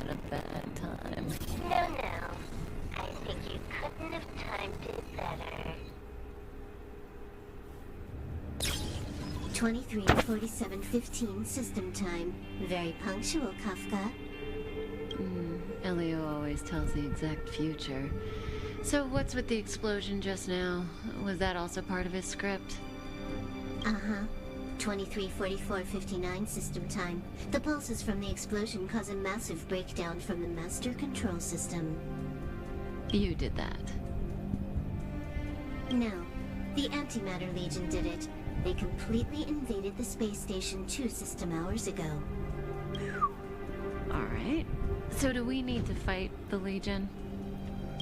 a bad time. No. I think you couldn't have timed it better. 23:47:15 system time. Very punctual, Kafka. Elio always tells the exact future. So what's with the explosion just now? Was that also part of his script? Uh-huh. 23:44:59 system time. The pulses from the explosion cause a massive breakdown from the master control system. You did that. No. The Antimatter Legion did it. They completely invaded the space station 2 system hours ago. Alright. So do we need to fight the Legion?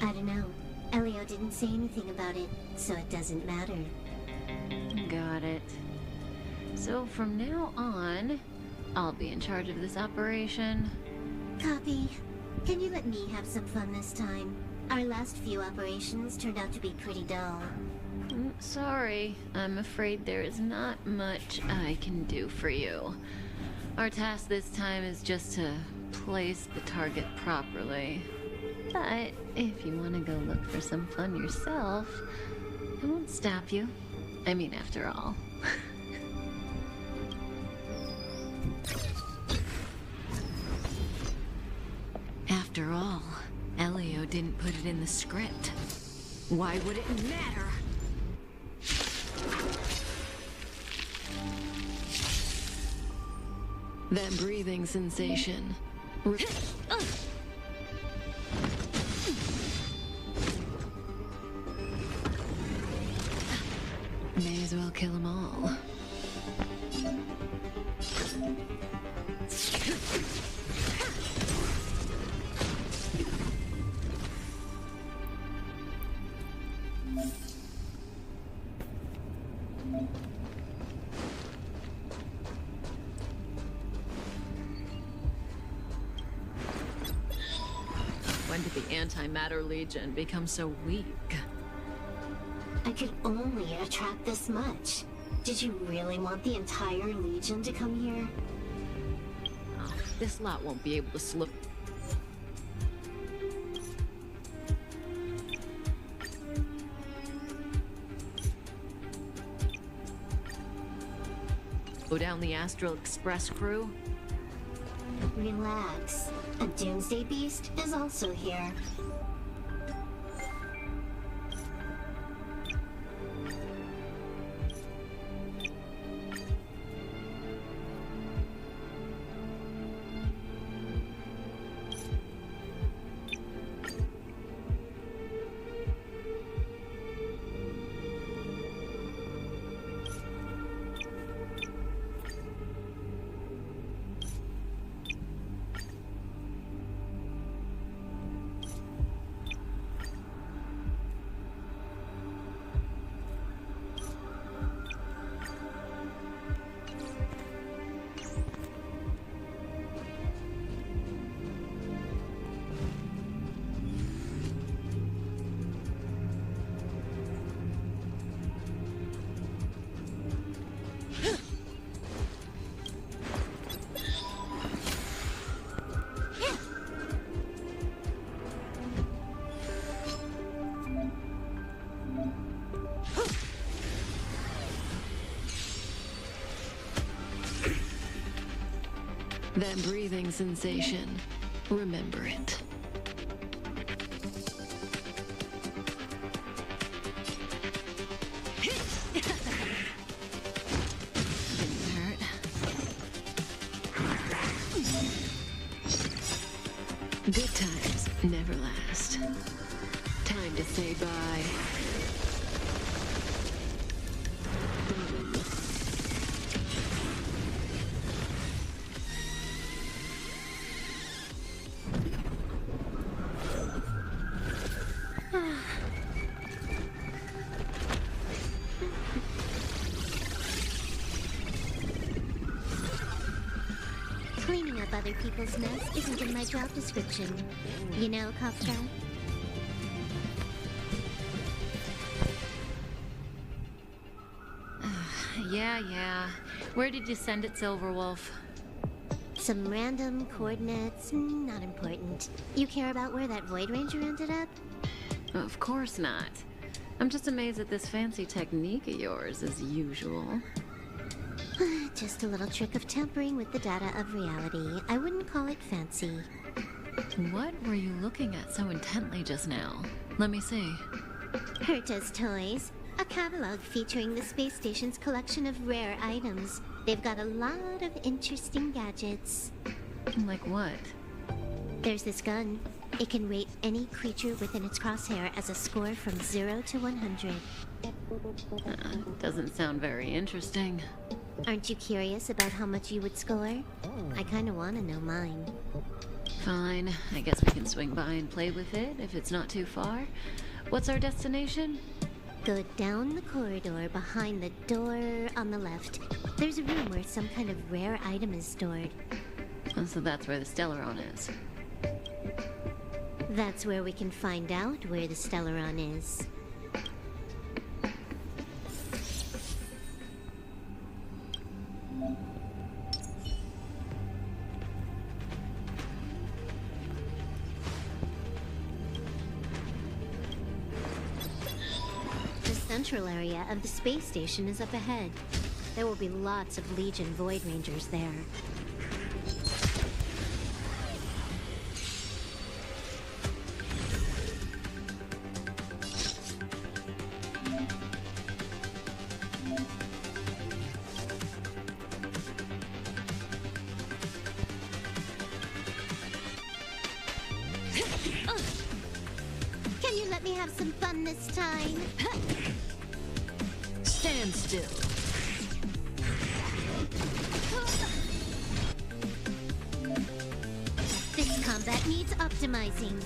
I don't know. Elio didn't say anything about it, so it doesn't matter. Got it. So from now on, I'll be in charge of this operation. Copy. Can you let me have some fun this time? Our last few operations turned out to be pretty dull. Sorry, I'm afraid there is not much I can do for you. Our task this time is just to place the target properly. But if you want to go look for some fun yourself, I won't stop you. I mean, after all. After all, Elio didn't put it in the script. Why would it matter? That breathing sensation. May as well kill them all. When did the Antimatter Legion become so weak? I could only attract this much. Did you really want the entire Legion to come here? Oh, this lot won't be able to slow down the Astral Express crew? Relax. A Doomsday Beast is also here. That breathing sensation. Remember it. Didn't hurt. Good times never last. Time to say bye. Cleaning up other people's mess isn't in my job description. You know, Kafka? Yeah. Where did you send it, Silverwolf? Some random coordinates, not important. You care about where that Void Ranger ended up? Of course not. I'm just amazed at this fancy technique of yours, as usual. Just a little trick of tampering with the data of reality. I wouldn't call it fancy. What were you looking at so intently just now? Let me see. Herta's Toys, a catalog featuring the space station's collection of rare items. They've got a lot of interesting gadgets. Like what? There's this gun. It can rate any creature within its crosshair as a score from 0 to 100. Doesn't sound very interesting. Aren't you curious about how much you would score? I kinda wanna know mine. Fine, I guess we can swing by and play with it if it's not too far. What's our destination? Go down the corridor behind the door on the left. There's a room where some kind of rare item is stored. Oh, so that's where the Stellaron is. That's where we can find out where the Stellaron is. The central area of the space station is up ahead. There will be lots of Legion Void Rangers there. Can you let me have some fun this time? Stand still. This combat needs optimizing.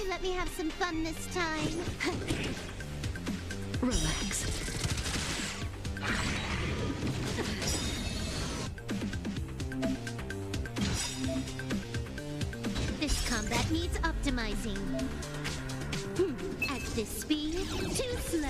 Let me have some fun this time. Relax. needs optimizing. At this speed, too slow.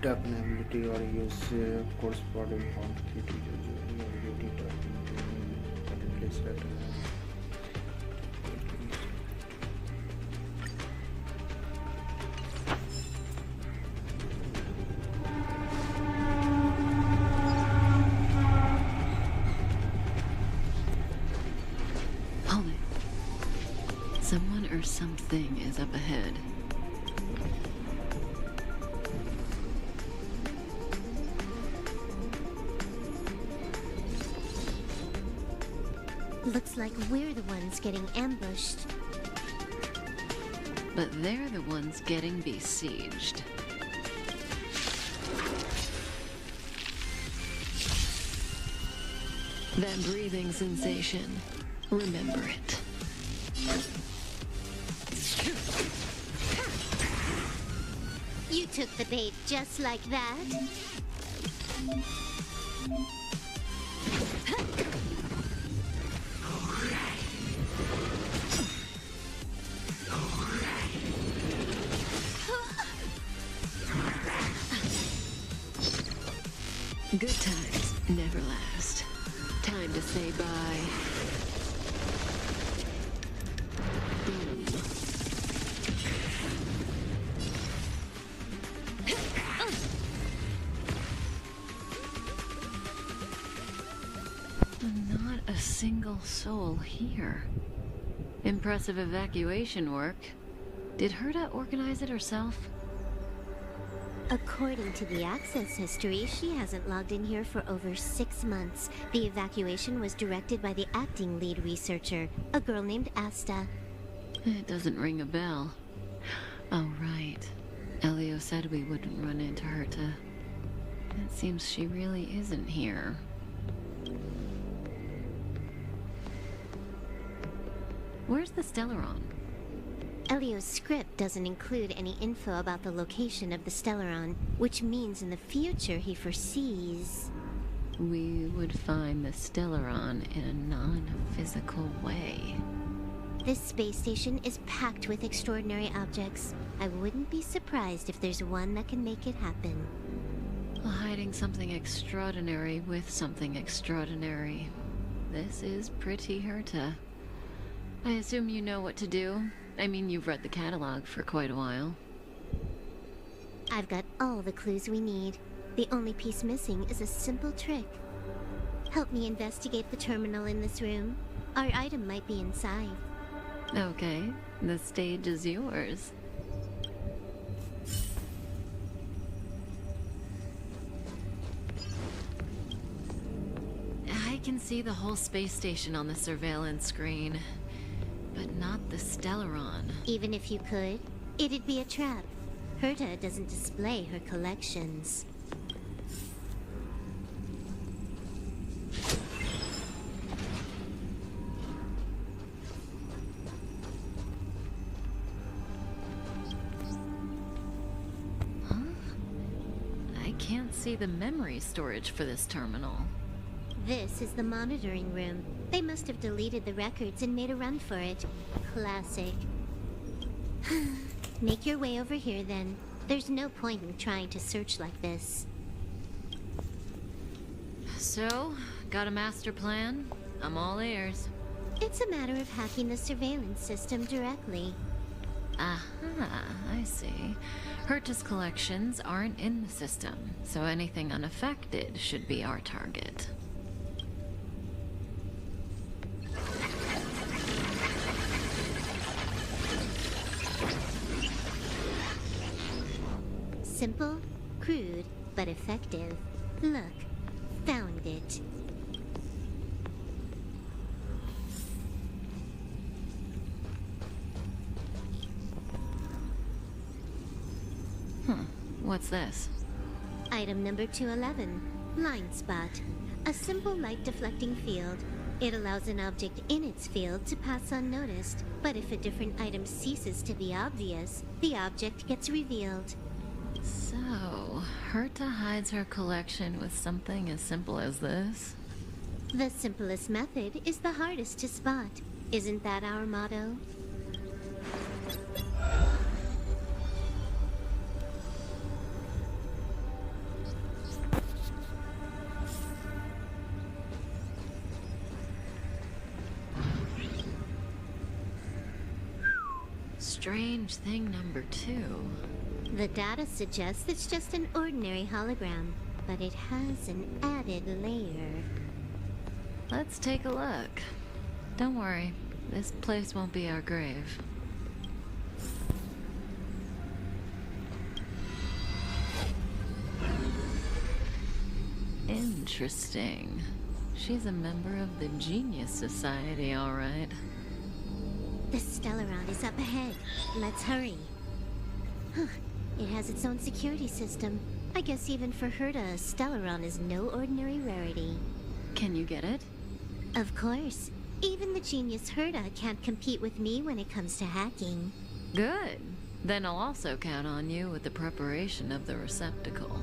Tap an ability or use corresponding font key to use your ability tap into place letter. Hold it. Someone or something is up ahead. Looks like we're the ones getting ambushed. But they're the ones getting besieged. That breathing sensation. Remember it. You took the bait just like that. Good times never last. Time to say bye. Boom. Not a single soul here. Impressive evacuation work. Did Herta organize it herself? According to the access history, she hasn't logged in here for over 6 months. The evacuation was directed by the acting lead researcher, a girl named Asta. It doesn't ring a bell. Oh, right. Elio said we wouldn't run into Herta. It seems she really isn't here. Where's the Stellaron? Elio's script doesn't include any info about the location of the Stellaron, which means in the future he foresees... We would find the Stellaron in a non-physical way. This space station is packed with extraordinary objects. I wouldn't be surprised if there's one that can make it happen. Hiding something extraordinary with something extraordinary. This is pretty Herta. I assume you know what to do? I mean, you've read the catalog for quite a while. I've got all the clues we need. The only piece missing is a simple trick. Help me investigate the terminal in this room. Our item might be inside. Okay, the stage is yours. I can see the whole space station on the surveillance screen. But not the Stellaron. Even if you could, it'd be a trap. Herta doesn't display her collections. Huh? I can't see the memory storage for this terminal. This is the monitoring room. They must have deleted the records and made a run for it. Classic. Make your way over here, then. There's no point in trying to search like this. So, got a master plan? I'm all ears. It's a matter of hacking the surveillance system directly. Aha, I see. Herta's collections aren't in the system, so anything unaffected should be our target. Simple, crude, but effective. Look, found it. What's this? Item number 211, blind spot. A simple light deflecting field. It allows an object in its field to pass unnoticed, but if a different item ceases to be obvious, the object gets revealed. So, Herta hides her collection with something as simple as this? The simplest method is the hardest to spot. Isn't that our motto? Strange thing number 2. The data suggests it's just an ordinary hologram, but it has an added layer. Let's take a look. Don't worry, this place won't be our grave. Interesting. She's a member of the Genius Society, all right. The Stellaron is up ahead. Let's hurry. Huh. It has its own security system. I guess even for Herta, a Stellaron is no ordinary rarity. Can you get it? Of course. Even the genius Herta can't compete with me when it comes to hacking. Good. Then I'll also count on you with the preparation of the receptacle.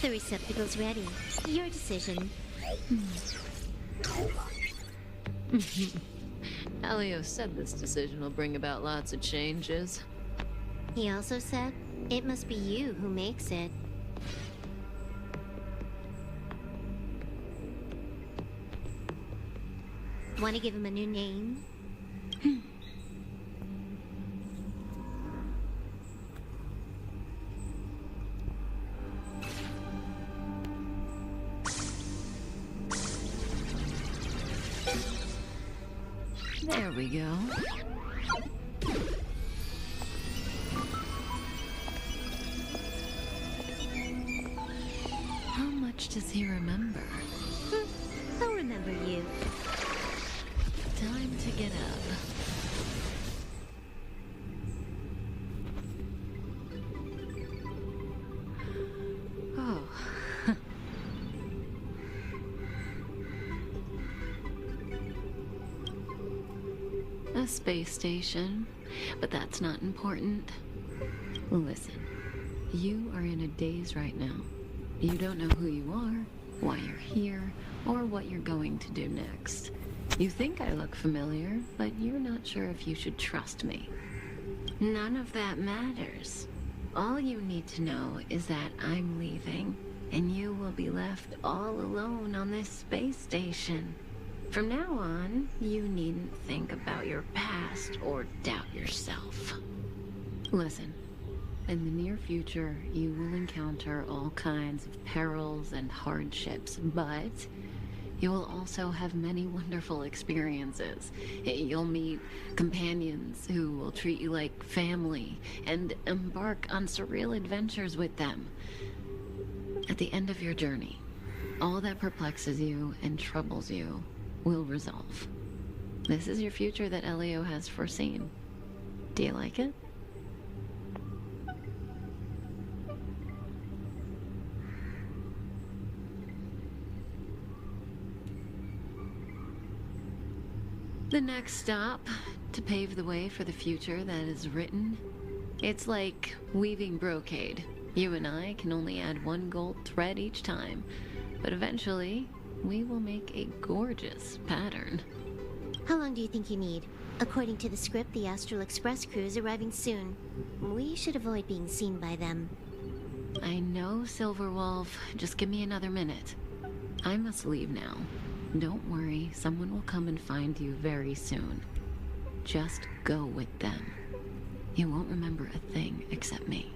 The receptacle's ready. Your decision. Elio said this decision will bring about lots of changes. He also said, it must be you who makes it. Want to give him a new name? There we go. How much does he remember? I'll remember you. Time to get up. Oh. A space station, but that's not important. Listen, you are in a daze right now. You don't know who you are, why you're here, or what you're going to do next. You think I look familiar, but you're not sure if you should trust me. None of that matters. All you need to know is that I'm leaving, and you will be left all alone on this space station. From now on, you needn't think about your past or doubt yourself. Listen, in the near future, you will encounter all kinds of perils and hardships, but you will also have many wonderful experiences. You'll meet companions who will treat you like family and embark on surreal adventures with them. At the end of your journey, all that perplexes you and troubles you will resolve. This is your future that Elio has foreseen. Do you like it? The next stop, to pave the way for the future that is written, it's like weaving brocade. You and I can only add one gold thread each time, but eventually, we will make a gorgeous pattern. How long do you think you need? According to the script, the Astral Express crew is arriving soon. We should avoid being seen by them. I know, Silverwolf. Just give me another minute. I must leave now. Don't worry, someone will come and find you very soon. Just go with them. You won't remember a thing except me.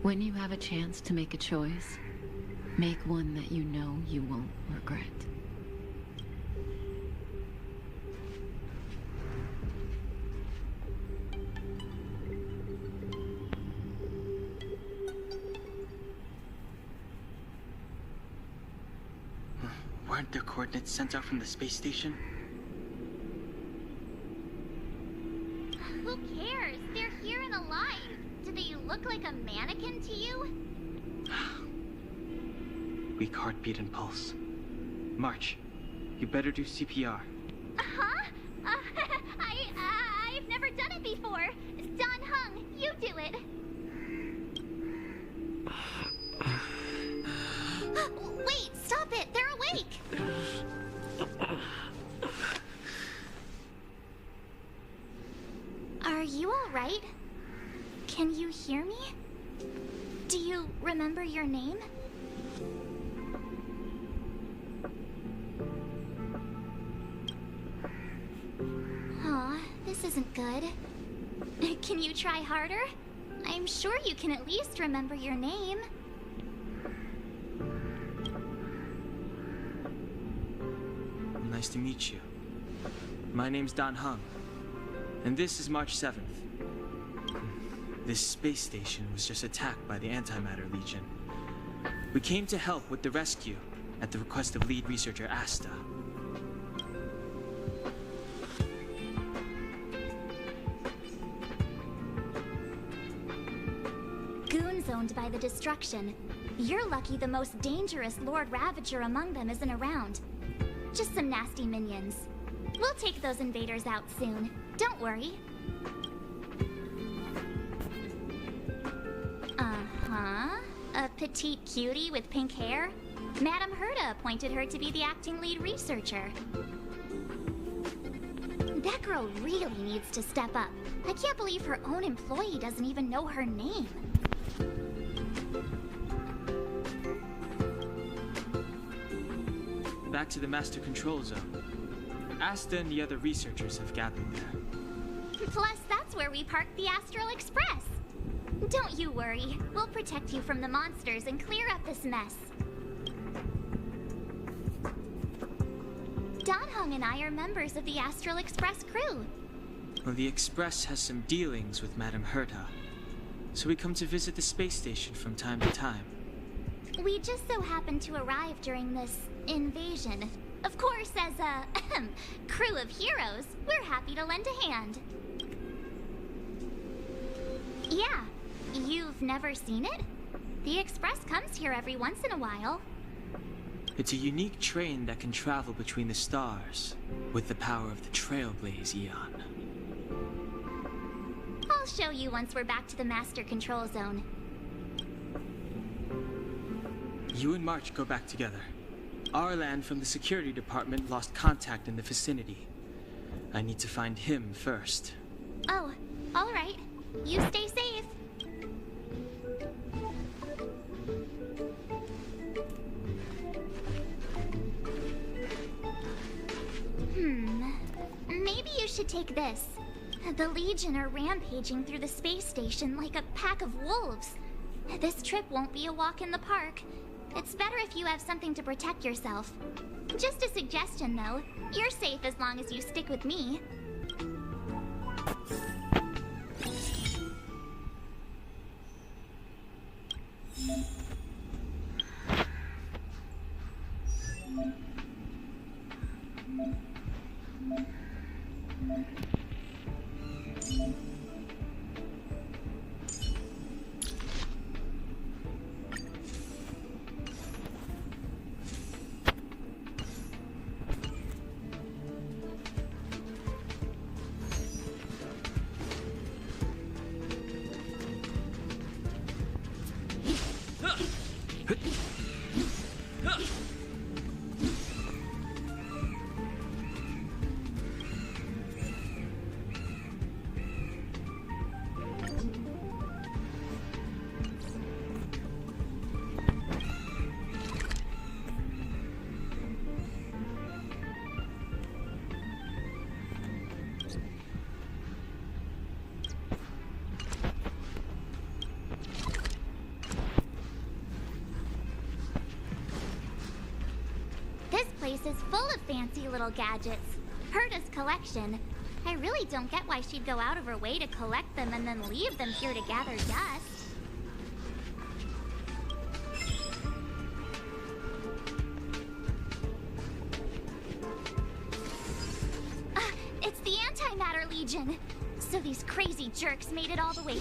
When you have a chance to make a choice, make one that you know you won't regret. Weren't the coordinates sent out from the space station? Who cares? They're here and alive. Do they look like a mannequin to you? Weak heartbeat and pulse. March, you better do CPR. Huh? I've never done it before. Don Hung, you do it. Wait, stop it! They're awake! Are you alright? Can you hear me? Do you remember your name? Aw, this isn't good. Can you try harder? I'm sure you can at least remember your name. Nice to meet you. My name's Don Hung, and this is March 7th. This space station was just attacked by the Antimatter Legion. We came to help with the rescue at the request of lead researcher Asta. Goons owned by the destruction. You're lucky the most dangerous Lord Ravager among them isn't around. Just some nasty minions. We'll take those invaders out soon. Don't worry. Uh-huh. A petite cutie with pink hair? Madame Herta appointed her to be the acting lead researcher. That girl really needs to step up. I can't believe her own employee doesn't even know her name. Back to the Master Control Zone. Asta and the other researchers have gathered there. Plus, that's where we parked the Astral Express. Don't you worry. We'll protect you from the monsters and clear up this mess. Don Hung and I are members of the Astral Express crew. Well, the Express has some dealings with Madame Herta, so we come to visit the space station from time to time. We just so happened to arrive during this invasion. Of course, as a crew of heroes, we're happy to lend a hand. Yeah, you've never seen it? The Express comes here every once in a while. It's a unique train that can travel between the stars with the power of the Trailblaze Eon. I'll show you once we're back to the Master Control Zone. You and March go back together. Arlan from the security department lost contact in the vicinity. I need to find him first. Oh, all right. You stay safe. Maybe you should take this. The Legion are rampaging through the space station like a pack of wolves. This trip won't be a walk in the park. It's better if you have something to protect yourself. Just a suggestion, though. You're safe as long as you stick with me. This place is full of fancy little gadgets. Herta's collection. I really don't get why she'd go out of her way to collect them and then leave them here to gather dust. It's the Antimatter Legion. So these crazy jerks made it all the way.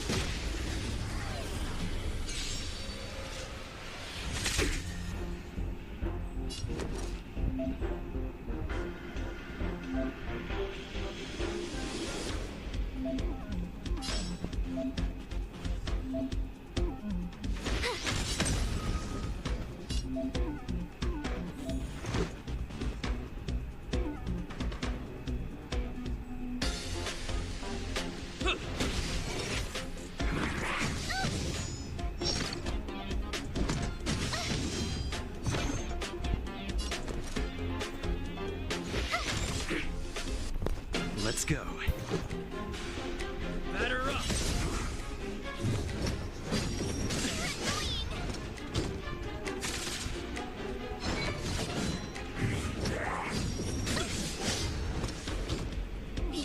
Let's go. Batter up!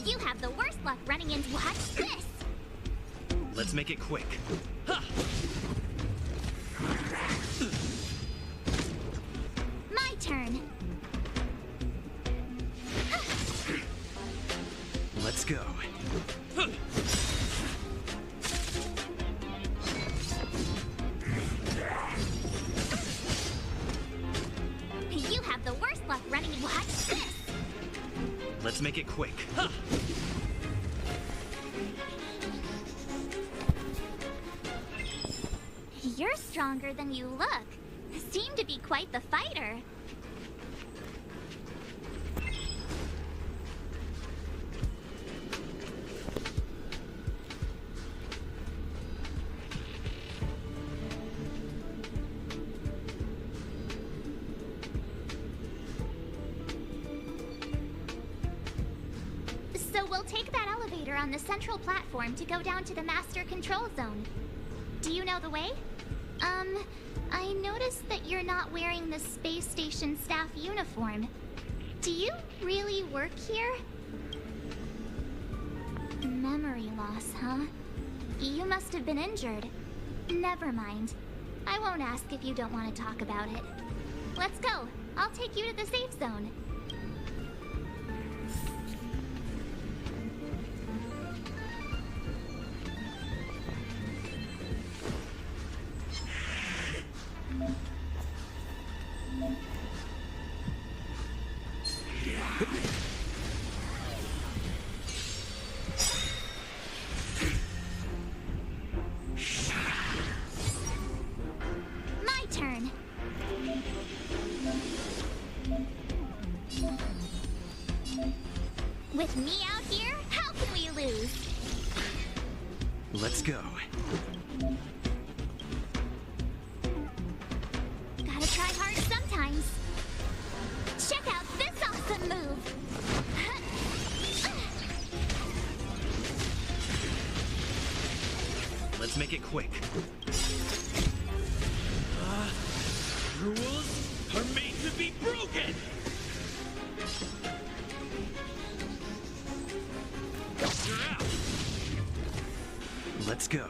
You have the worst luck running into. Watch this! Let's make it quick. My turn. Let's go. You have the worst luck running in. Watch this! Let's make it quick. You're stronger than you look. Seem to be quite the fighter. So we'll take that elevator on the central platform to go down to the master control zone. Do you know the way? I noticed that you're not wearing the space station staff uniform. Do you really work here? Memory loss, huh? You must have been injured. Never mind. I won't ask if you don't want to talk about it. Let's go. I'll take you to the safe zone. My turn. With me out here, how can we lose? Let's go. Gotta try hard sometimes. Check out this awesome move. Let's make it quick. Rules are made to be broken! You're out! Let's go.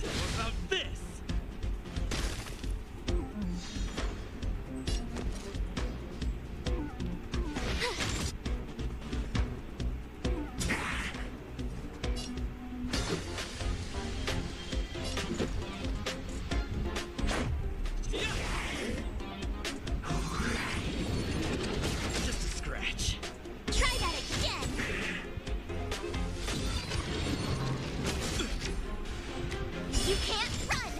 What about this? Just a scratch. Try that again. You can't run.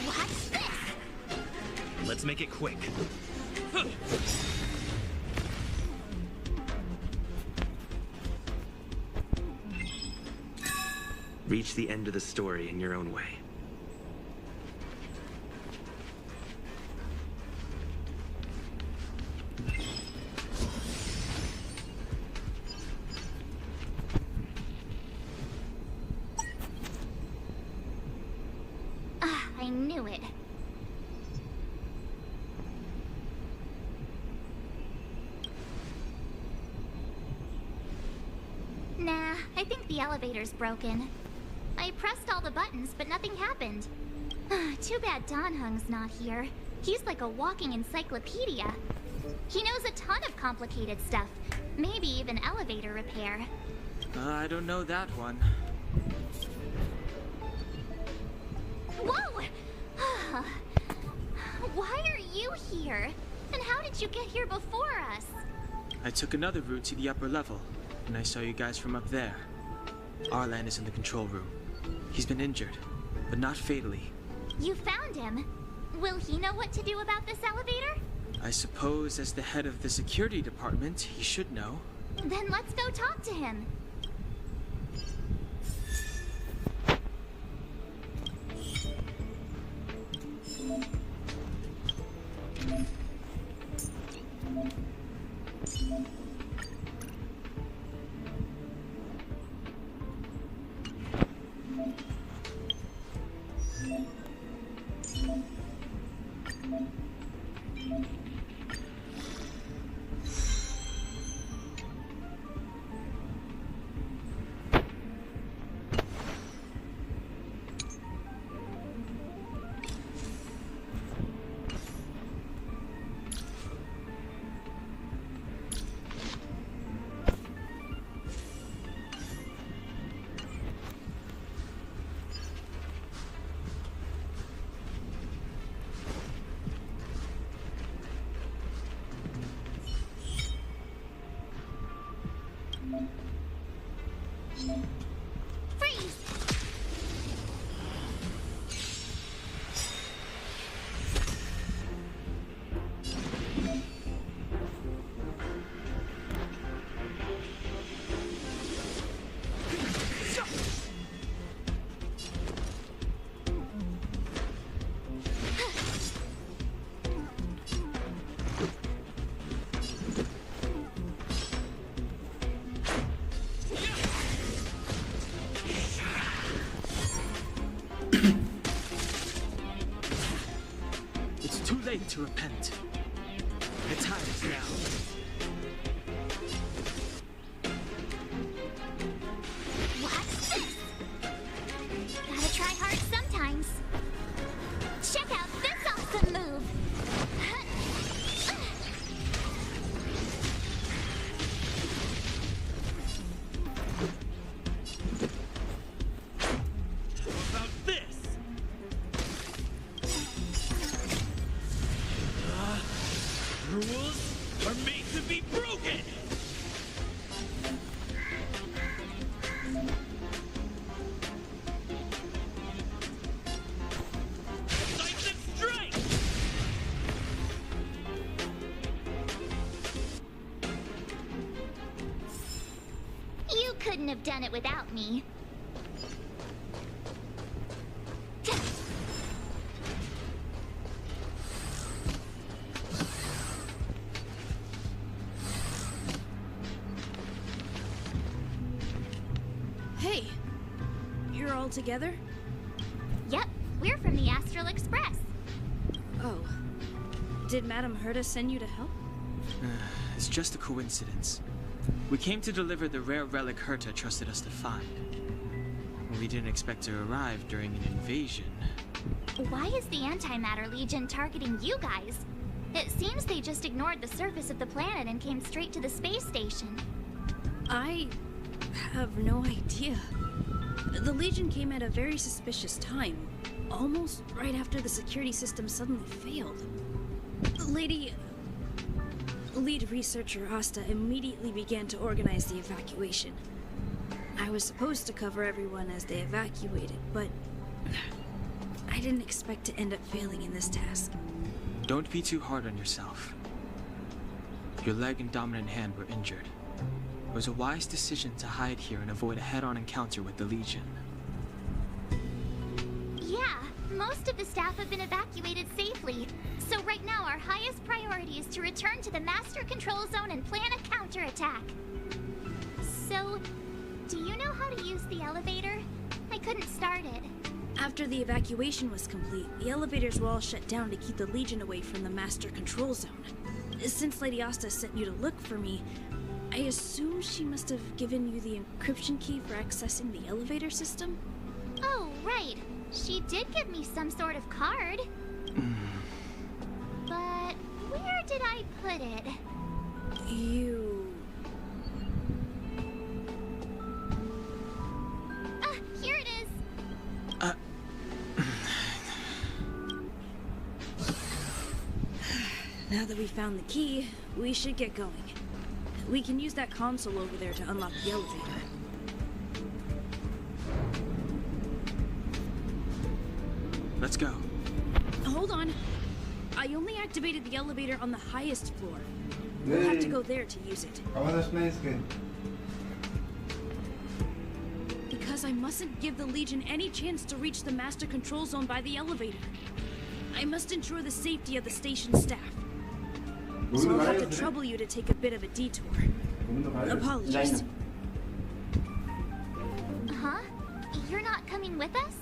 Watch this. Let's make it quick. Reach the end of the story in your own way. Ah, I knew it. Nah, I think the elevator's broken. I pressed all the buttons, but nothing happened. Too bad Dan Hung's not here. He's like a walking encyclopedia. He knows a ton of complicated stuff. Maybe even elevator repair. I don't know that one. Whoa! Why are you here? And how did you get here before us? I took another route to the upper level, and I saw you guys from up there. Arlan is in the control room. He's been injured, but not fatally. You found him. Will he know what to do about this elevator? I suppose as the head of the security department, he should know. Then let's go talk to him. Freeze! It's too late to repent. The time is now. What's this? Gotta try hard sometimes. Check out this awesome move! How about this? Rules are made to be broken! Decisive strike! You couldn't have done it without me. Hey, you're all together? Yep, we're from the Astral Express. Oh. Did Madame Herta send you to help? It's just a coincidence. We came to deliver the rare relic Herta trusted us to find. We didn't expect to arrive during an invasion. Why is the Antimatter Legion targeting you guys? It seems they just ignored the surface of the planet and came straight to the space station. I have no idea. The Legion came at a very suspicious time, almost right after the security system suddenly failed. Lead researcher Asta immediately began to organize the evacuation. I was supposed to cover everyone as they evacuated, but I didn't expect to end up failing in this task. Don't be too hard on yourself. Your leg and dominant hand were injured. It was a wise decision to hide here and avoid a head-on encounter with the Legion. Yeah, most of the staff have been evacuated safely. So right now our highest priority is to return to the Master Control Zone and plan a counterattack. So, do you know how to use the elevator? I couldn't start it. After the evacuation was complete, the elevators were all shut down to keep the Legion away from the Master Control Zone. Since Lady Asta sent you to look for me, I assume she must have given you the encryption key for accessing the elevator system? Oh, right. She did give me some sort of card. But where did I put it? You... Here it is. Now that we found the key, we should get going. We can use that console over there to unlock the elevator. Let's go. Hold on. I only activated the elevator on the highest floor. We'll have to go there to use it. Because I mustn't give the Legion any chance to reach the master control zone by the elevator. I must ensure the safety of the station staff. So I'll have to trouble you to take a bit of a detour. Apologies. Huh? You're not coming with us?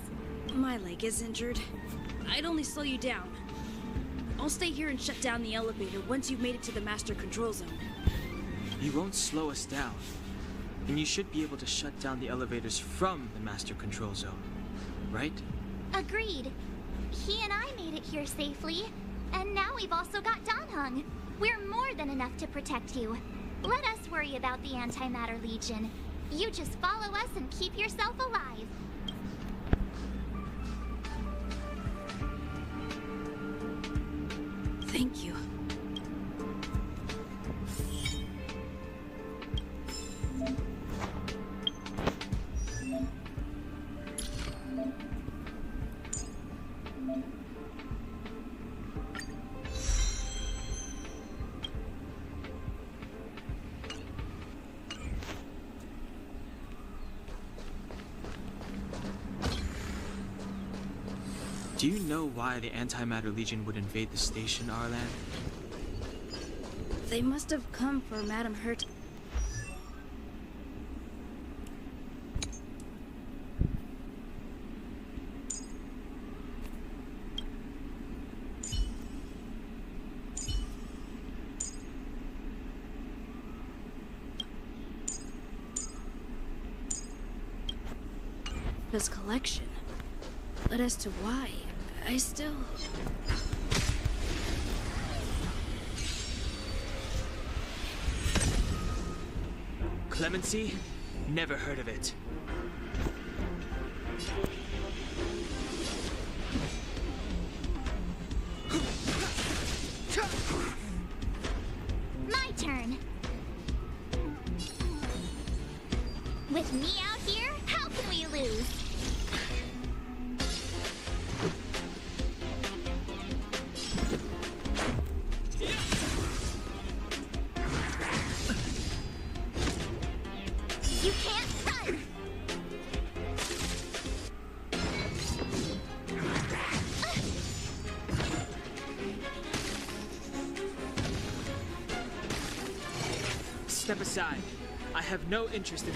My leg is injured. I'd only slow you down. I'll stay here and shut down the elevator once you've made it to the master control zone. You won't slow us down. And you should be able to shut down the elevators from the master control zone, right? Agreed. He and I made it here safely. And now we've also got Dan Heng. We're more than enough to protect you. Let us worry about the Antimatter Legion. You just follow us and keep yourself alive. Thank you. Do you know why the Antimatter Legion would invade the station, Arlan? They must have come for Madame Hurt. This collection. But as to why, I still... Clemency? Never heard of it. My turn. With me out here, how can we lose? You can't run! Step aside. I have no interest in...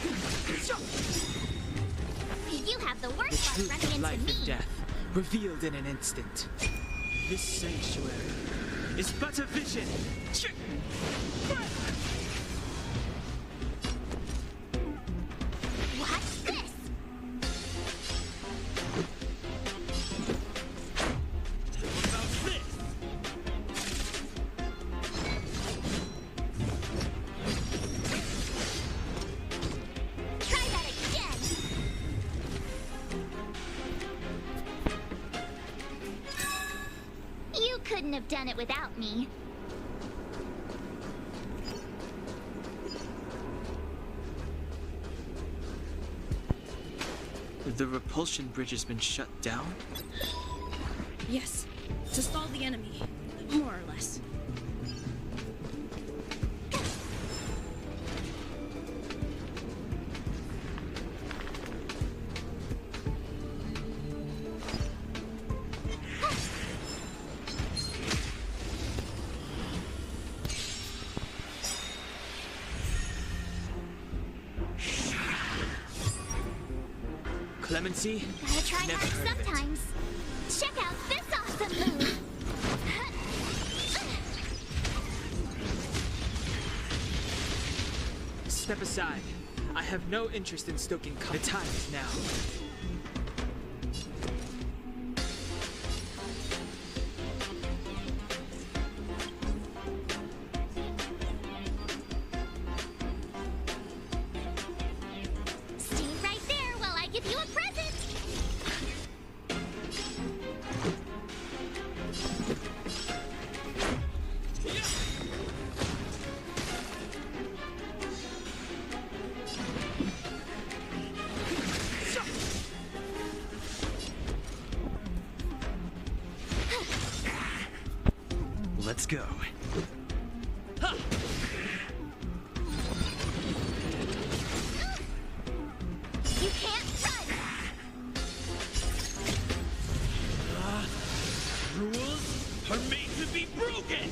You have the The worst luck truth running of into life me. and death, revealed in an instant. This sanctuary is but a vision. What's this? What about this? Try that again! You couldn't have done it without me. The repulsion bridge has been shut down? Yes, to stall the enemy, more or less. Clemency? Gotta try Never hard heard of it. sometimes. Check out this awesome move! Step aside. I have no interest in stoking... The time is now. Let's go. You can't run! Rules are made to be broken!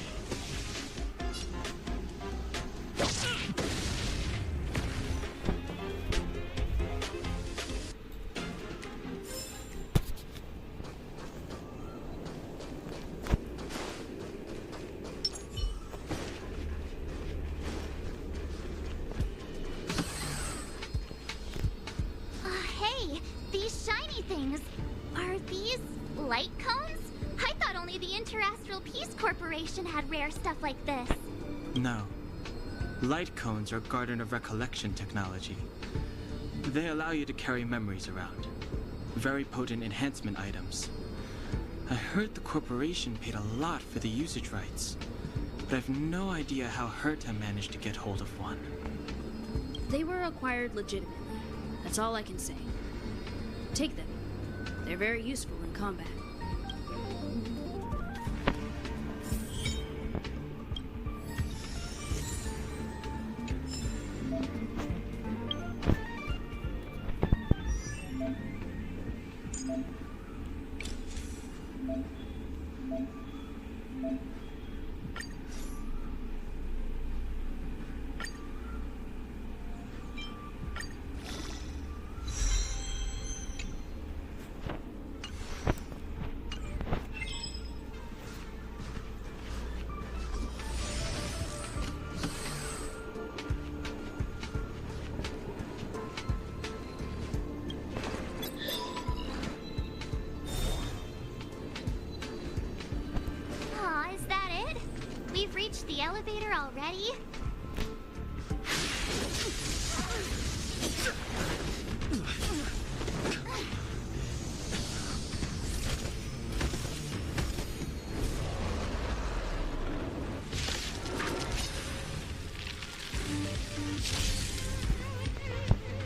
Hey, these shiny things. Are these light cones? I thought only the Interastral Peace Corporation had rare stuff like this. No. Light cones are Garden of Recollection technology. They allow you to carry memories around. Very potent enhancement items. I heard the corporation paid a lot for the usage rights, but I've no idea how Herta managed to get hold of one. They were acquired legitimately. That's all I can say. Take them. They're very useful in combat. Aw, is that it? We've reached the elevator already?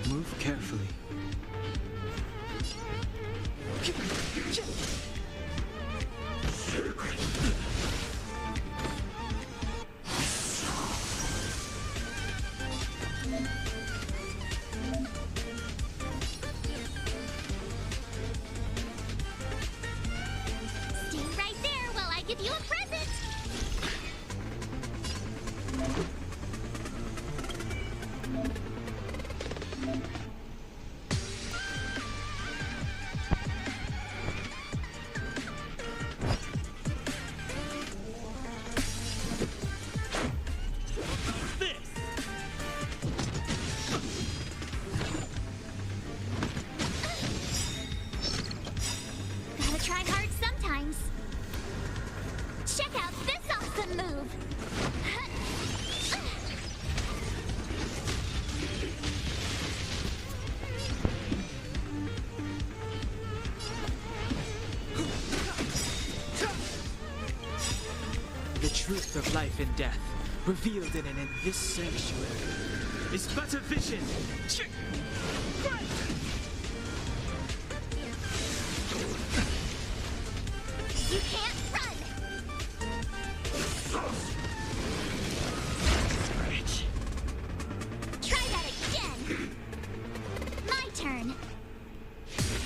Move carefully. Stay right there while I give you a present! This! Gotta try hard sometimes. Check out this awesome move! The truth of life and death, revealed in this sanctuary, is but a vision. You can't run! Try that again! My turn!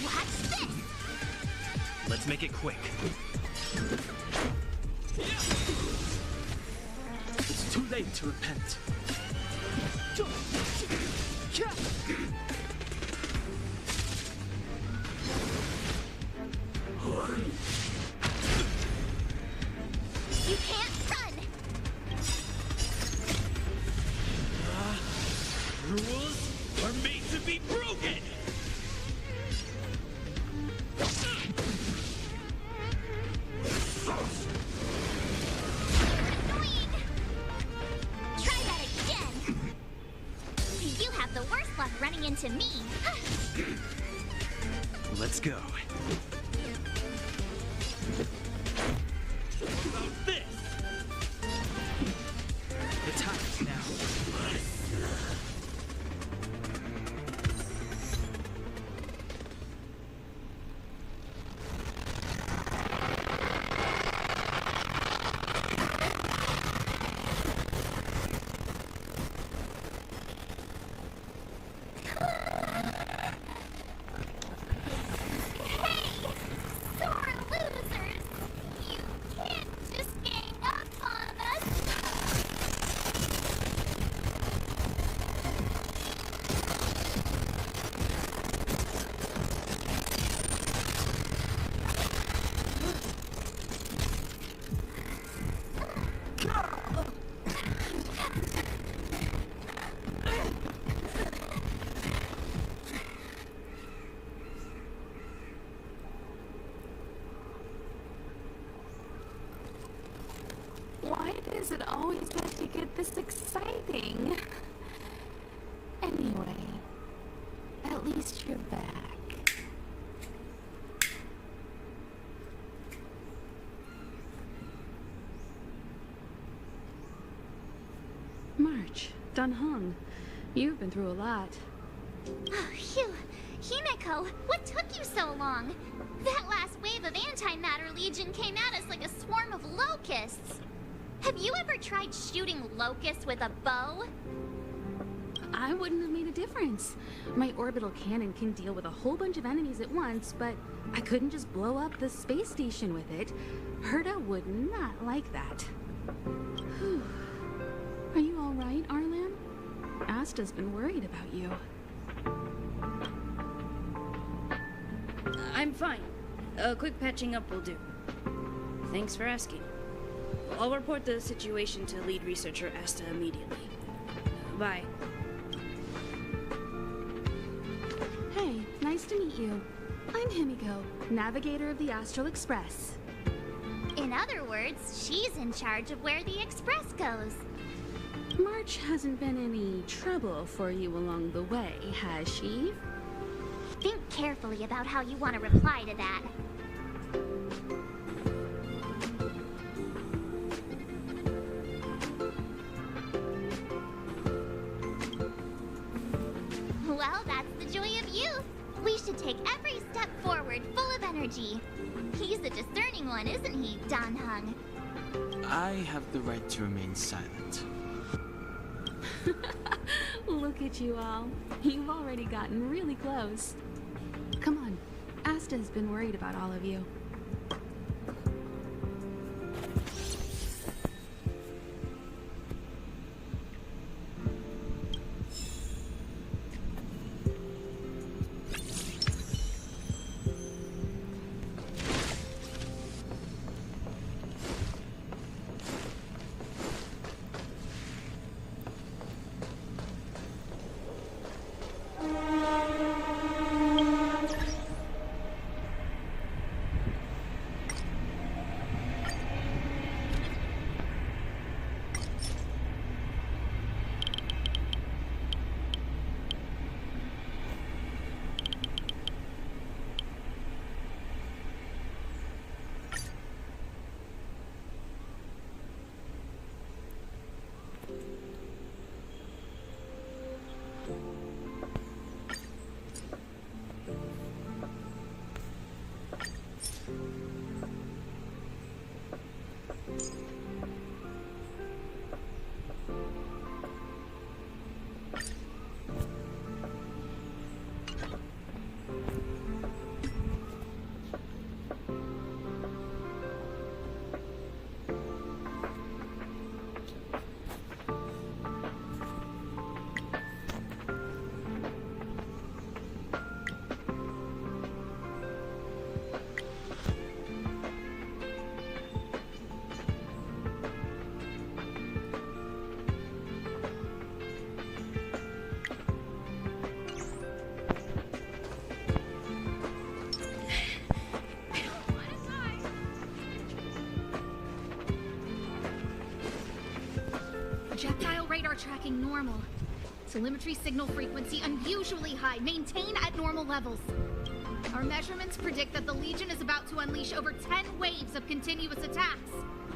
Watch this! Let's make it quick. It's too late to repent. You can't run! Rules are made to be broken! Annoying! Try that again! You have the worst luck running into me! Let's go. What about this? The time is now. does it always get to get this exciting? Anyway, at least you're back. March, Dunhung, you've been through a lot. Oh, phew. Himeko, what took you so long? That last wave of antimatter legion came at us like a swarm of locusts. Have you ever tried shooting locusts with a bow? I wouldn't have made a difference. My orbital cannon can deal with a whole bunch of enemies at once, but I couldn't just blow up the space station with it. Herta would not like that. Whew. Are you all right, Arlan? Asta's been worried about you. I'm fine. A quick patching up will do. Thanks for asking. I'll report the situation to lead researcher Asta immediately. Bye. Hey, nice to meet you. I'm Himiko, navigator of the Astral Express. In other words, she's in charge of where the express goes. March hasn't been any trouble for you along the way, has she? Think carefully about how you want to reply to that. Well, that's the joy of youth. We should take every step forward full of energy. He's a discerning one, isn't he, Danhung? I have the right to remain silent. Look at you all. You've already gotten really close. Come on. Asta's been worried about all of you. Projectile radar tracking normal. Telemetry signal frequency unusually high. Maintain at normal levels. Our measurements predict that the Legion is about to unleash over 10 waves of continuous attacks.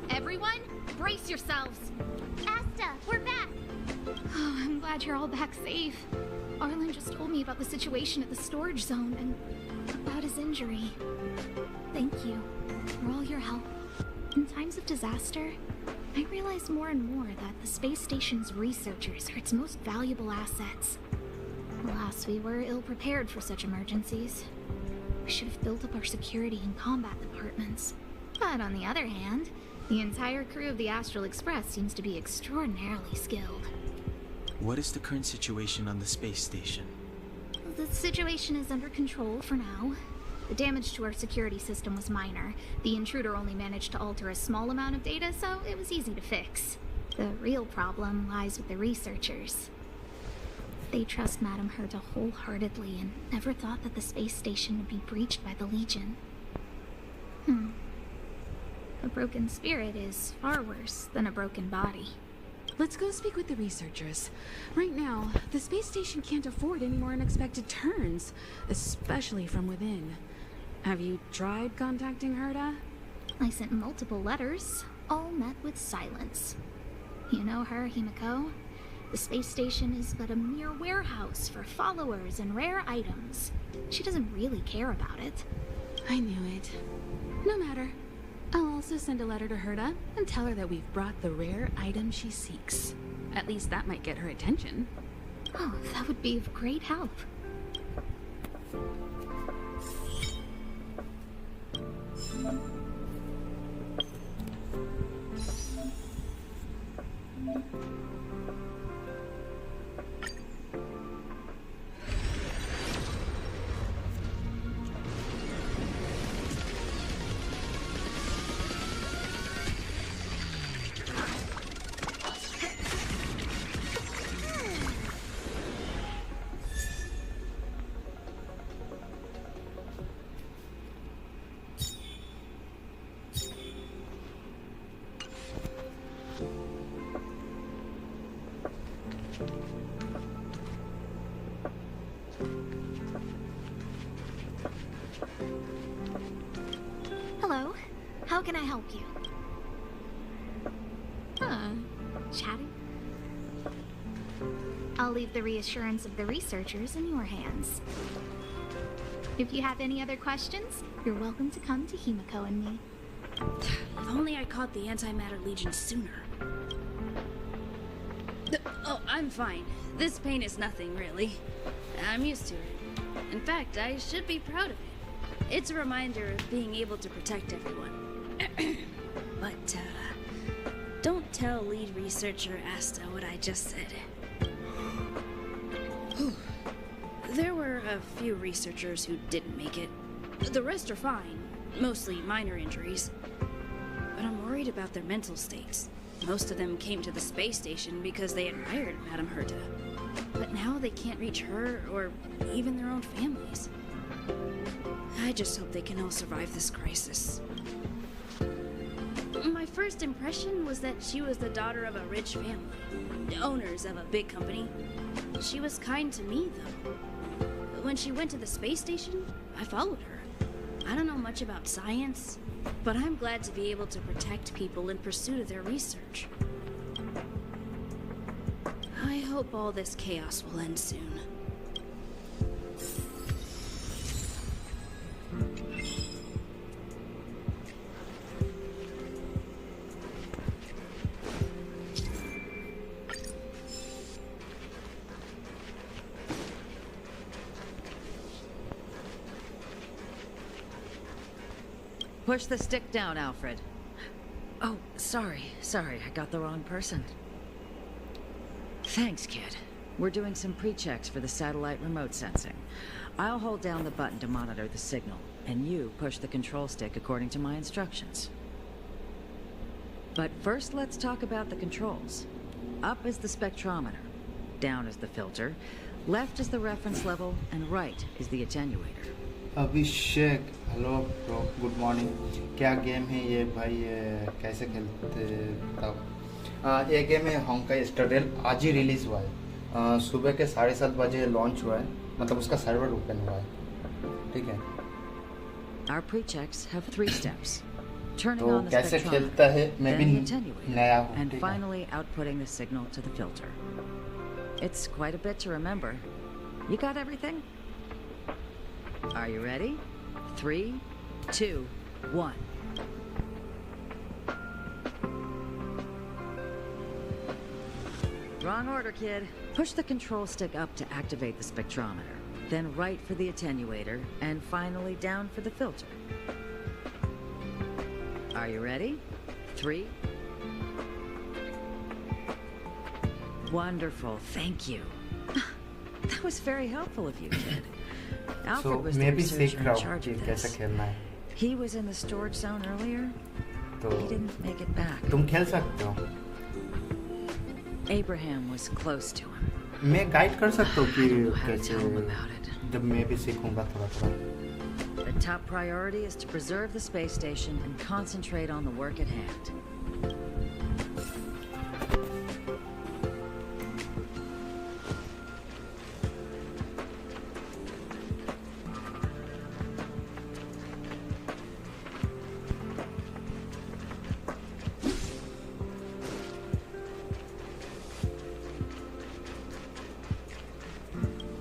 Everyone, brace yourselves. Asta, we're back. Oh, I'm glad you're all back safe. Arlen just told me about the situation at the storage zone and about his injury. Thank you for all your help. In times of disaster, I realize more and more that the space station's researchers are its most valuable assets. Alas, we were ill-prepared for such emergencies. We should have built up our security and combat departments. But on the other hand, the entire crew of the Astral Express seems to be extraordinarily skilled. What is the current situation on the space station? The situation is under control for now. The damage to our security system was minor. The intruder only managed to alter a small amount of data, so it was easy to fix. The real problem lies with the researchers. They trust Madame Herta wholeheartedly and never thought that the space station would be breached by the Legion. A broken spirit is far worse than a broken body. Let's go speak with the researchers. Right now, the space station can't afford any more unexpected turns, especially from within. Have you tried contacting Herta? I sent multiple letters, all met with silence. You know her, Himiko? The space station is but a mere warehouse for followers and rare items. She doesn't really care about it. I knew it. No matter. I'll also send a letter to Herta and tell her that we've brought the rare item she seeks. At least that might get her attention. Oh, that would be of great help. Hello, how can I help you? Chatting? I'll leave the reassurance of the researchers in your hands. If you have any other questions, you're welcome to come to Himiko and me. If only I caught the Antimatter Legion sooner. Oh, I'm fine. This pain is nothing, really. I'm used to it. In fact, I should be proud of it. It's a reminder of being able to protect everyone. But, don't tell lead researcher Asta what I just said. There were a few researchers who didn't make it. The rest are fine, mostly minor injuries. But I'm worried about their mental states. Most of them came to the space station because they admired Madame Herta. But now they can't reach her or even their own families. I just hope they can all survive this crisis. My first impression was that she was the daughter of a rich family, owners of a big company. She was kind to me, though. When she went to the space station, I followed her. I don't know much about science, but I'm glad to be able to protect people in pursuit of their research. I hope all this chaos will end soon. Push the stick down, Alfred. Oh, sorry, I got the wrong person. Thanks, kid. We're doing some pre-checks for the satellite remote sensing. I'll hold down the button to monitor the signal, and you push the control stick according to my instructions. But first, let's talk about the controls. Up is the spectrometer, down is the filter, left is the reference level, and right is the attenuator. Abhishek hello bro good morning क्या game है ये भाई कैसे खेलते बताओ ये game है होंकाई स्टारडेल आज ही रिलीज़ हुआ है सुबह के 7:30 बजे लॉन्च हुआ है मतलब उसका सर्वर ओपन हुआ है ठीक है Our pre-checks have 3 steps. Turning तो on the कैसे spectrometer, खेलता है मैं भी then the attenuator, नया हूँ and ठीक है finally outputting the signal to the filter. It's quite a bit to remember. You got everything? Are you ready? 3, 2, 1. Wrong order, kid. Push the control stick up to activate the spectrometer, then right for the attenuator, and finally down for the filter. Are you ready? 3. Wonderful, thank you. That was very helpful of you, kid. Alfred was the researcher in charge of this. He was in the storage zone earlier. He didn't make it back. तुम खेल सकते हो Abraham was close to him. मैं guide कर सकता हूँ कि I don't know how to कैसे tell him about it. जब मैं भी सीखूंगा थोड़ा थोड़ा The Top priority is to preserve the space station and concentrate on the work at hand.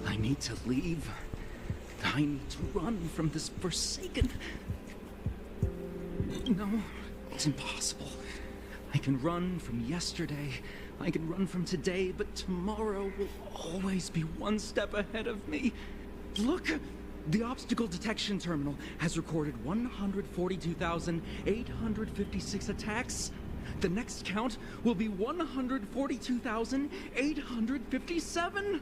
I need to leave. I need to run from this forsaken... No, it's impossible. I can run from yesterday, I can run from today, but tomorrow will always be one step ahead of me. Look! The obstacle detection terminal has recorded 142,856 attacks. The next count will be 142,857.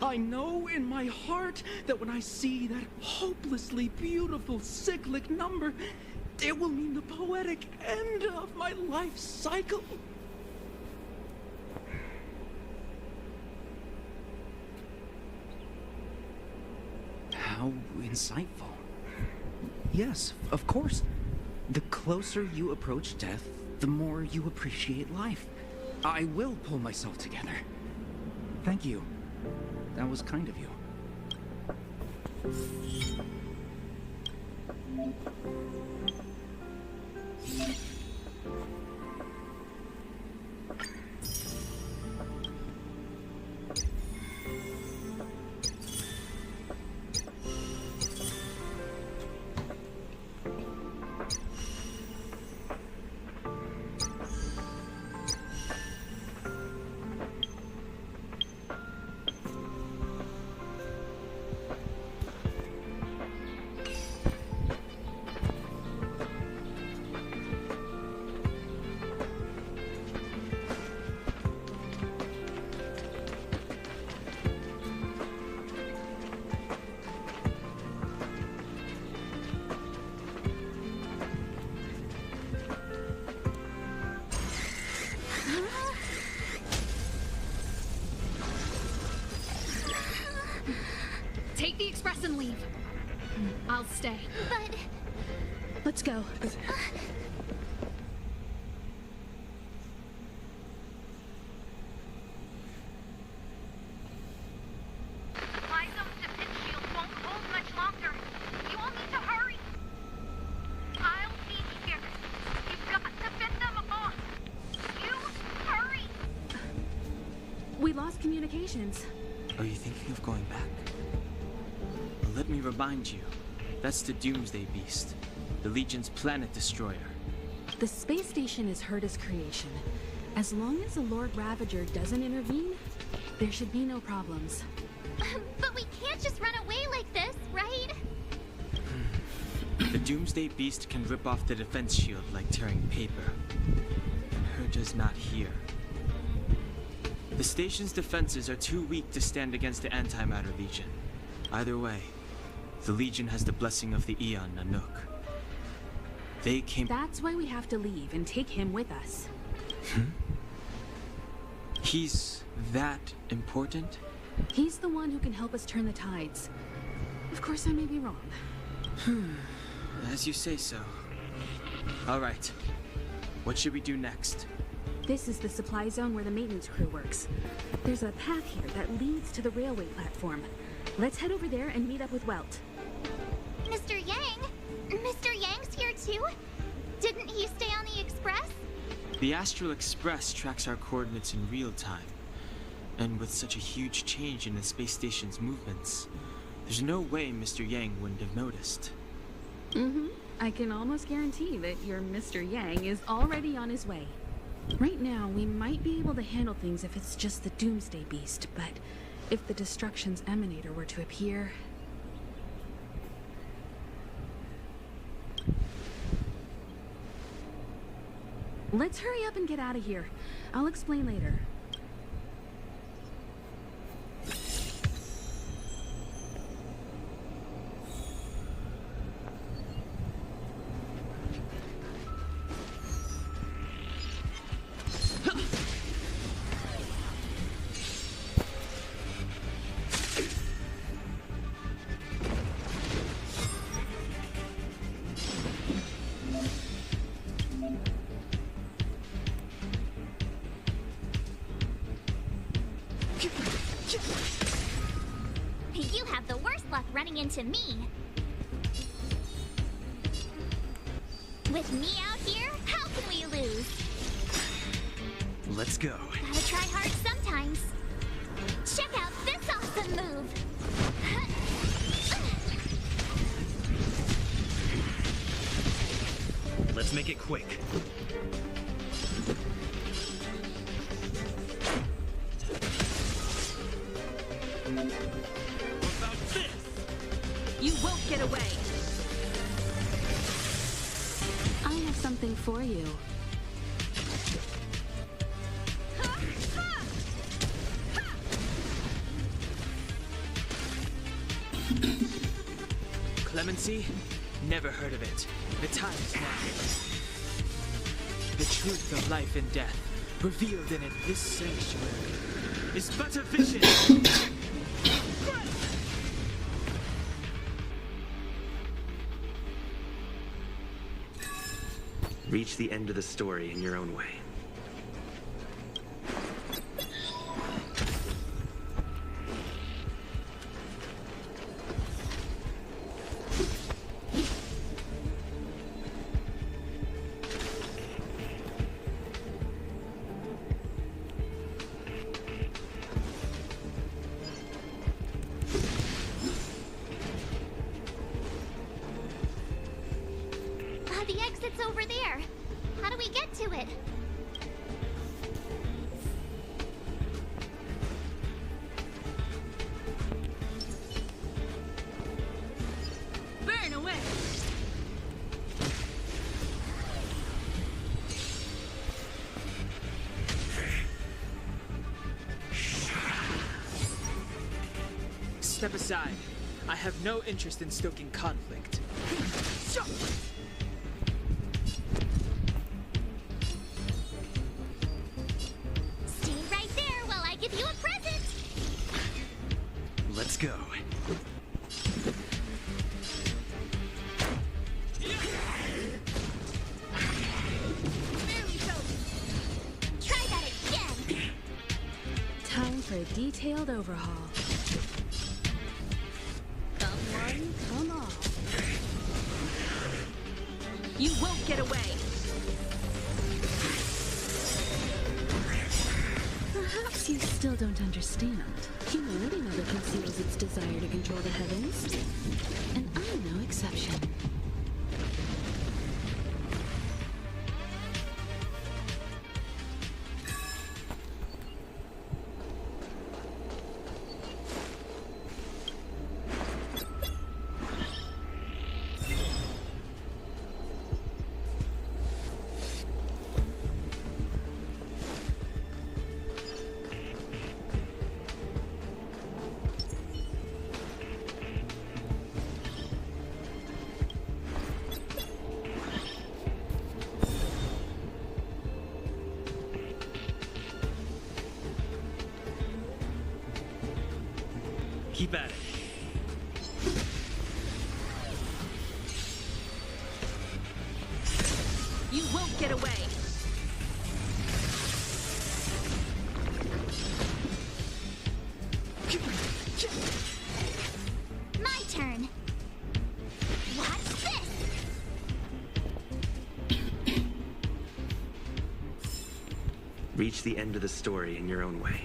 I know in my heart that when I see that hopelessly beautiful cyclic number, it will mean the poetic end of my life cycle. How insightful. Yes, of course. The closer you approach death, the more you appreciate life. I will pull myself together. Thank you. That was kind of you. Take the express and leave. I'll stay. But... Let's go. Supply zone's defense shield won't hold much longer. You all need to hurry. I'll be here. You've got to fend them off. You hurry. We lost communications. Are you thinking of going back? Well, let me remind you. That's the Doomsday Beast, the Legion's planet destroyer. The space station is Herta's creation. As long as the Lord Ravager doesn't intervene, there should be no problems. But we can't just run away like this, right? The Doomsday Beast can rip off the defense shield like tearing paper. Herta's not here. The station's defenses are too weak to stand against the Antimatter Legion. Either way, the Legion has the blessing of the Aeon Nanook. They came... That's why we have to leave and take him with us. He's that important? He's the one who can help us turn the tides. Of course, I may be wrong. As you say so. All right. What should we do next? This is the supply zone where the maintenance crew works. There's a path here that leads to the railway platform. Let's head over there and meet up with Welt. Mr. Yang? Mr. Yang's here too? Didn't he stay on the Express? The Astral Express tracks our coordinates in real time. And with such a huge change in the space station's movements, there's no way Mr. Yang wouldn't have noticed. I can almost guarantee that your Mr. Yang is already on his way. Right now, we might be able to handle things if it's just the Doomsday Beast, but if the Destruction's Emanator were to appear... Let's hurry up and get out of here. I'll explain later. running into me. With me out here, how can we lose? Let's go. Gotta try hard sometimes. Check out this awesome move. Let's make it quick. About this! You won't get away! I have something for you. Clemency? Never heard of it. The time is now. The truth of life and death, revealed in this sanctuary, is but a vision! Reach the end of the story in your own way. The exit's over there. How do we get to it? Burn away! Step aside. I have no interest in stoking conflict. Stay right there while I give you a present. Let's go. Try that again. Time for a detailed overhaul. Come one, come all. You won't get away! Perhaps you still don't understand. Humanity never conceals its desire to control the heavens. And I'm no exception. Keep at it. You won't get away! My turn. Watch this. Reach the end of the story in your own way.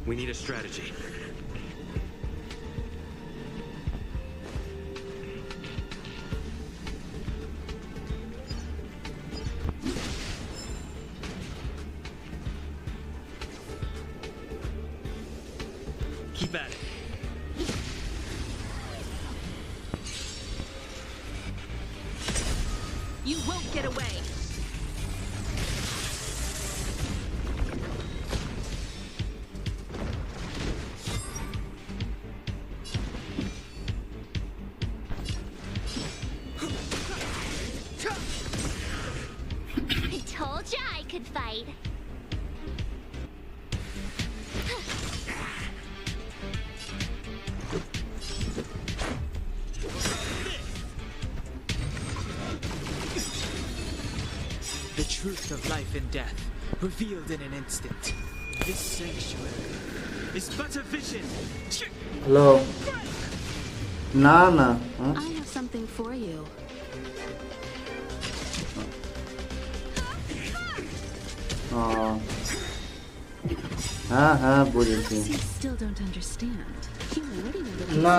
We need a strategy. Keep at it. You won't get away! I told ya I could fight. The truth of life and death, revealed in an instant. This sanctuary is but a vision. Hello. Nana. Huh? I have something for you. हाँ बुझेছি You still don't understand. You already know that না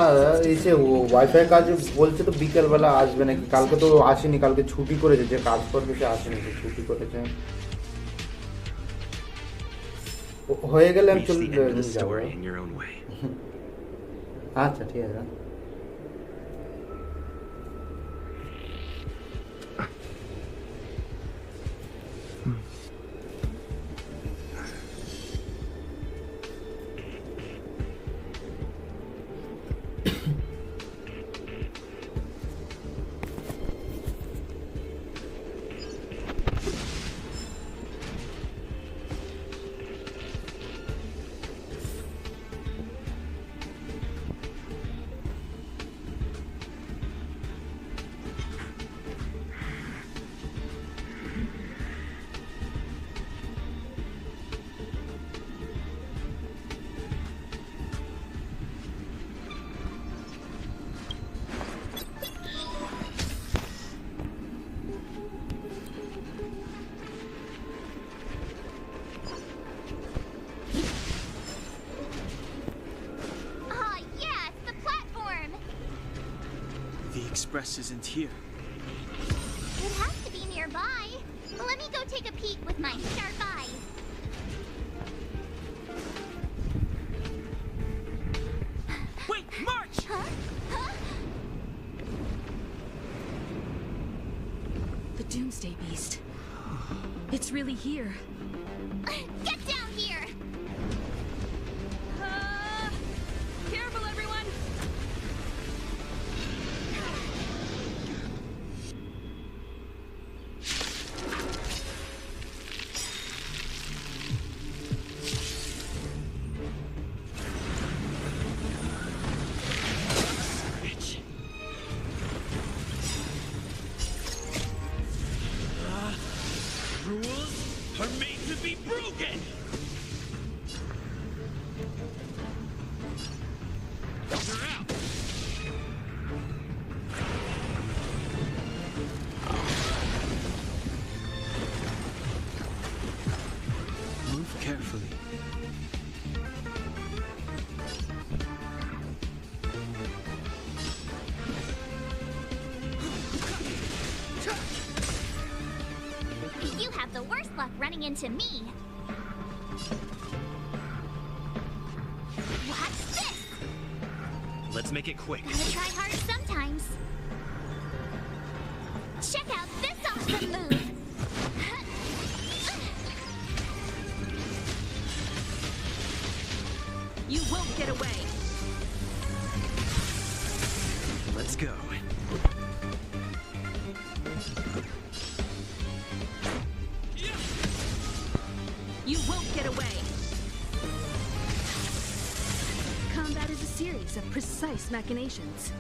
এইসে wifi কাজ বলছে তো বিকেল বেলা আসবে নাকি কালকে তো আসেনি কালকে ছুটি করেছে যে কাজ করবে সে আসেনি সে ছুটি করেছে হয়ে গেলে আমি চলে যাব আচ্ছা ঠিক আছে Express isn't here. It has to be nearby. Let me go take a peek with my sharp eyes. Wait, march! Huh? Huh? The Doomsday Beast. It's really here. Get down here! Careful, everyone! Carefully. You have the worst luck running into me. Watch this! Let's make it quick. Gotta try hard sometimes. Check out this awesome move! You won't get away. Let's go. You won't get away. Combat is a series of precise machinations.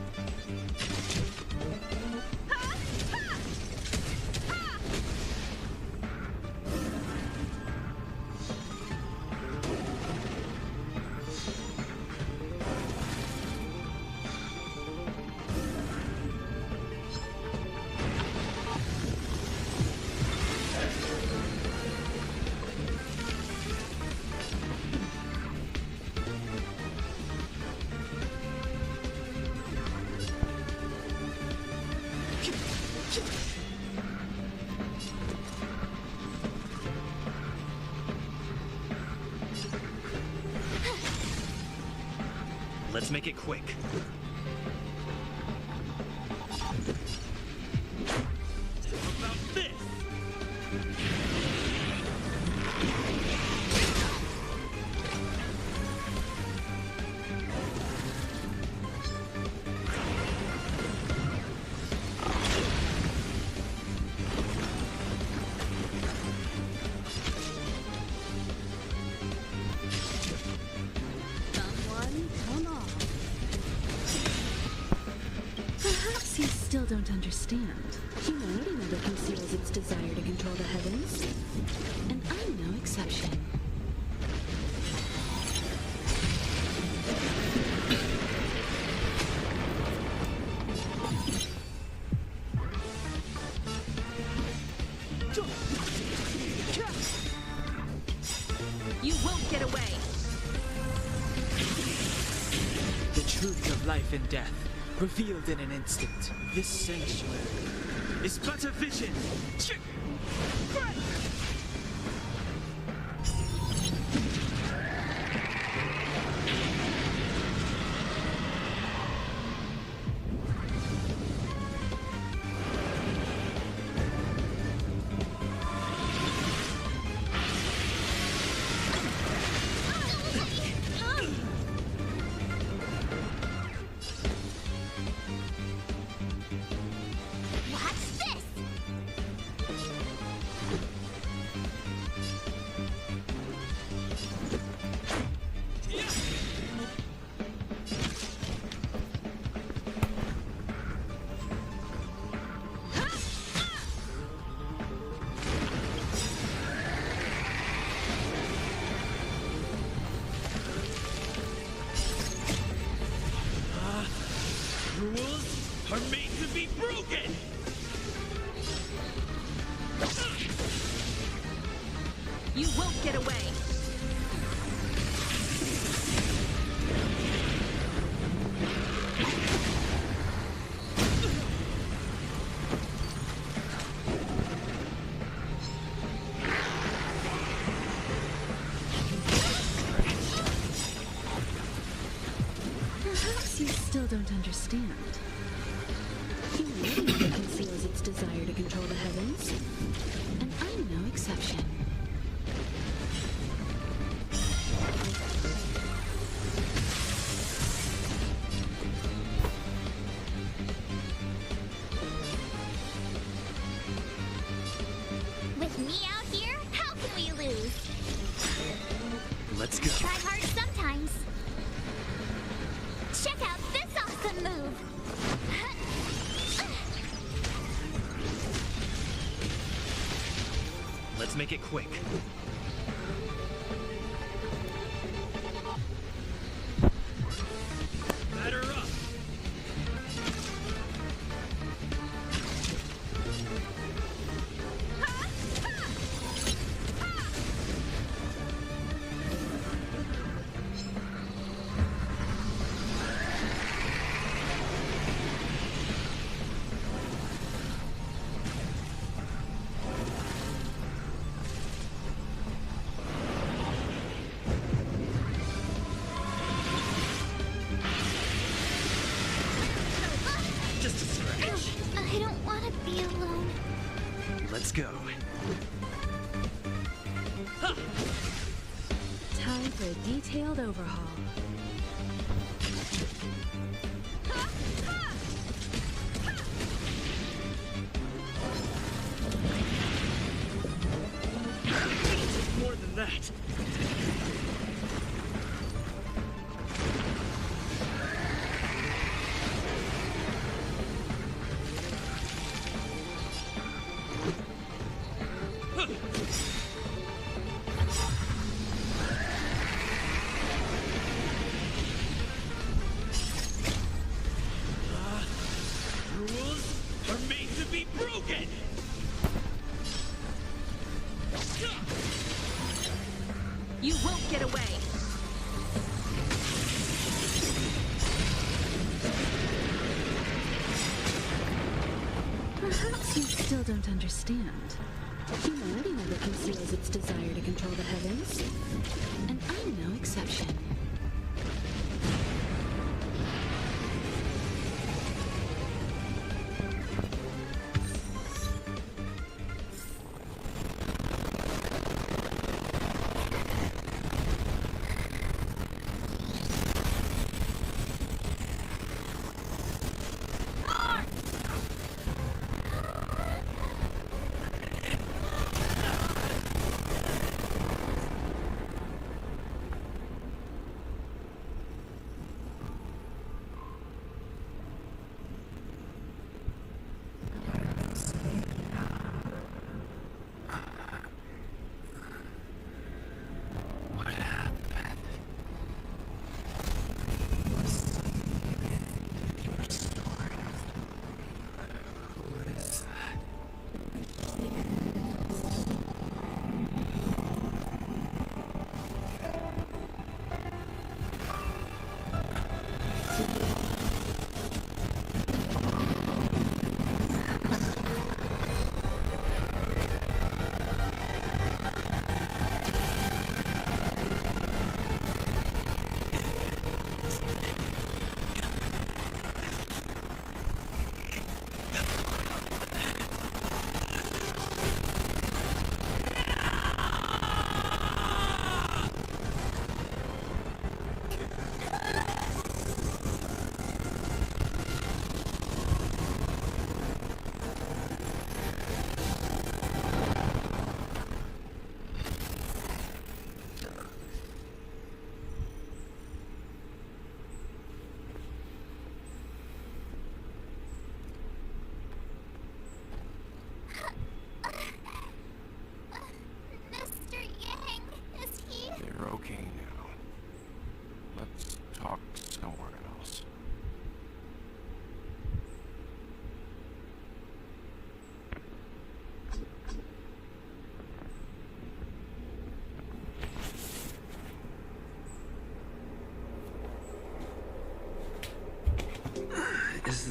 Let's make it quick. How about this? Perhaps you still don't understand. Humanity never conceals its desire to control the heavens. And I'm no exception. You won't get away! The truth of life and death, revealed in an instant. This sanctuary is but a vision. What's this? Rules are made to be broken! You won't get away! Perhaps you still don't understand. Humanity never conceals its desire to control the heavens. And I'm no exception. With me out here, how can we lose? Let's go. Try hard sometimes. Check out this awesome move! Let's make it quick. Batter up! Just a scratch. I don't want to be alone. Let's go. Time for a detailed overhaul. More than that. Rules are made to be broken! You won't get away! Perhaps you still don't understand. Humanity never conceals its desire to control the heavens. And I'm no exception.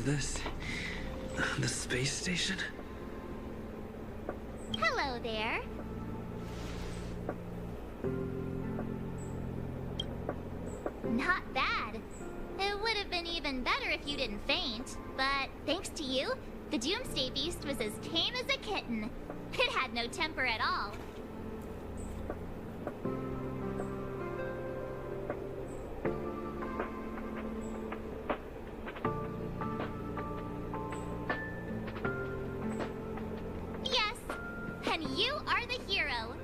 this? The space station? Hello there. Not bad. It would have been even better if you didn't faint, but thanks to you, the Doomsday Beast was as tame as a kitten. It had no temper at all. Yes, and you are the hero.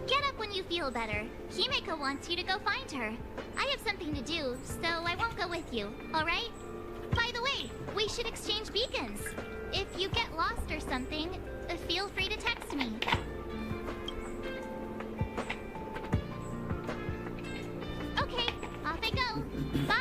Get up when you feel better. Himeko wants you to go find her. I have something to do, so I won't go with you, alright? By the way, we should exchange beacons. If you get lost or something, feel free to text me. Okay, off I go. Bye!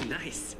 Nice.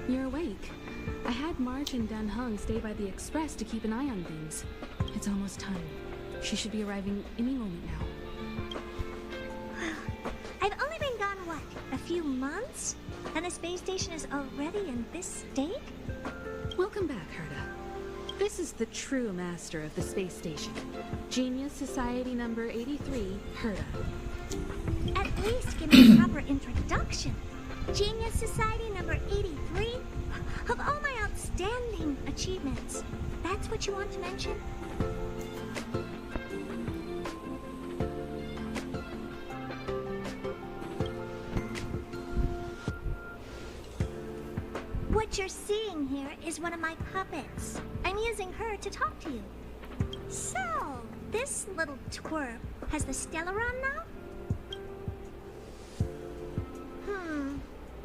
You're awake. I had March and Dan Hung stay by the express to keep an eye on things. It's almost time. She should be arriving any moment now. I've only been gone, what, a few months? And the space station is already in this state? Welcome back, Herta. This is the true master of the space station. Genius Society number 83, Herta. At least give me a proper introduction. Genius Society number 83? Of all my outstanding achievements, that's what you want to mention? What you're seeing here is one of my puppets. I'm using her to talk to you. So, this little twerp has the Stellaron now?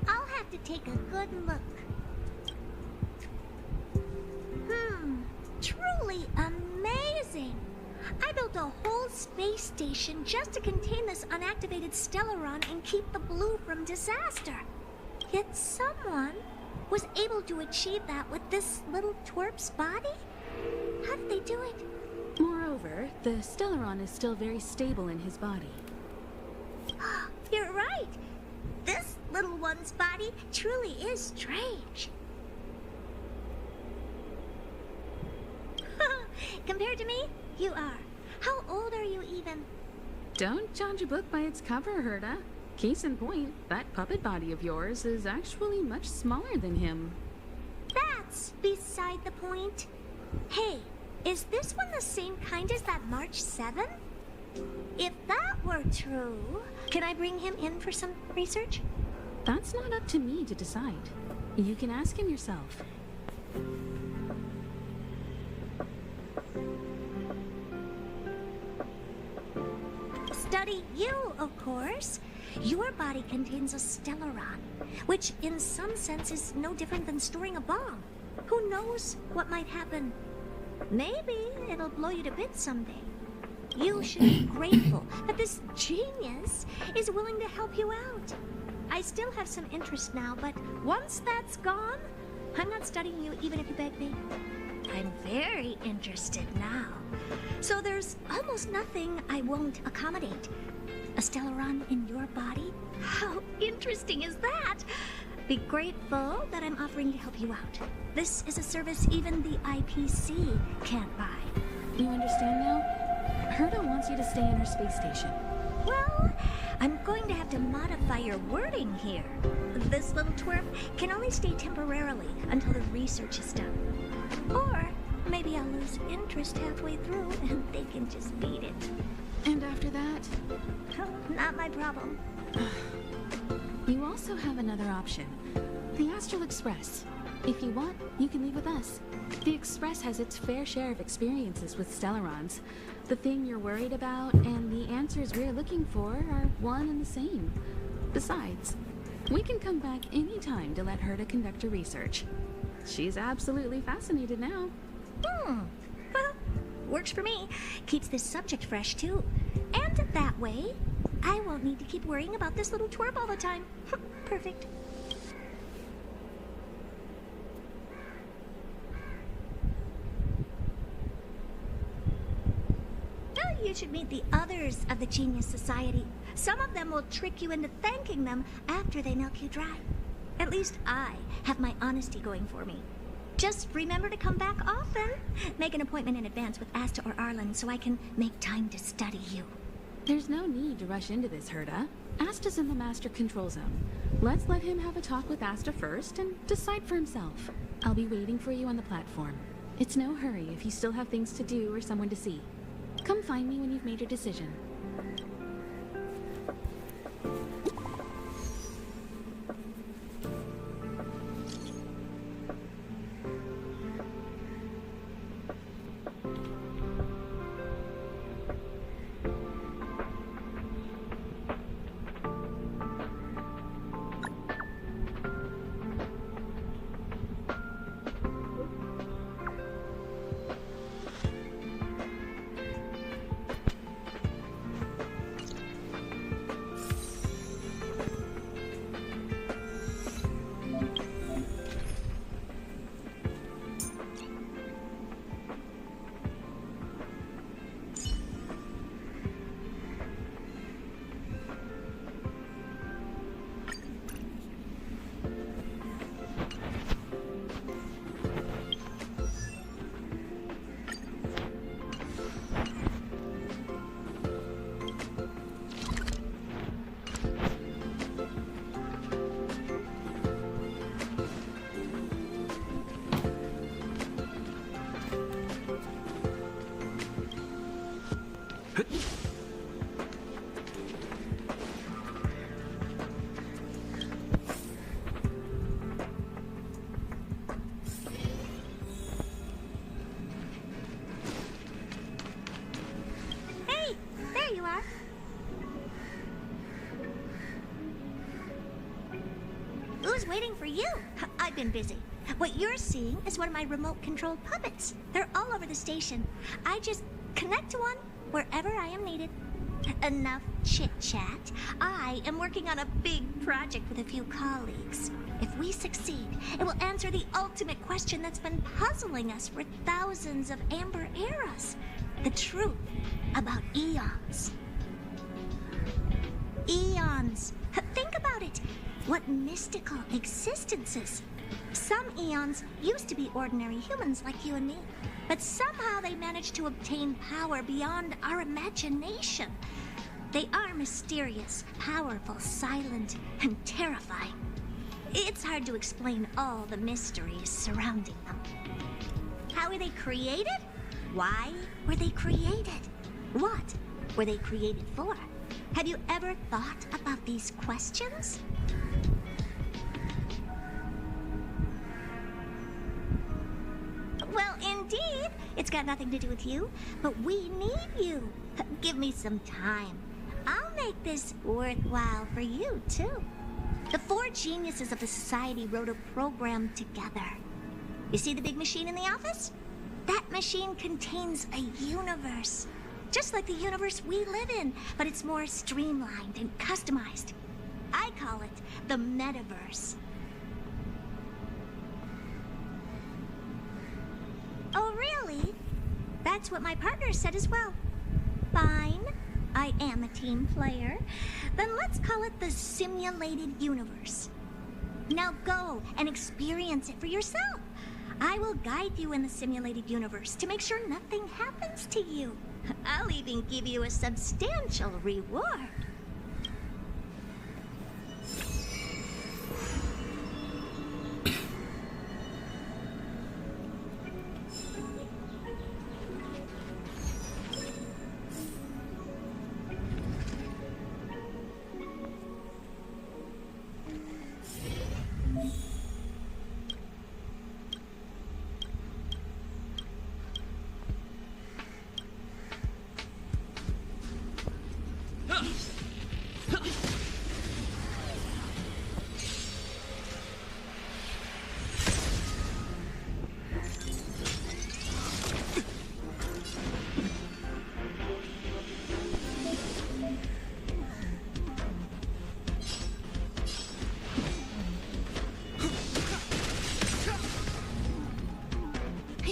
I'll have to take a good look. Truly amazing! I built a whole space station just to contain this unactivated Stellaron and keep the blue from disaster. Yet someone was able to achieve that with this little twerp's body? How did they do it? Moreover, the Stellaron is still very stable in his body. You're right. This little one's body truly is strange. Compared to me, you are. How old are you even? Don't judge a book by its cover, Herta. Case in point, that puppet body of yours is actually much smaller than him. That's beside the point. Hey, is this one the same kind as that March 7th? If that were true, can I bring him in for some research? That's not up to me to decide. You can ask him yourself. Study you, of course. Your body contains a Stellaron, which in some sense is no different than storing a bomb. Who knows what might happen? Maybe it'll blow you to bits someday. You should be grateful that this genius is willing to help you out. I still have some interest now, but once that's gone, I'm not studying you even if you beg me. I'm very interested now. So there's almost nothing I won't accommodate. A Stellaron in your body? How interesting is that? Be grateful that I'm offering to help you out. This is a service even the IPC can't buy. You understand now? Herta wants you to stay in her space station. Well, I'm going to have to modify your wording here. This little twerp can only stay temporarily until the research is done. Or maybe I'll lose interest halfway through and they can just beat it. And after that? Oh, not my problem. You also have another option. The Astral Express. If you want, you can leave with us. The Express has its fair share of experiences with Stellarons. The thing you're worried about and the answers we're looking for are one and the same. Besides, we can come back any time to let Herta conduct her research. She's absolutely fascinated now. Well, works for me. Keeps this subject fresh, too. And that way, I won't need to keep worrying about this little twerp all the time. Perfect. You should meet the others of the Genius Society. Some of them will trick you into thanking them after they milk you dry. At least I have my honesty going for me. Just remember to come back often. Make an appointment in advance with Asta or Arlen so I can make time to study you. There's no need to rush into this, Herta. Asta's in the Master Control Zone. Let's let him have a talk with Asta first and decide for himself. I'll be waiting for you on the platform. It's no hurry if you still have things to do or someone to see. Come find me when you've made your decision. Hey, there you are. Who's waiting for you? I've been busy. What you're seeing is one of my remote-controlled puppets. They're all over the station. I just connect to one wherever I am needed. Enough chit-chat. I am working on a big project with a few colleagues. If we succeed, it will answer the ultimate question that's been puzzling us for thousands of amber eras. The truth about eons. Eons. Think about it. What mystical existences. Some eons used to be ordinary humans like you and me, but somehow they managed to obtain power beyond our imagination. They are mysterious, powerful, silent, and terrifying. It's hard to explain all the mysteries surrounding them. How were they created? Why were they created? What were they created for? Have you ever thought about these questions? Well, indeed. It's got nothing to do with you, but we need you. Give me some time. I'll make this worthwhile for you, too. The four geniuses of the society wrote a program together. You see the big machine in the office? That machine contains a universe. Just like the universe we live in, but it's more streamlined and customized. I call it the metaverse. Oh, really? That's what my partner said as well. Fine. I am a team player. Then let's call it the simulated universe. Now go and experience it for yourself. I will guide you in the simulated universe to make sure nothing happens to you. I'll even give you a substantial reward.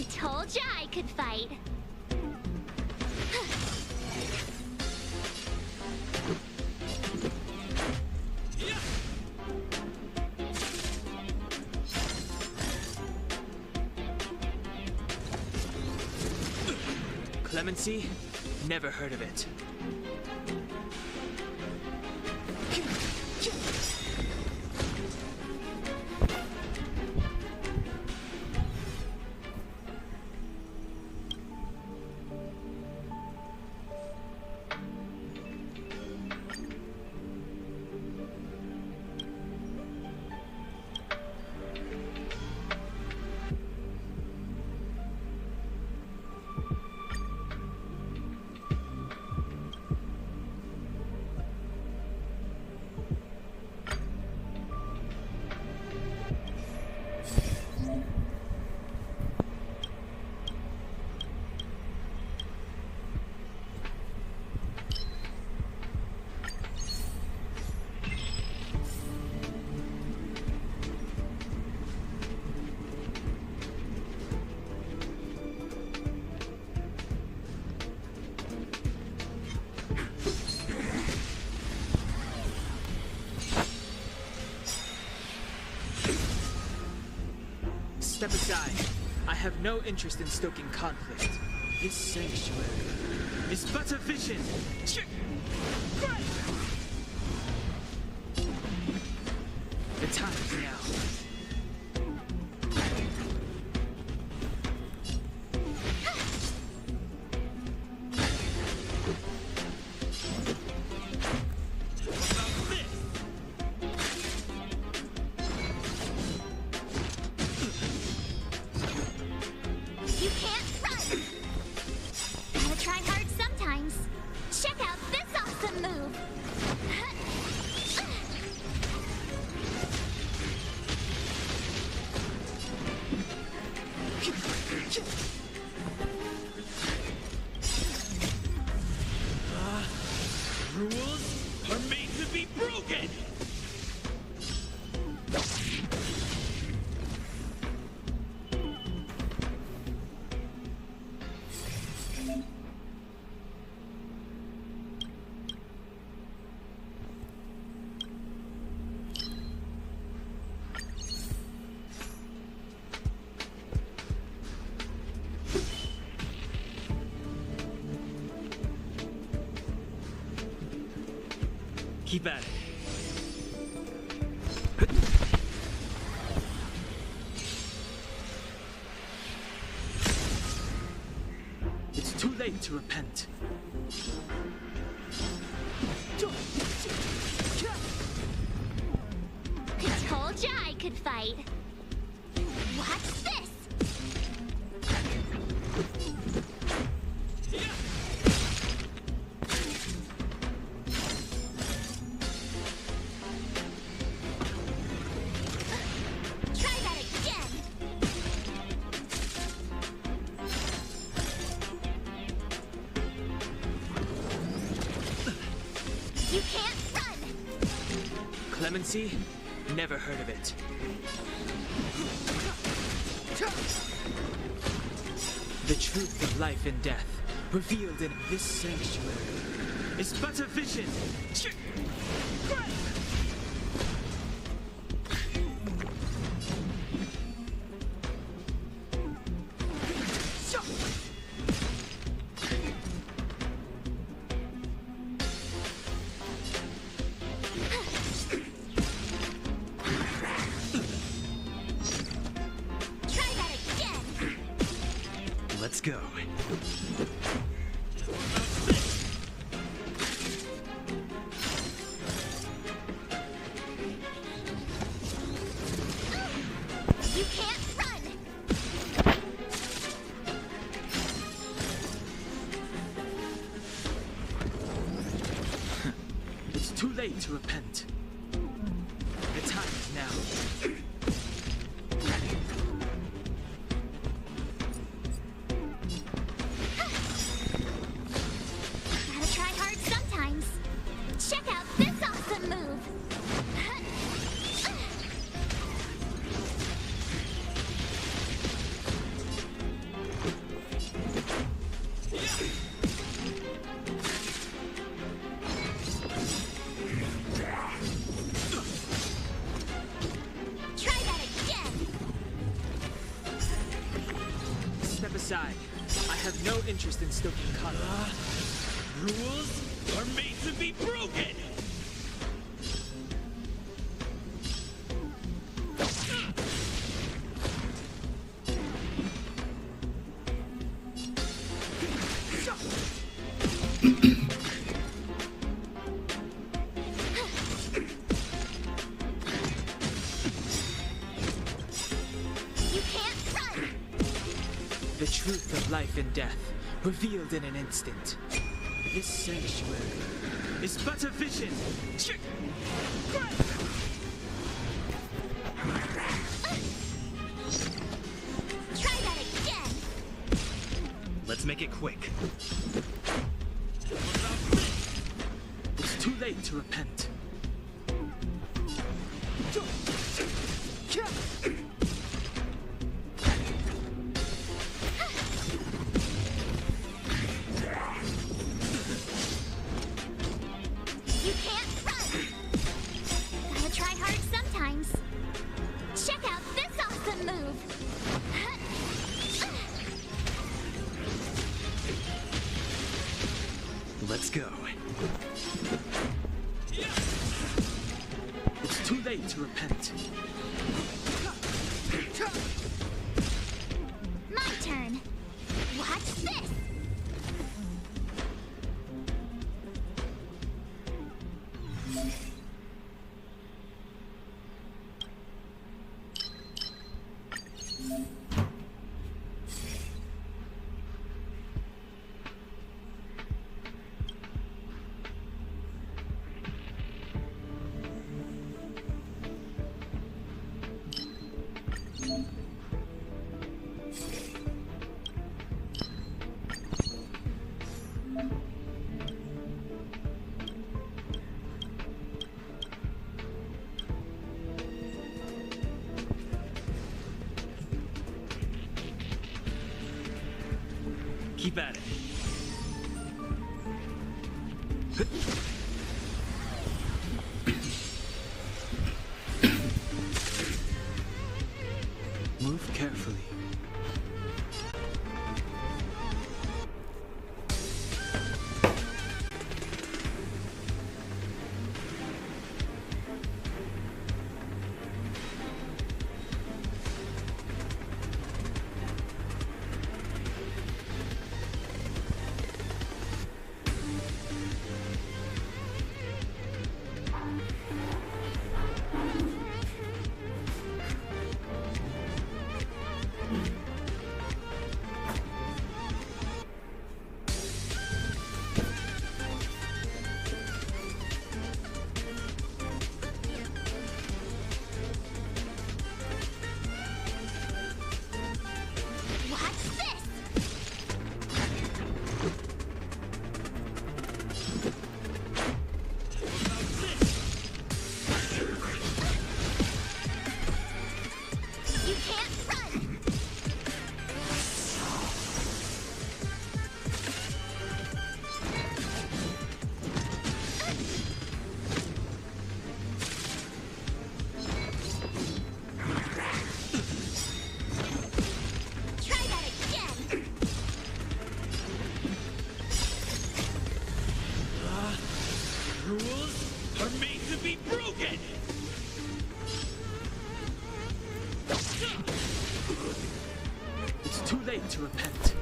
Told ya I could fight. Clemency? Never heard of it. Step aside. I have no interest in stoking conflict. This sanctuary is but a vision. The time is now. You can't run! Gotta try hard sometimes. Check out this awesome move! Rules are made to be broken! Keep at it. It's too late to repent. Told ya I could fight. Watch this! Try that again! You can't run! Clemency? Never heard of it. The truth of life and death, revealed in this sanctuary, is but a vision. Let's go. You can't run! It's too late to repent. The time is now. Gotta try hard sometimes. Check out this awesome move! Try that again! Step aside. I have no interest in stoking conflict. Rules are made to be broken! You can't run! The truth of life and death, revealed in an instant. This sanctuary is but a vision. Try that again! Let's make it quick. It's too late to repent. You can't run! Gotta try hard sometimes. Check out this awesome move! Let's go. It's too late to repent. My turn! Watch this! Keep at it. Move carefully. Rules are made to be broken! It's too late to repent.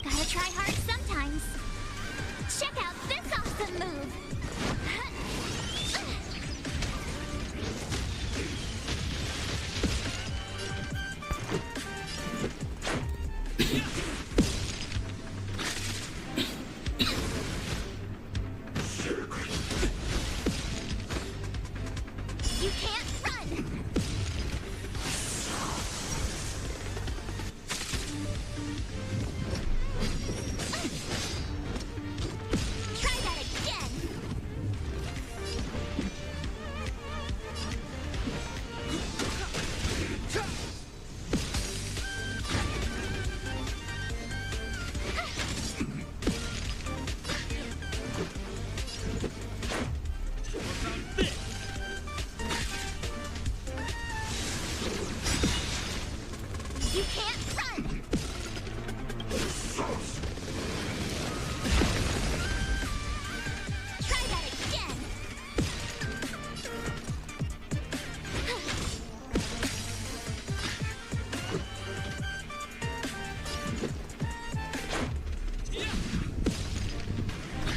Gotta try hard sometimes. Check out this awesome move! You can't run! Try that again! You can't run! Try that again!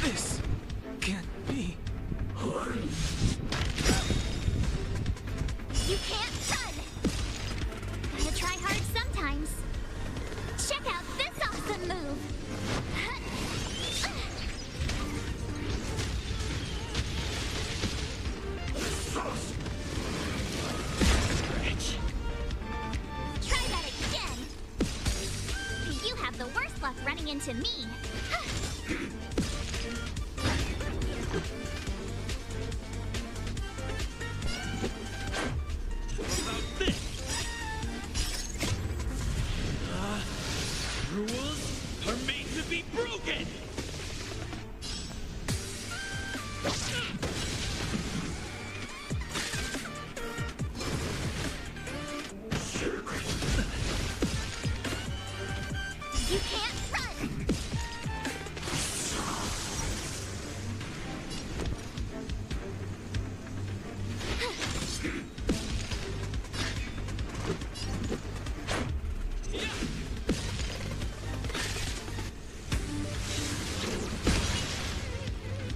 This can't be. You can't run! Gotta try hard sometimes. Check out this awesome move! Try that again! You have the worst luck running into me! Rules are made to be broken! You can't run!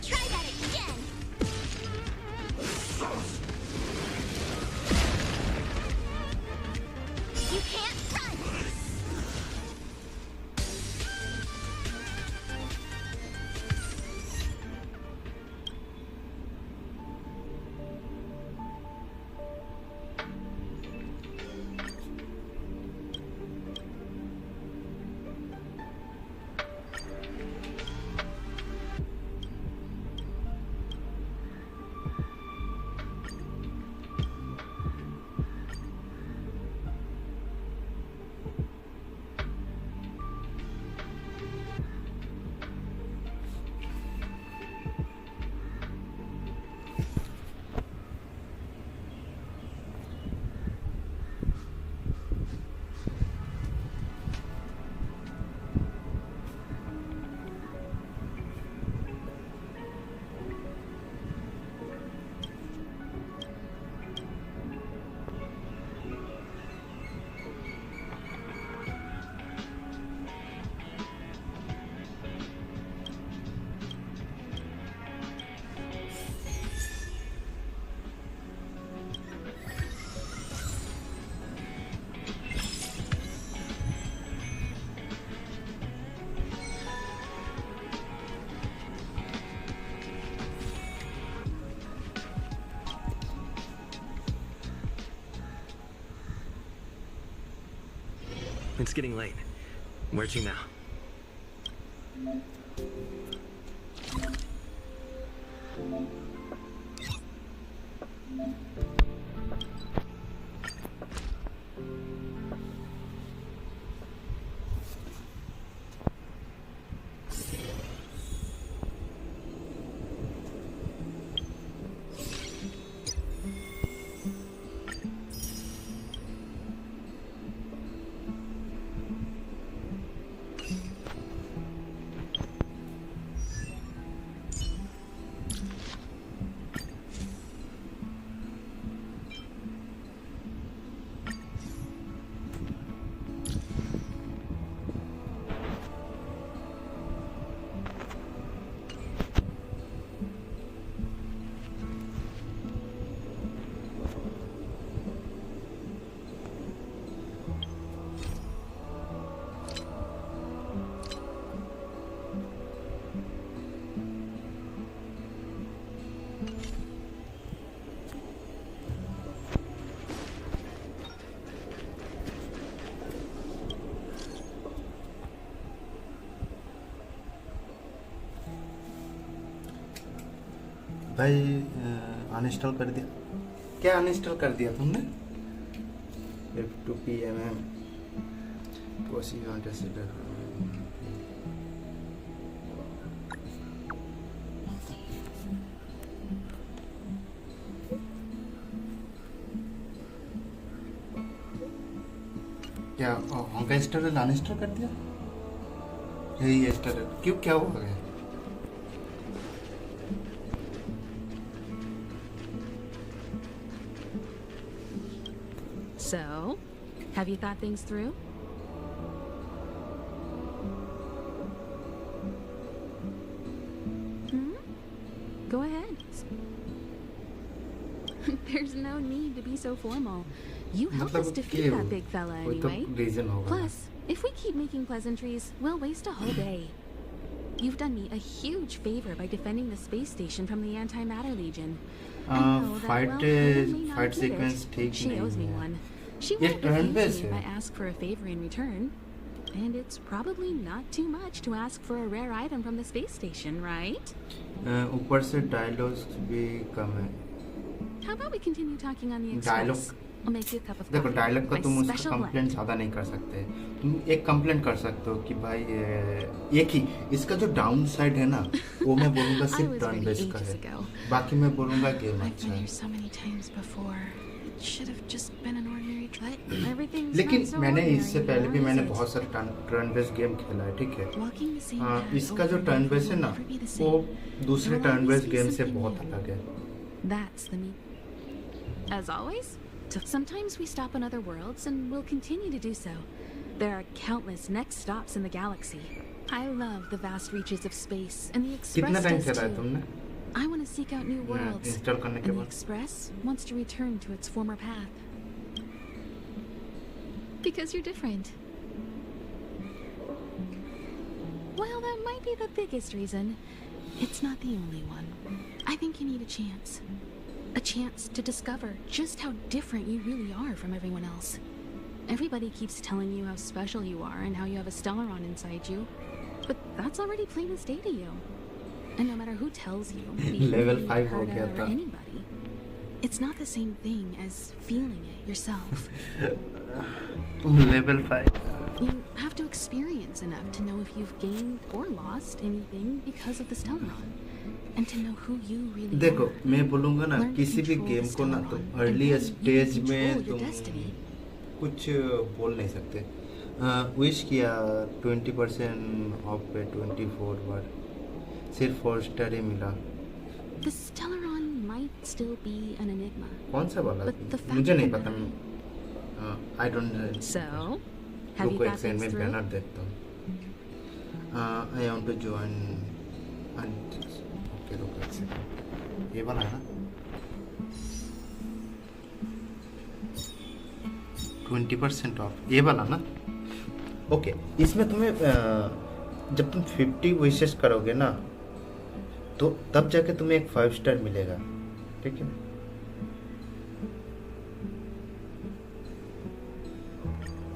Try that again! It's getting late. Where to now? भाई uninstall कर दिया क्या? Uninstall कर दिया तुमने? F2PMM Kosi consider क्या होंका install uninstall कर दिया? यही इंस्टॉल क्यों क्या हुआ गया? So, have you thought things through? Go ahead. There's no need to be so formal. You helped us defeat that big fella anyway. Plus, if we keep making pleasantries, we'll waste a whole day. You've done me a huge favor by defending the space station from the Antimatter Legion. Fight sequence ठीक She owes me नहीं है. one. She ये won't turn refuse based me if I है. ask for a favor in return. And it's probably not too much to ask for a rare item from the space station, right? ऊपर से dialogues भी कम है. How about we continue talking on the express? Dialogue I'll make you a cup of देखो coffee. Dialogue का My तुम उसका special blend. Complaint ज़्यादा नहीं कर सकते. तुम एक कंप्लेंट कर सकते हो कि भाई एक ही इसका जो डाउन साइड है ना वो मैं बोलूँगा I सिर्फ was टर्न ready बेस का ages है. ago. बाकी मैं बोलूँगा गेम I've अच्छा been है. here so many times before. It should have just been an ordinary trip. Everything's लेकिन not so मैंने ordinary इससे पहले भी anymore, मैंने is it? बहुत सारे टर्न बेस गेम खेला है. ठीक है. Walking the same हाँ, path इसका over जो and टर्न over बेस है will ना never be the वो same. दूसरे There will turn always base be game से something बहुत new. अलग है. That's the meat. As always, sometimes we stop on other worlds, and we'll continue to do so. There are countless next stops in the galaxy. I love the vast reaches of space, and the कितना Express time does खेला है too. तुमने? I want to seek out new worlds, install करने and के the बाद Express wants to return to its former path. Because you're different. Well, that might be the biggest reason. It's not the only one. I think you need a chance. A chance to discover just how different you really are from everyone else. Everybody keeps telling you how special you are and how you have a Stellaron inside you. But that's already plain as day to you. And no matter who tells you, be it Level me, 5 हो Herta, गया or था. anybody, it's not the same thing as feeling it yourself. Level 5 You have to experience enough to know if you've gained or lost anything because of the Stellaron. And to know who you really देखो are. मैं बोलूँगा ना Learn to किसी भी control game the को ना Stellaron, तुम and early then you stage control में your तुम destiny. कुछ बोल नहीं सकते. विश किया 20% ऑफ पे 24 बार सिर्फ 4 स्टार ही मिला. The Stellaron might still be an enigma. कौन सा वाला? But the fact मुझे नहीं of the पता. matter- I don't. So, have you रुको एक thought सेकंड things में through? बैनर देखता हूँ. I want to join. Okay रुको एक सेकंड. ये वाला है ना 20% ऑफ ये वाला ना. ओके इसमें तुम्हें जब तुम 50 विशेस करोगे ना तो तब जाके तुम्हें एक 5 स्टार मिलेगा. ठीक है.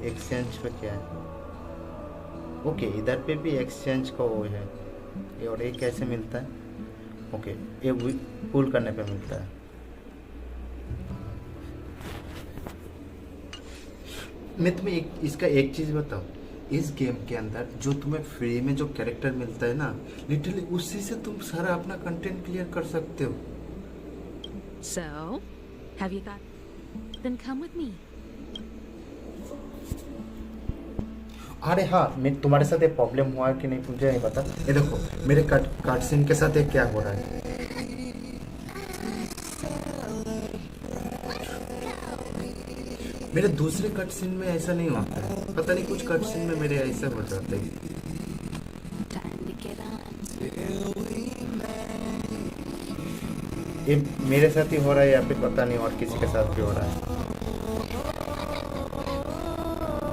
एक्सचेंज का क्या है? ओके इधर पे भी एक्सचेंज का वो है ये, और ये कैसे मिलता है? ओके ये पुल करने पे मिलता है। मैं तुम्हें इसका एक चीज़ बताऊँ, इस गेम के अंदर जो तुम्हें फ्री में जो कैरेक्टर मिलता है ना, लिटरली उसी से तुम सारा अपना कंटेंट क्लियर कर सकते हो। So, have you got? Then come with me. अरे हाँ, मैं तुम्हारे साथ ये प्रॉब्लम हुआ है कि नहीं मुझे नहीं पता। ये देखो मेरे कार्ड सीन के साथ ये क्या हो रहा है। मेरे दूसरे कट सीन में ऐसा नहीं होता है, पता नहीं कुछ कट सीन में मेरे ऐसा हो जाते हैं। ये मेरे साथ ही हो रहा है या फिर पता नहीं और किसी के साथ भी हो रहा है।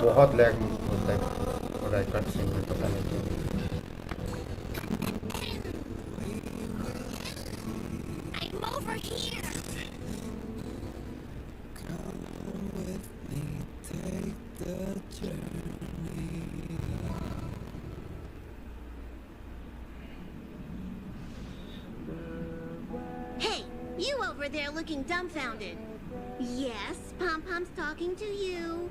बहुत लैग होता है हो रहा है कट सीन में, पता नहीं क्यों। Looking dumbfounded. Yes, Pom-Pom's talking to you.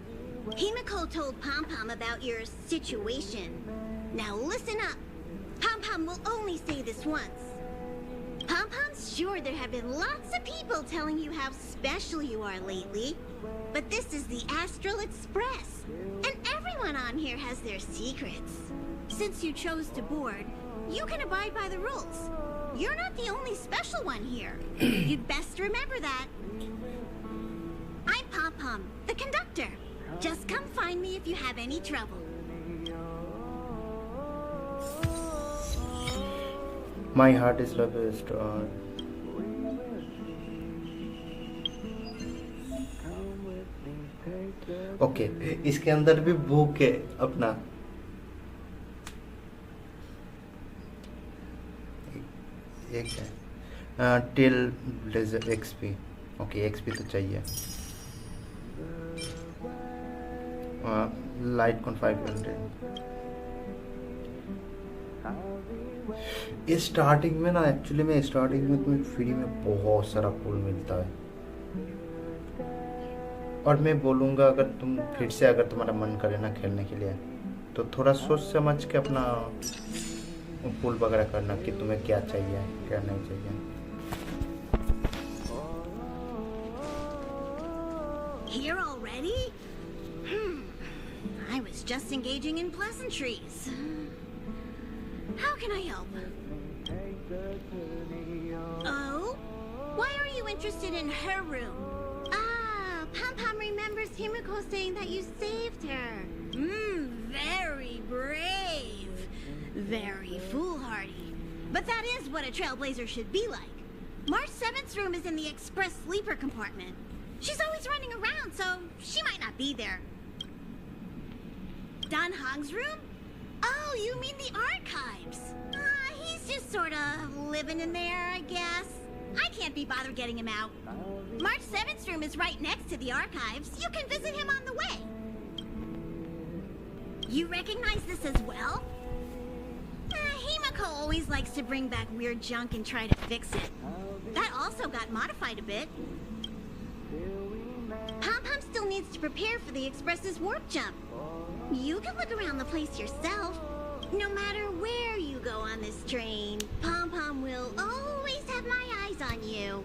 Himiko told Pom-Pom about your situation. Now listen up. Pom-Pom will only say this once. Pom-Pom's sure there have been lots of people telling you how special you are lately. But this is the Astral Express. And everyone on here has their secrets. Since you chose to board, you can abide by the rules. You're not the only special one here. You'd best remember that. I'm Pom-Pom, the conductor. Just come find me if you have any trouble. My heart is love is star. Okay इसके अंदर भी book है अपना। एक है till blazer XP. Okay XP तो चाहिए। Light कॉन 500। इस स्टार्टिंग में ना एक्चुअली में स्टार्टिंग में तुम्हें फ्री में बहुत सारा पुल मिलता है, और मैं बोलूँगा अगर तुम फिर से अगर तुम्हारा मन करे ना खेलने के लिए तो थोड़ा सोच समझ के अपना पुल वगैरह करना कि तुम्हें क्या चाहिए क्या नहीं चाहिए। Here already? I was just engaging in pleasantries. How can I help? Oh? Why are you interested in her room? Ah, Pom-Pom remembers Himiko saying that you saved her. Very brave. Very foolhardy. But that is what a trailblazer should be like. March 7th's room is in the express sleeper compartment. She's always running around, so she might not be there. Don Hong's room? Oh, you mean the archives. He's just sort of living in there, I guess. I can't be bothered getting him out. March 7th's room is right next to the archives. You can visit him on the way. You recognize this as well? Himiko always likes to bring back weird junk and try to fix it. That also got modified a bit. Pom-Pom still needs to prepare for the Express's warp jump. You can look around the place yourself. No matter where you go on this train, Pom-Pom will always have my eyes on you.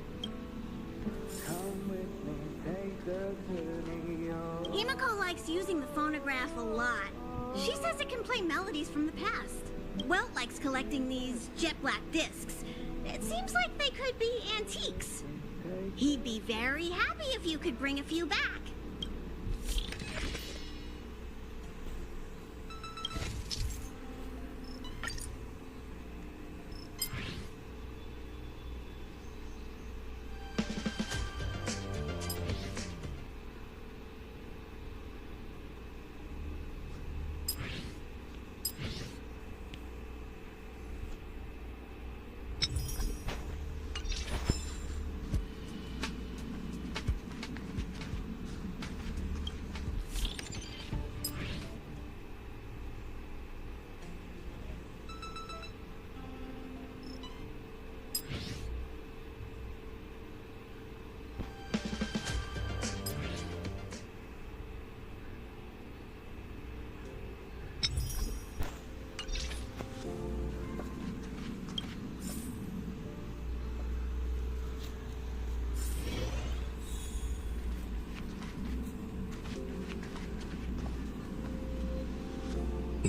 Himiko likes using the phonograph a lot. She says it can play melodies from the past. Welt likes collecting these jet black discs. It seems like they could be antiques. He'd be very happy if you could bring a few back.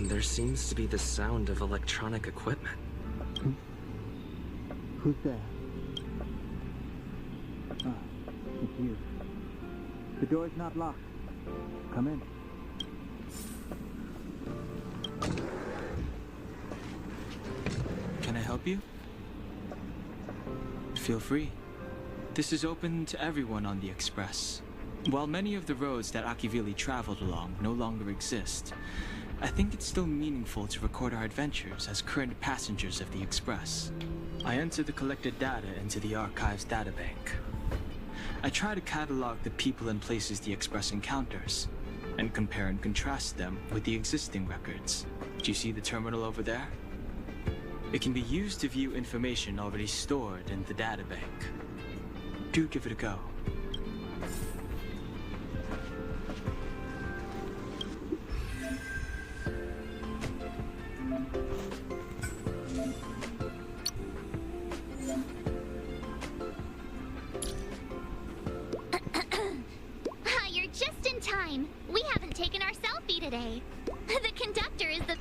There seems to be the sound of electronic equipment. Who's there? Ah, it's you. The door is not locked. Come in. Can I help you? Feel free. This is open to everyone on the Express. While many of the roads that Akivili traveled along no longer exist, I think it's still meaningful to record our adventures as current passengers of the Express. I enter the collected data into the Archives databank. I try to catalog the people and places the Express encounters, and compare and contrast them with the existing records. Do you see the terminal over there? It can be used to view information already stored in the databank. Do give it a go. You're just in time. We haven't taken our selfie today. The conductor is the...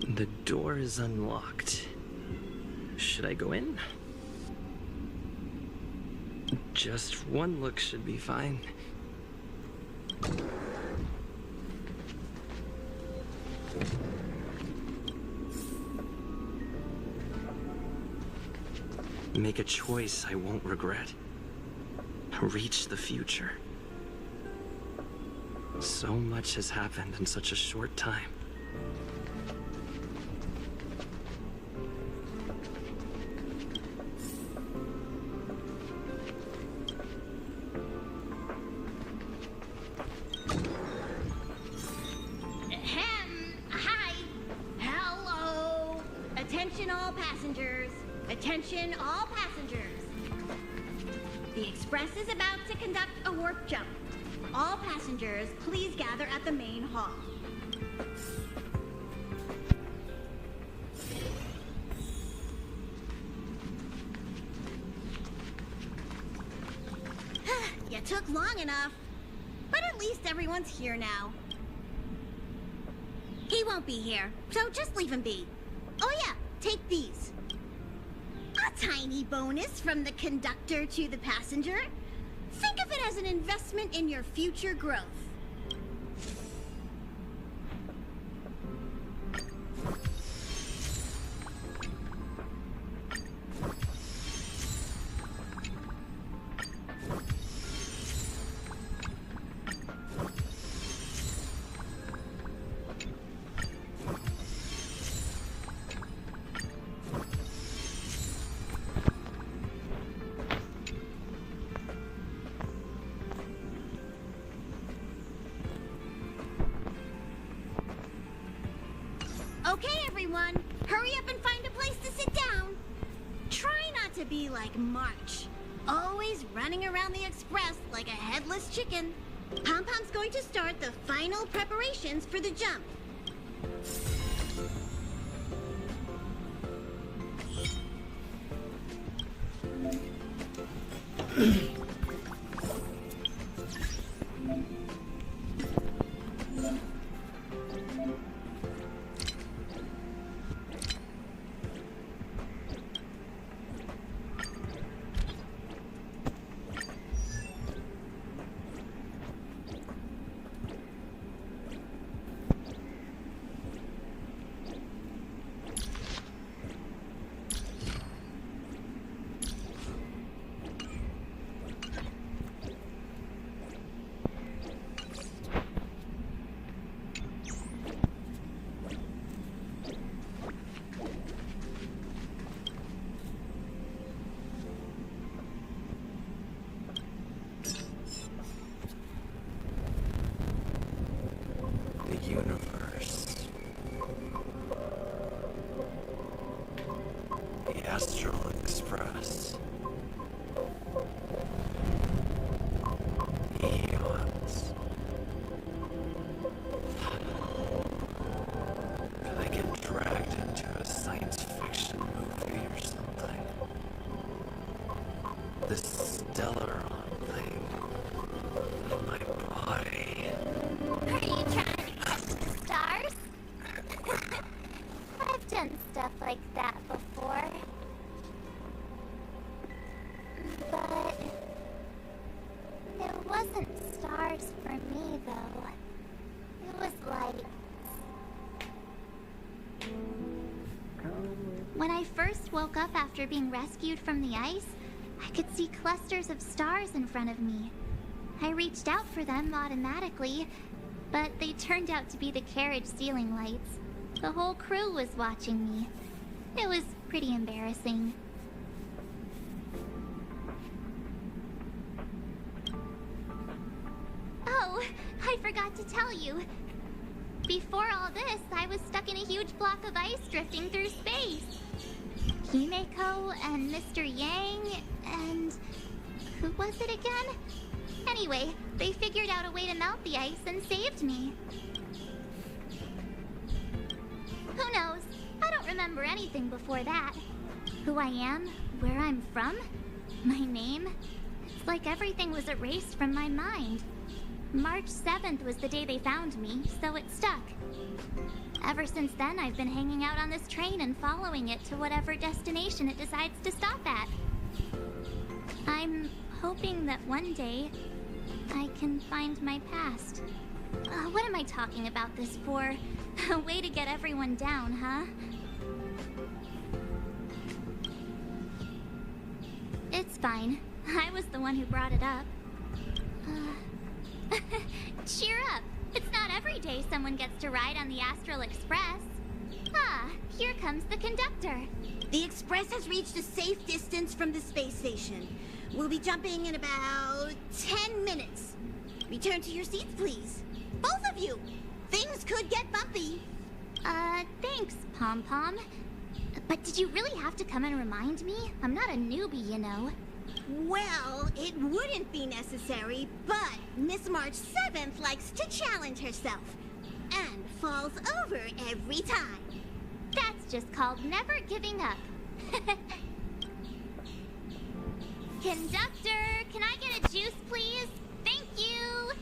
The door is unlocked. Should I go in? Just one look should be fine. Make a choice I won't regret. Reach the future. So much has happened in such a short time. Hi. Hello. Attention all passengers. Attention all passengers. The Express is about to conduct a warp jump. All passengers, please gather at the main hall. You took long enough, but at least everyone's here now. He won't be here, so just leave him be. Oh yeah, take these. A tiny bonus from the conductor to the passenger. Think of it as an investment in your future growth. Okay, everyone, hurry up and find a place to sit down. Try not to be like March, always running around the Express like a headless chicken. Pom-Pom's going to start the final preparations for the jump. eons. Can I get dragged into a science fiction movie or something? This Stellaron thing in my body. Are you trying to catch the stars? I've done stuff like that before. But it wasn't stars for me, though. It was lights. When I first woke up after being rescued from the ice, I could see clusters of stars in front of me. I reached out for them automatically, but they turned out to be the carriage ceiling lights. The whole crew was watching me. It was pretty embarrassing. Oh, I forgot to tell you. Before all this, I was stuck in a huge block of ice drifting through space. Himeko and Mr. Yang and... who was it again? Anyway, they figured out a way to melt the ice and saved me. Who knows? I don't remember anything before that. Who I am, where I'm from, my name. It's like everything was erased from my mind. March 7th was the day they found me, so it stuck. Ever since then, I've been hanging out on this train and following it to whatever destination it decides to stop at. I'm hoping that one day I can find my past. What am I talking about this for? A way to get everyone down, huh? It's fine. I was the one who brought it up. Cheer up! It's not every day someone gets to ride on the Astral Express. Ah, here comes the conductor. The Express has reached a safe distance from the space station. We'll be jumping in about 10 minutes. Return to your seats, please. Both of you! Things could get bumpy. Thanks, Pom Pom. But did you really have to come and remind me? I'm not a newbie, you know. Well, it wouldn't be necessary, but Miss March 7th likes to challenge herself. And falls over every time. That's just called never giving up. Conductor, can I get a juice, please? Thank you!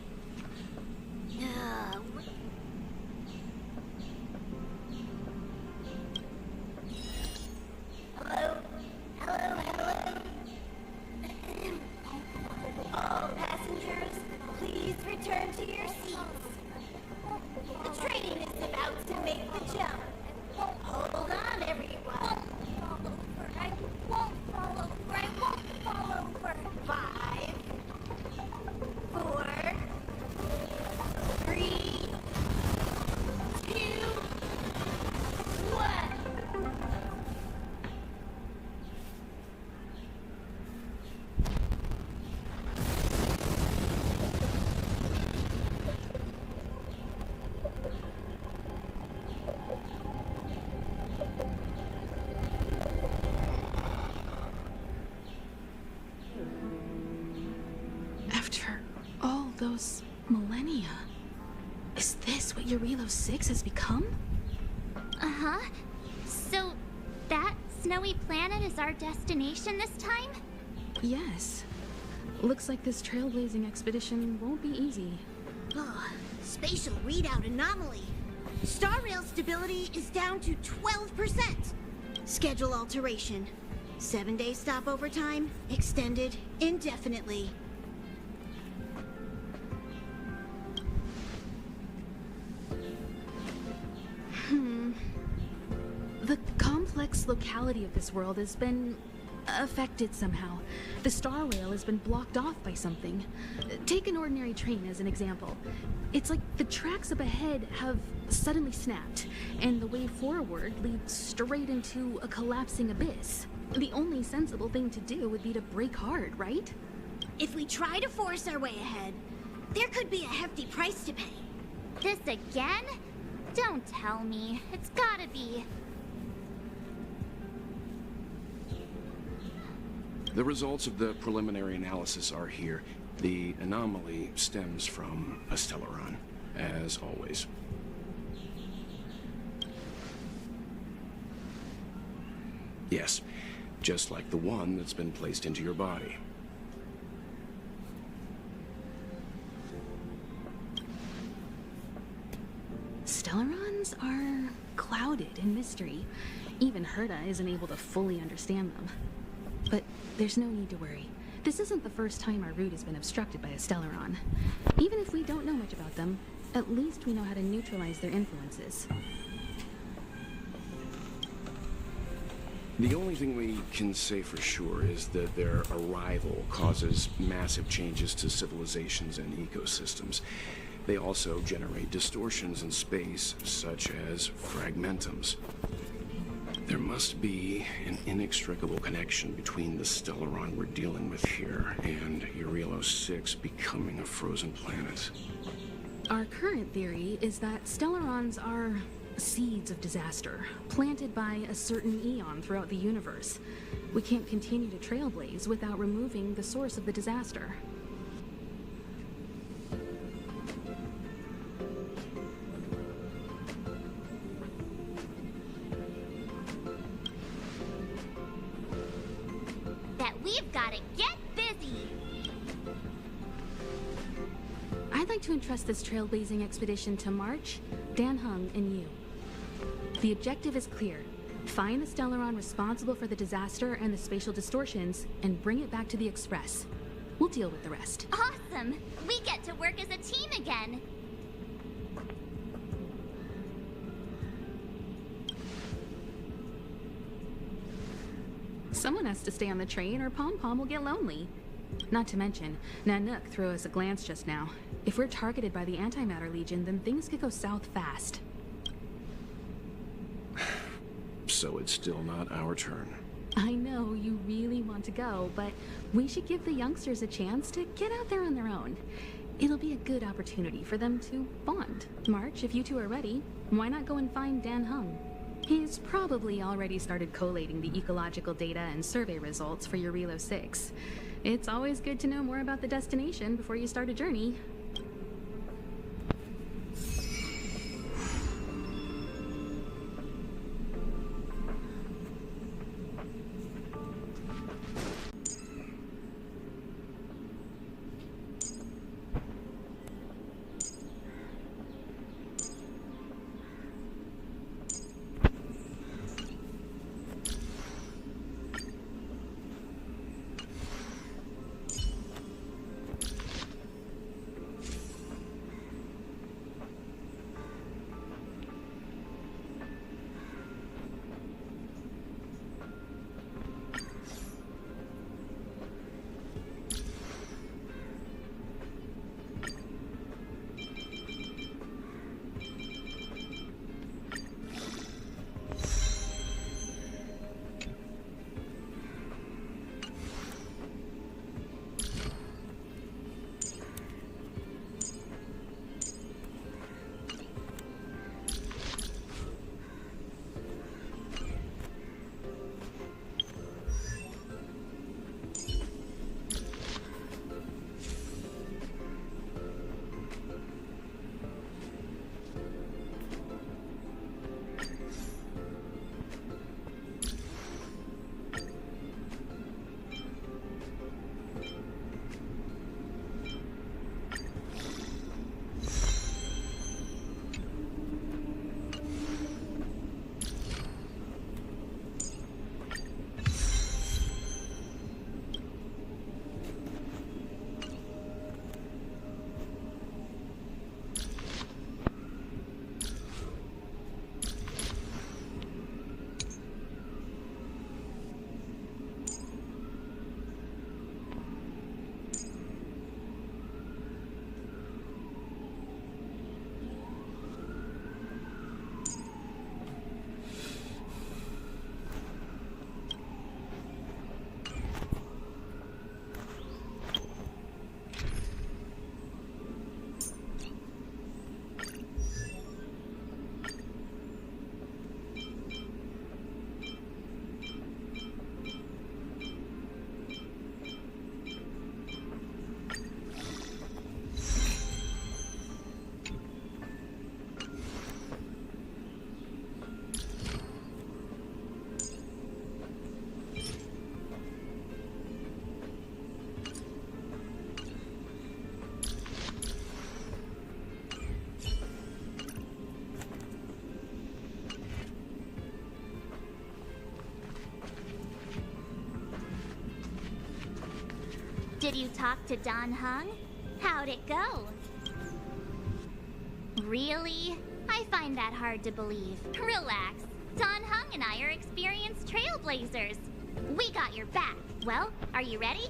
Hello? Hello, hello? All passengers, please return to your seats. The train is about to make the jump. Hold on, everyone. I won't fall over. I won't fall over. 5, 4, 3, 2, 1. After all those millennia, is this what Eurilo 6 has become? Uh-huh. So, that snowy planet is our destination this time? Yes. Looks like this trailblazing expedition won't be easy. Oh, spatial readout anomaly. Star rail stability is down to 12%. Schedule alteration. 7-day stopover time extended indefinitely. The complex locality of this world has been affected somehow. The star rail has been blocked off by something. Take an ordinary train as an example. It's like the tracks up ahead have suddenly snapped, and the way forward leads straight into a collapsing abyss. The only sensible thing to do would be to brake hard, right? If we try to force our way ahead, there could be a hefty price to pay. This again? Don't tell me. It's gotta be. The results of the preliminary analysis are here. The anomaly stems from a Stellaron, as always. Yes, just like the one that's been placed into your body. Stellarons are clouded in mystery. Even Herta isn't able to fully understand them. But there's no need to worry. This isn't the first time our route has been obstructed by a Stellaron. Even if we don't know much about them, at least we know how to neutralize their influences. The only thing we can say for sure is that their arrival causes massive changes to civilizations and ecosystems. They also generate distortions in space, such as fragmentums. There must be an inextricable connection between the Stellaron we're dealing with here and Eurelos 6 becoming a frozen planet. Our current theory is that Stellarons are seeds of disaster, planted by a certain eon throughout the universe. We can't continue to trailblaze without removing the source of the disaster. We've gotta get busy! I'd like to entrust this trailblazing expedition to March, Dan Hung, and you. The objective is clear. Find the Stellaron responsible for the disaster and the spatial distortions, and bring it back to the Express. We'll deal with the rest. Awesome! We get to work as a team again! Someone has to stay on the train or Pom Pom will get lonely. Not to mention, Nanook threw us a glance just now. If we're targeted by the Antimatter Legion, then things could go south fast. So it's still not our turn. I know you really want to go, but we should give the youngsters a chance to get out there on their own. It'll be a good opportunity for them to bond. March, if you two are ready, why not go and find Dan Hung? He's probably already started collating the ecological data and survey results for Eurelos 6. It's always good to know more about the destination before you start a journey. Did you talk to Don Hung? How'd it go? Really? I find that hard to believe. Relax. Don Hung and I are experienced trailblazers. We got your back. Well, are you ready?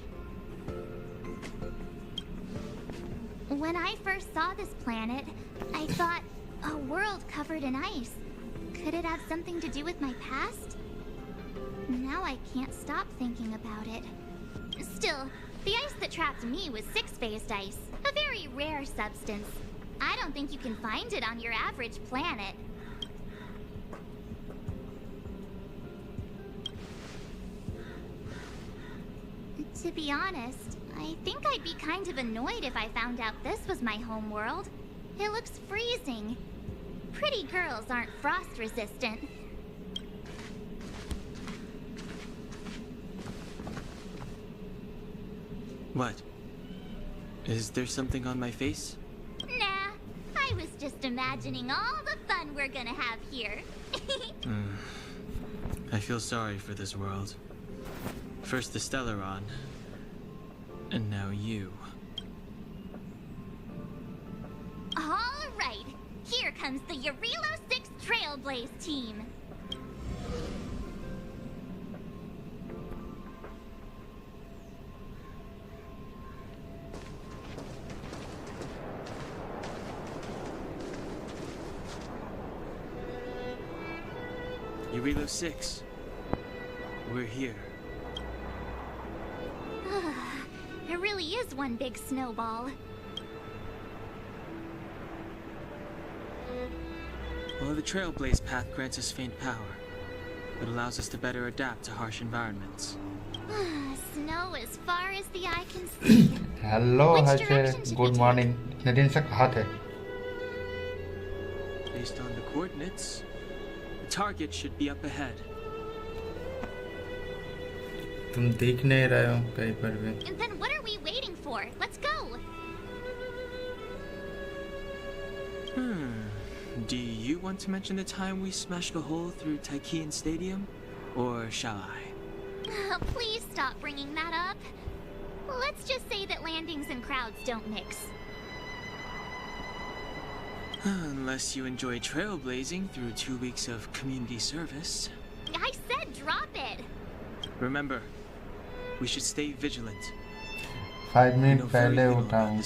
When I first saw this planet, I thought, a world covered in ice. Could it have something to do with my past? Now I can't stop thinking about it. Still, the ice that trapped me was six-phased ice, a very rare substance. I don't think you can find it on your average planet. To be honest, I think I'd be kind of annoyed if I found out this was my home world. It looks freezing. Pretty girls aren't frost resistant. What? Is there something on my face? Nah, I was just imagining all the fun we're gonna have here. I feel sorry for this world. First the Stellaron, and now you. All right, here comes the Eurilo 6 Trailblaze team. Eurilo 6, we're here. It really is one big snowball. Well, the Trailblaze path grants us faint power. It allows us to better adapt to harsh environments. Snow as far as the eye can see. Hello, good morning. Nadine से कहाँ थे? Based on the coordinates, the target should be up ahead. तुम देख नहीं रहे हो कहीं पर भी? Then what are we waiting for? Let's go. Do you want to mention the time we smashed a hole through Taikian Stadium, or shall I? Please stop bringing that up. Let's just say that landings and crowds don't mix. Unless you enjoy trailblazing through 2 weeks of community service. I said drop it. Remember, we should stay vigilant. 5 minute पहले उठा हूँ।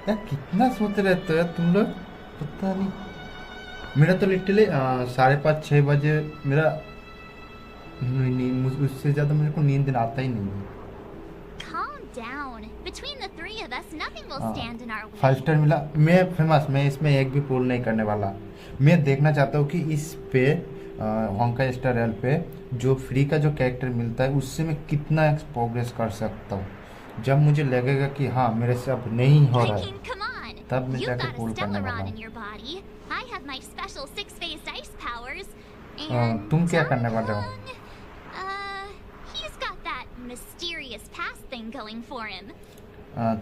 यार कितना सोते रहते हो यार तुम लोग? पता नहीं। मेरा तो लिटरली 5:30-6 बजे मेरा उससे ज़्यादा मेरे को नींद आता ही नहीं है। Calm down. Between the three of us, nothing will stand in our way. 5 star मिला। मैं इसमें एक भी पुल नहीं करने वाला। मैं देखना चाहता हूँ कि इस पे होंकाई स्टार रेल पे जो फ्री का जो कैरेक्टर मिलता है उससे मैं कितना प्रोग्रेस कर सकता हूँ। जब मुझे लगेगा कि हाँ मेरे से अब नहीं हो रहा है तब मैं जाके पुल करने वाला हूँ। तुम क्या करने वाले हो?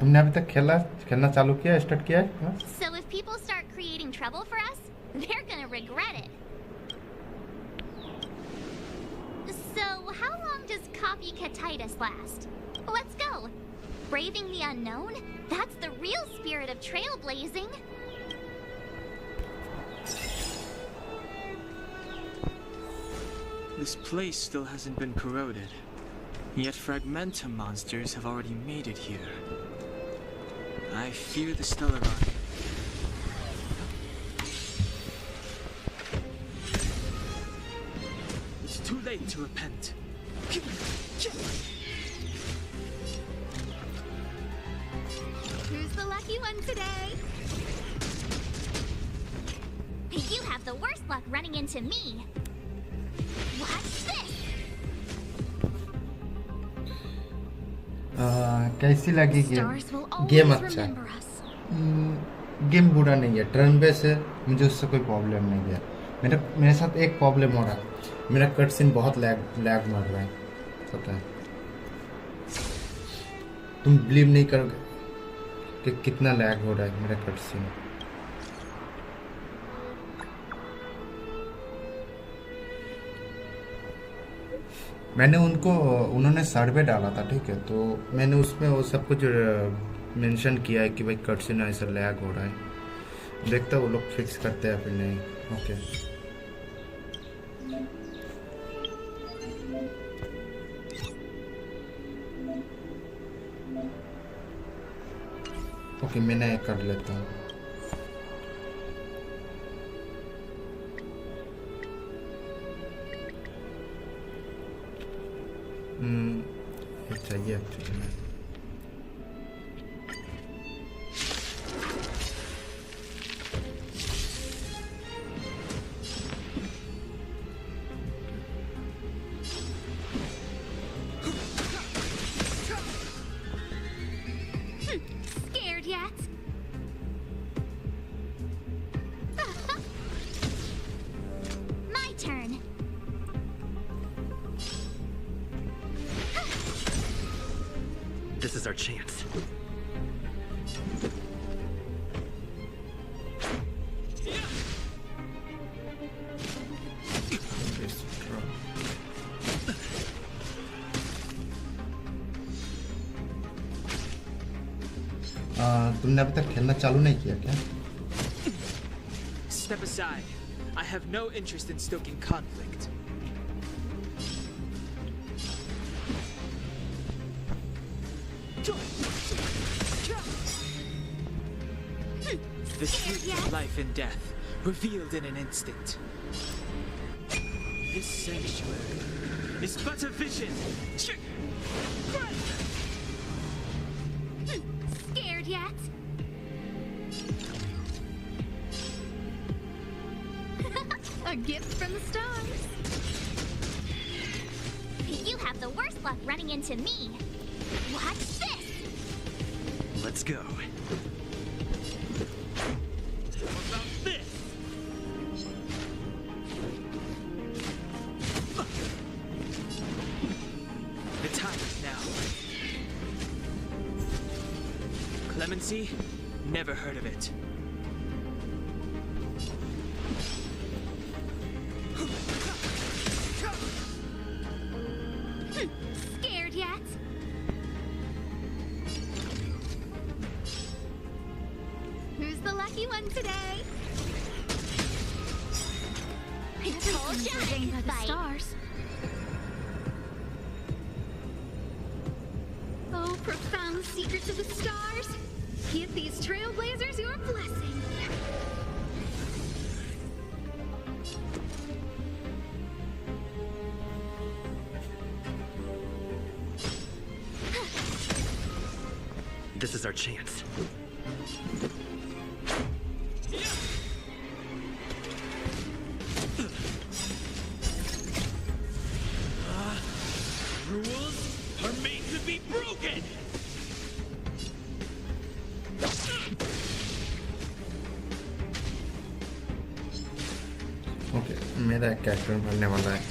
तुमने अभी तक खेलना चालू किया, स्टार्ट किया है? So if people start creating trouble for us, they're gonna regret it. So how long does copycatitis last? Let's go. Braving the unknown? That's the real spirit of trailblazing. This place still hasn't been corroded. Yet fragmentum monsters have already made it here. I fear the Stellaron. It's too late to repent. Who's the lucky one today? You have the worst luck running into me. Watch this. कैसी लगी game? अच्छा game बुरा नहीं है, turn base है, मुझे उससे कोई प्रॉब्लम नहीं है। मेरे साथ एक प्रॉब्लम हो रहा है, मेरा कट सीन बहुत लैग मार रहा है, पता है? तुम बिलीव नहीं करोगे कि कितना लैग हो रहा है मेरा कट सीन। मैंने उन्होंने सर्वे डाला था, ठीक है, तो मैंने उसमें वो सब कुछ मेंशन किया है कि भाई कटसीन ऐसा लैग हो रहा है। देखता वो लोग फिक्स करते हैं फिर नहीं। ओके ओके, मैं कर लेता हूँ। ये चाहिए एक्चुअली में। Scared yet? My turn. This is our chance. तुमने अभी तक खेलना चालू नहीं किया क्या? Step aside. I have no interest in stoking conflict. The truth of life and death, revealed in an instant. This sanctuary is but a vision. Scared yet? A gift from the stars. You have the worst luck running into me. Watch this. Let's go. The time is now. Clemency? Never heard of it. Scared yet? Who's the lucky one today? I told you I Ordained by could the fight. stars. Oh, profound secrets of the stars. Give these trailblazers your blessing. This is our chance. Rules are made to be broken! Okay, मेरा एक character बनने वाला है।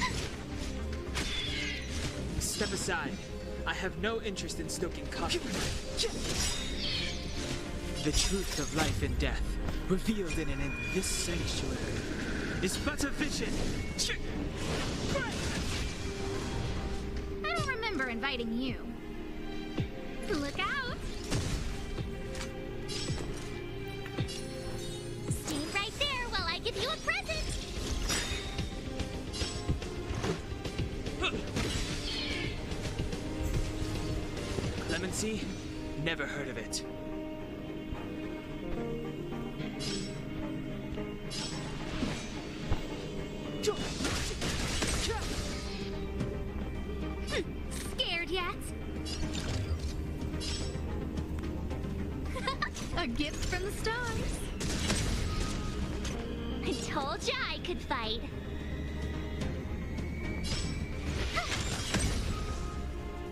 Step aside. I have no interest in stoking conflict. The truth of life and death, revealed in this sanctuary, is but a vision. I don't remember inviting you. Look out! Stay right there while I give you a present. Clemency? Never heard of it. Scared yet? A gift from the stars. I told you I could fight.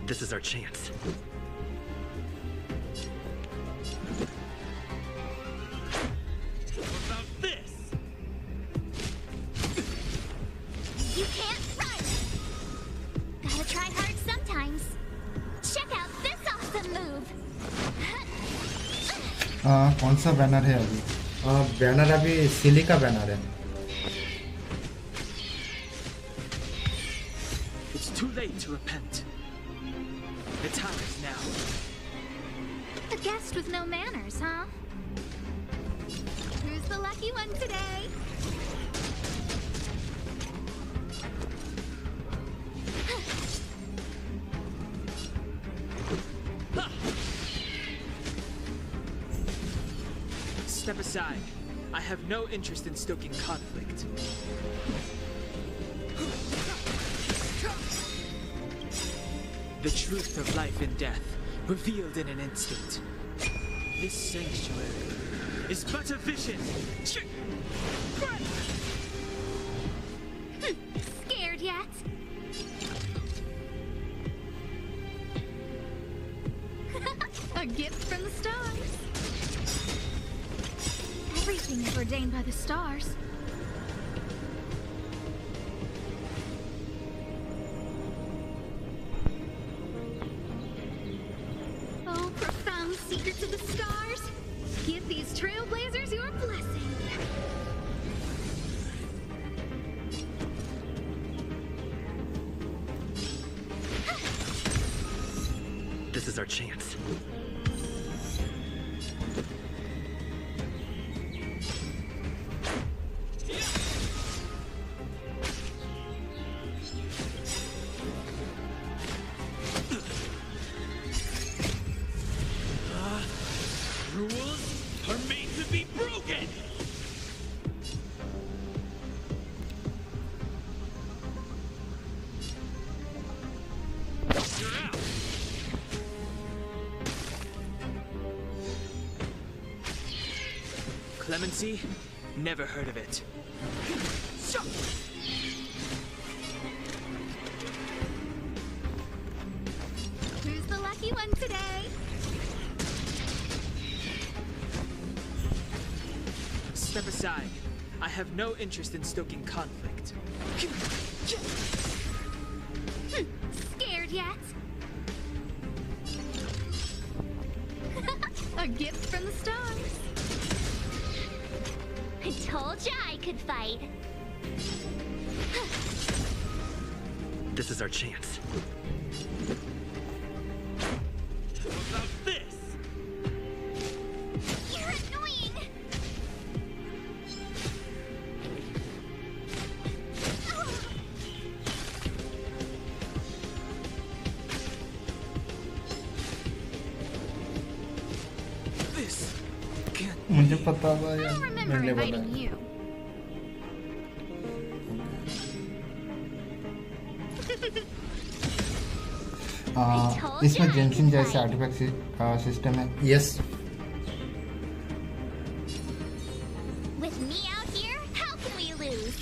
This is our chance. How about this? You can't run. Gotta try hard sometimes. Check out this awesome move. कौन सा banner है अभी? Banner अभी सिली का banner है। It's too late to repent. The time is now. A guest with no manners, huh? Who's the lucky one today? Step aside. I have no interest in stoking conflict. The truth of life and death, revealed in an instant. This sanctuary is but a vision. Scared yet? A gift from the stars. Everything is ordained by the stars. Oh, profound secrets of the stars. Give these trailblazers your blessing. This is our chance. Rules are made to be broken! You're out! Clemency? Never heard of it. Who's the lucky one today? Step aside. I have no interest in stoking conflict. Scared yet? A gift from the stars. I told ya I could fight. This is our chance. How about this? You're annoying! This can't. मुझे पता था I यार don't remember मैंने inviting बोला you. इसमें जेंशिन जैसे artefact system है yes With me out here, how can we lose?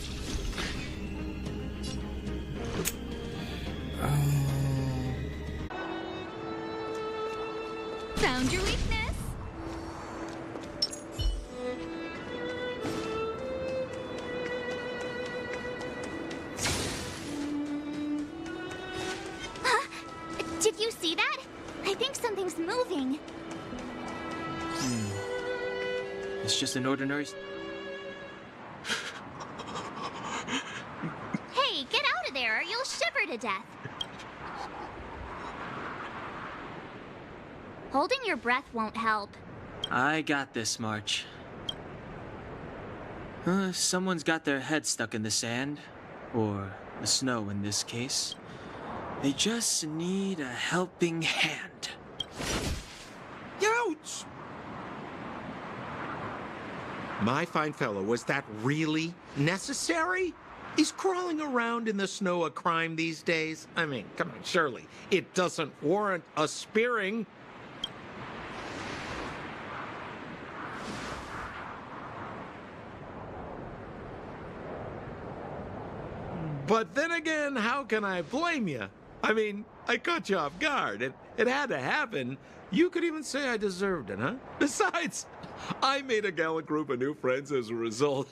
Found your weakness. Huh? Did you see that? I think something's moving. It's just an ordinary. Hey, get out of there or you'll shiver to death. Holding your breath won't help. I got this, March. If someone's got their head stuck in the sand, or the snow in this case, they just need a helping hand. Ouch! My fine fellow, was that really necessary? Is crawling around in the snow a crime these days? I mean, come on, surely. It doesn't warrant a spearing. But then again, how can I blame you? I mean, I caught you off guard. It had to happen. You could even say I deserved it, huh? Besides, I made a gallant group of new friends as a result.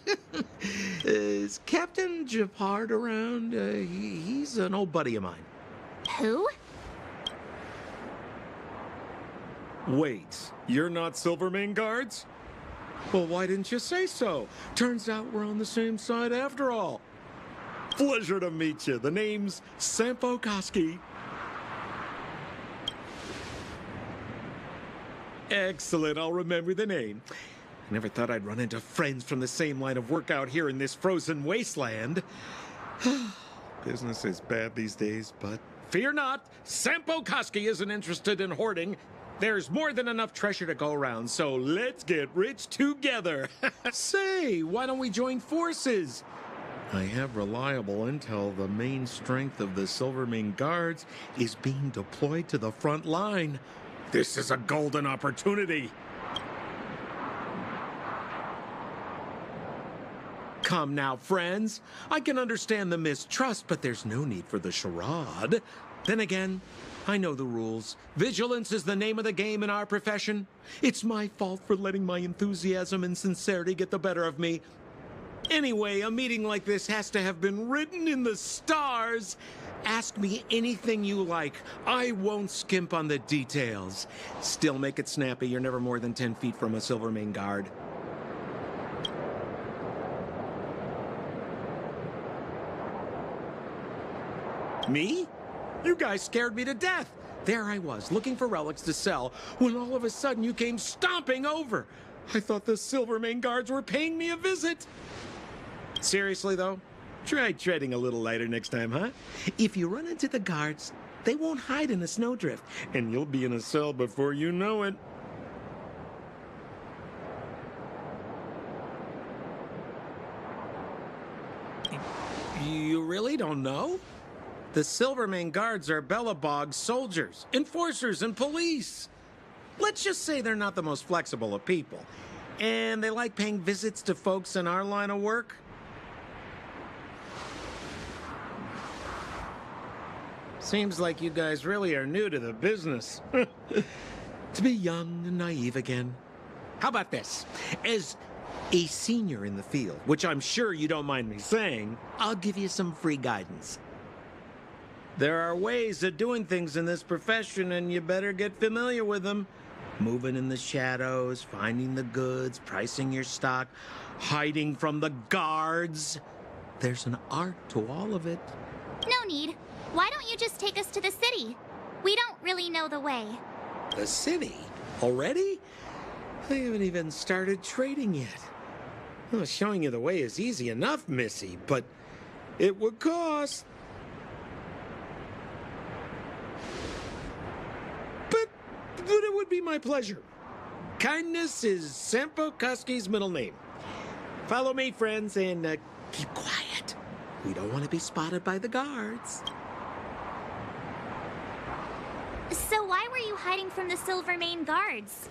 Is Captain Japard around? He's an old buddy of mine. Who? Wait, you're not Silvermane guards? Well, why didn't you say so? Turns out we're on the same side after all. Pleasure to meet you. The name's Sampo Koski. Excellent, I'll remember the name. I never thought I'd run into friends from the same line of work out here in this frozen wasteland. Business is bad these days, but fear not, Sampo Koski isn't interested in hoarding. There's more than enough treasure to go around, so let's get rich together. Say, why don't we join forces? I have reliable intel the main strength of the Silvermane Guards is being deployed to the front line. This is a golden opportunity. Come now, friends. I can understand the mistrust, but there's no need for the charade. Then again, I know the rules. Vigilance is the name of the game in our profession. It's my fault for letting my enthusiasm and sincerity get the better of me. Anyway, a meeting like this has to have been written in the stars. Ask me anything you like. I won't skimp on the details. Still make it snappy. You're never more than 10 feet from a Silvermane Guard. Me? You guys scared me to death. There I was, looking for relics to sell, when all of a sudden you came stomping over. I thought the Silvermane Guards were paying me a visit. Seriously, though, try treading a little lighter next time, huh? If you run into the guards, they won't hide in a snowdrift, and you'll be in a cell before you know it. You really don't know? The Silvermane Guards are Belobog soldiers, enforcers, and police. Let's just say they're not the most flexible of people. And they like paying visits to folks in our line of work. Seems like you guys really are new to the business. To be young and naive again. How about this? As a senior in the field, which I'm sure you don't mind me saying, I'll give you some free guidance. There are ways of doing things in this profession, and you better get familiar with them. Moving in the shadows, finding the goods, pricing your stock, hiding from the guards. There's an art to all of it. No need. Why don't you just take us to the city? We don't really know the way. The city? Already? I haven't even started trading yet. Well, showing you the way is easy enough, Missy, but it would cost. But it would be my pleasure. Kindness is Sampo Koski's middle name. Follow me, friends, and keep quiet. We don't want to be spotted by the guards. So why were you hiding from the Silvermane Guards?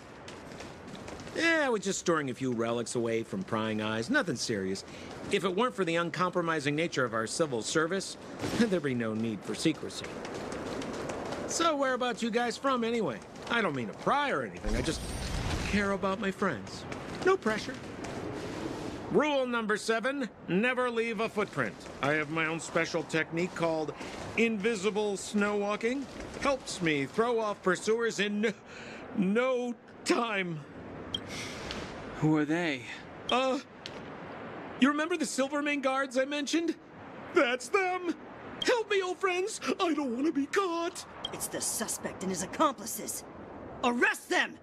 Yeah, I was just storing a few relics away from prying eyes. Nothing serious. If it weren't for the uncompromising nature of our civil service, there'd be no need for secrecy. So whereabouts you guys from, anyway? I don't mean to pry or anything. I just care about my friends. No pressure. Rule number 7, never leave a footprint. I have my own special technique called invisible snow walking. Helps me throw off pursuers in no time. Who are they? You remember the Silvermane Guards I mentioned? That's them! Help me, old friends! I don't want to be caught! It's the suspect and his accomplices. Arrest them!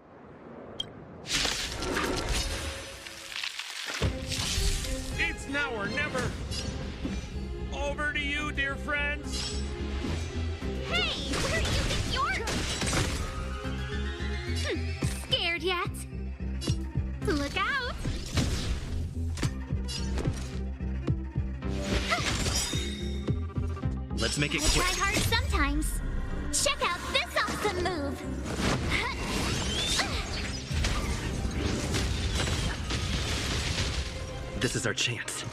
It's now or never! Over to you, dear friends! Hey, where do you think you're... Scared yet? Look out! Let's make it I quick. try hard sometimes. Check out this awesome move! This is our chance.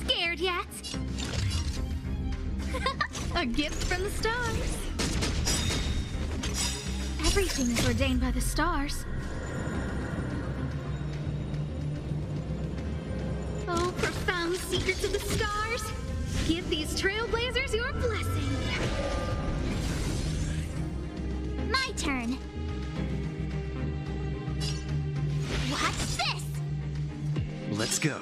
Scared yet? A gift from the stars. Everything is ordained by the stars. Oh, profound secrets of the stars. Give these trailblazers your blessing. turn. Watch this! Let's go.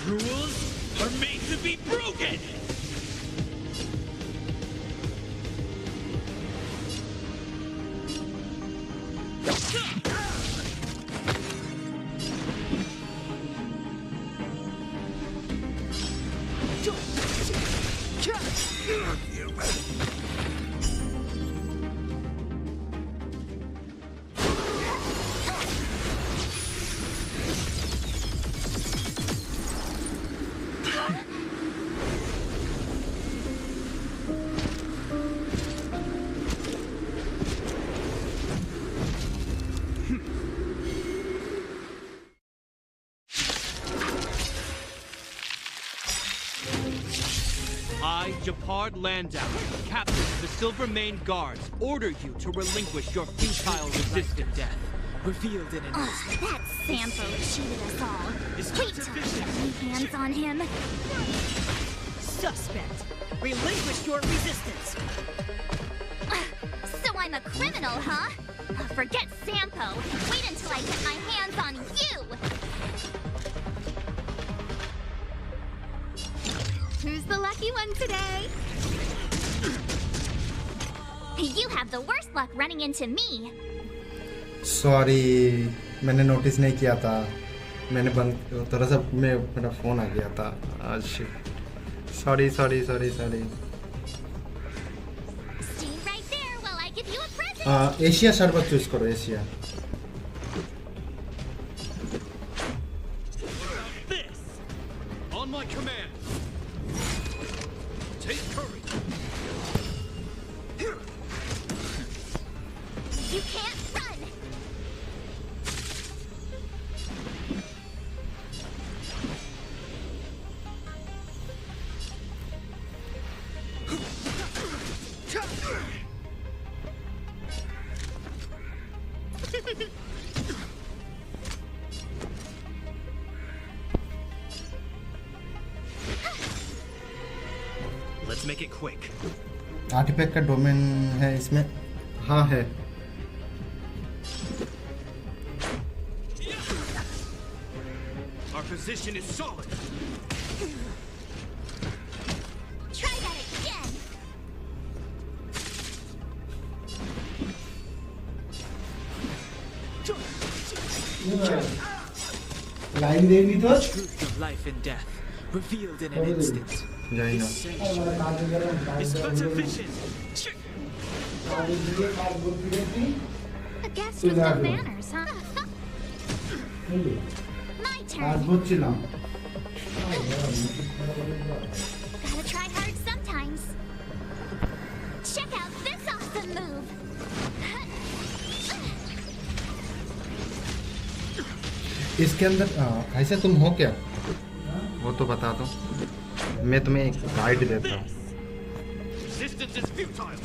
Rules are made to be broken! I, Japard Landau, captain of the Silver Mane Guards, order you to relinquish your futile resistant death. Revealed in an instant. That Sampo cheated us all. Wait till I get my hands on him. Suspect, relinquish your resistance. So I'm a criminal, huh? Forget Sampo. Wait until I get my hands on you. Who's the lucky one today? You have the worst luck running into me. Sorry मैंने notice नहीं किया था मैंने बंद थोड़ा सा मेरा phone आ गया था आज sorry Stay right there while I give you a present. Asia शरबत चूज करो Asia On my command. Take courage. You can't run. Let's make it quick. Artefact का डोमेन है इसमें हाँ है Our position is solid. Try that again. Line देगी तो Truth of life and death, revealed in an instant. जाइना It's but a vision. A guest with good manners, huh? My turn. Gotta try hard sometimes. Check out this awesome move. इसके अंदर ऐसे तुम हो क्या वो तो बता दो मैं तुम्हें एक गाइड देता हूँ Resistance is futile.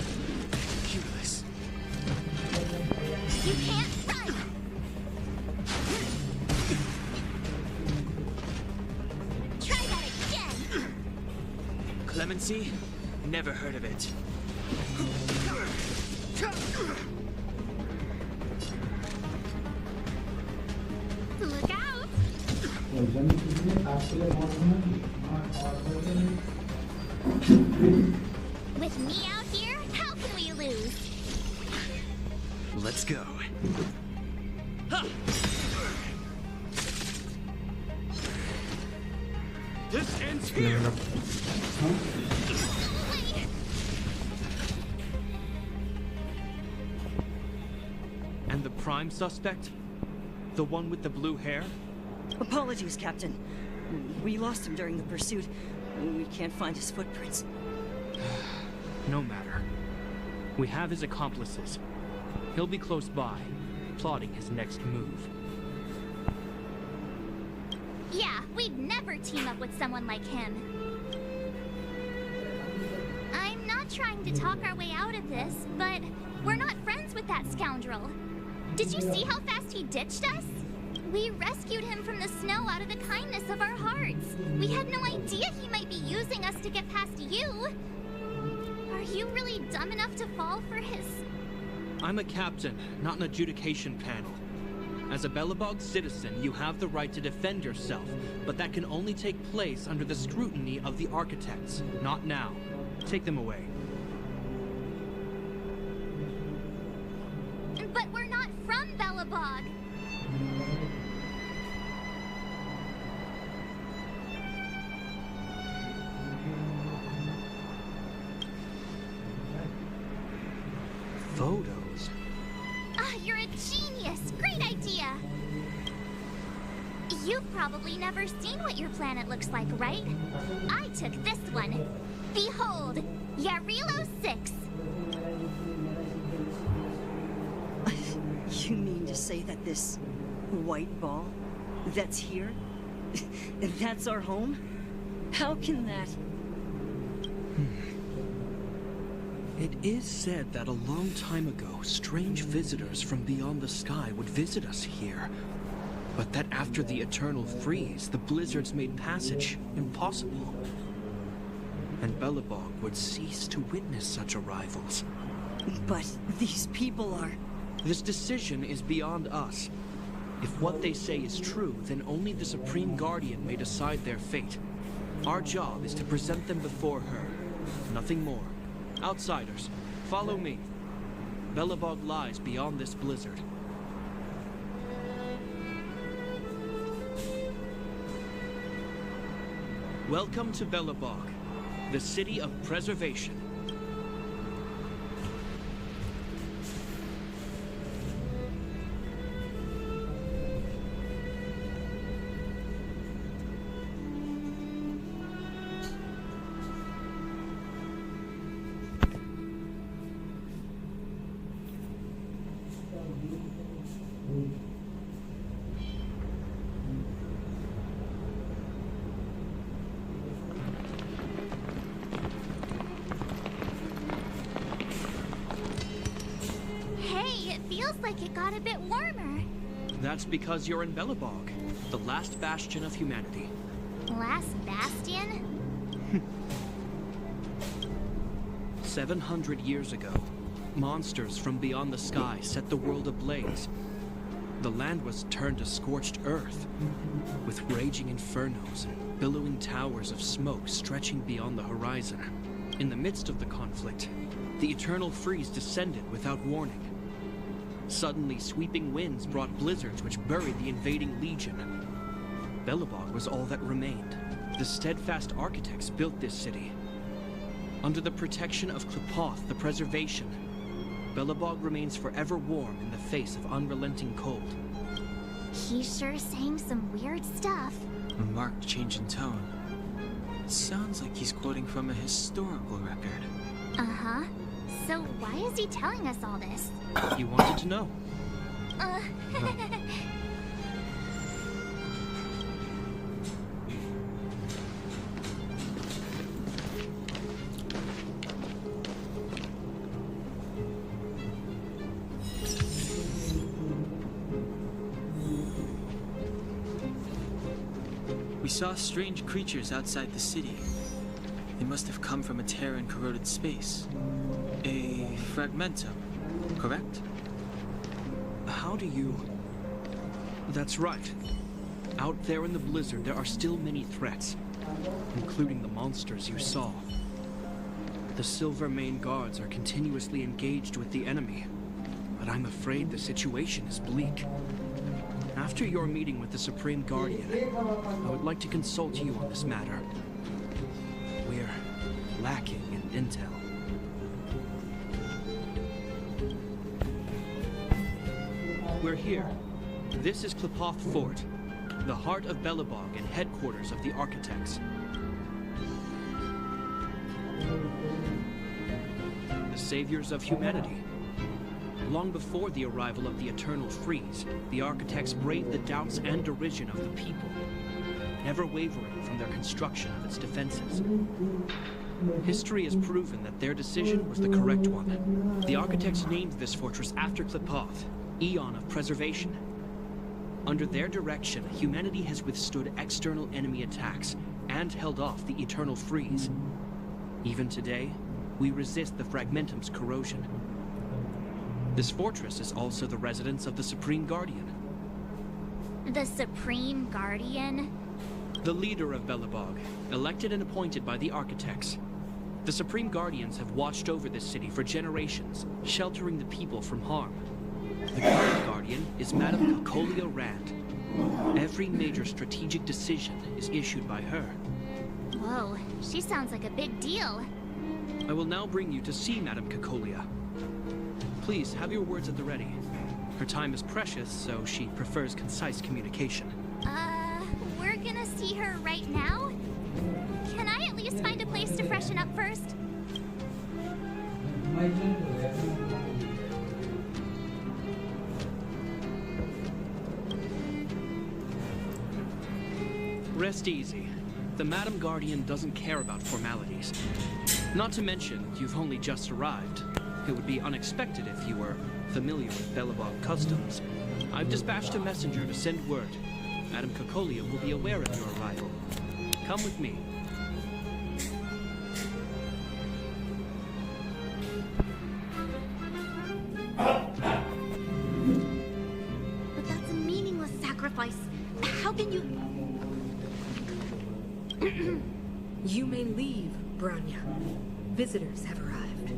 Curious. You can't run. Try that again. Clemency? Never heard of it. Look out! With me out here, how can we lose? Let's go. This ends here. And the prime suspect? The one with the blue hair? Apologies, Captain. We lost him during the pursuit. We can't find his footprints. No matter. We have his accomplices. He'll be close by, plotting his next move. Yeah, we'd never team up with someone like him. I'm not trying to talk our way out of this, but we're not friends with that scoundrel. Did you see how fast he ditched us? We rescued him from the snow out of the kindness of our hearts. We had no idea he might be using us to get past you. Are you really dumb enough to fall for his... I'm a captain, not an adjudication panel. As a Belobog citizen, you have the right to defend yourself, but that can only take place under the scrutiny of the architects, not now. Take them away. But we're not from Belobog. Photos? Ah, you're a genius! Great idea! You've probably never seen what your planet looks like, right? I took this one. Behold, Yarilo 6. You mean to say that this white ball that's here, that's our home? How can that... It is said that a long time ago, strange visitors from beyond the sky would visit us here. But that after the eternal freeze, the blizzards made passage impossible. And Belobog would cease to witness such arrivals. But these people are... This decision is beyond us. If what they say is true, then only the Supreme Guardian may decide their fate. Our job is to present them before her. Nothing more. Outsiders, follow me. Belobog lies beyond this blizzard. Welcome to Belobog, the city of preservation. Like it got a bit warmer. That's because you're in Belobog, the last bastion of humanity. Last bastion? 700 years ago, monsters from beyond the sky set the world ablaze. The land was turned to scorched earth, with raging infernos and billowing towers of smoke stretching beyond the horizon. In the midst of the conflict, the eternal freeze descended without warning. Suddenly, sweeping winds brought blizzards which buried the invading legion. Belobog was all that remained. The steadfast architects built this city. Under the protection of Qlipoth, the preservation, Belobog remains forever warm in the face of unrelenting cold. He's sure saying some weird stuff. A marked change in tone. It sounds like he's quoting from a historical record. Uh-huh. So why is he telling us all this? You wanted to know. We saw strange creatures outside the city. They must have come from a Terran corroded space. A fragmentum, correct? How do you... That's right. Out there in the blizzard, there are still many threats, including the monsters you saw. The Silver Mane Guards are continuously engaged with the enemy, but I'm afraid the situation is bleak. After your meeting with the Supreme Guardian, I would like to consult you on this matter. We're lacking in intel. We're here. This is Qlipoth Fort, the heart of Belobog and headquarters of the architects. The saviors of humanity. Long before the arrival of the Eternal Freeze, the architects braved the doubts and derision of the people, never wavering from their construction of its defenses. History has proven that their decision was the correct one. The architects named this fortress after Qlipoth, Eon of Preservation. Under their direction, humanity has withstood external enemy attacks and held off the eternal freeze. Even today, we resist the Fragmentum's corrosion. This fortress is also the residence of the Supreme Guardian. The Supreme Guardian? The leader of Belobog, elected and appointed by the architects. The Supreme Guardians have watched over this city for generations, sheltering the people from harm. The current Guardian is Madame Cocolia Rand. Every major strategic decision is issued by her. Whoa, she sounds like a big deal. I will now bring you to see Madame Cocolia. Please, have your words at the ready. Her time is precious, so she prefers concise communication. We're gonna see her right now? Can I at least find a place to freshen up first? Rest easy. The Madam Guardian doesn't care about formalities. Not to mention, you've only just arrived. It would be unexpected if you were familiar with Belobog customs. I've dispatched a messenger to send word. Madame Cocolia will be aware of your arrival. Come with me. But that's a meaningless sacrifice. How can you... You may leave, Branya. Visitors have arrived.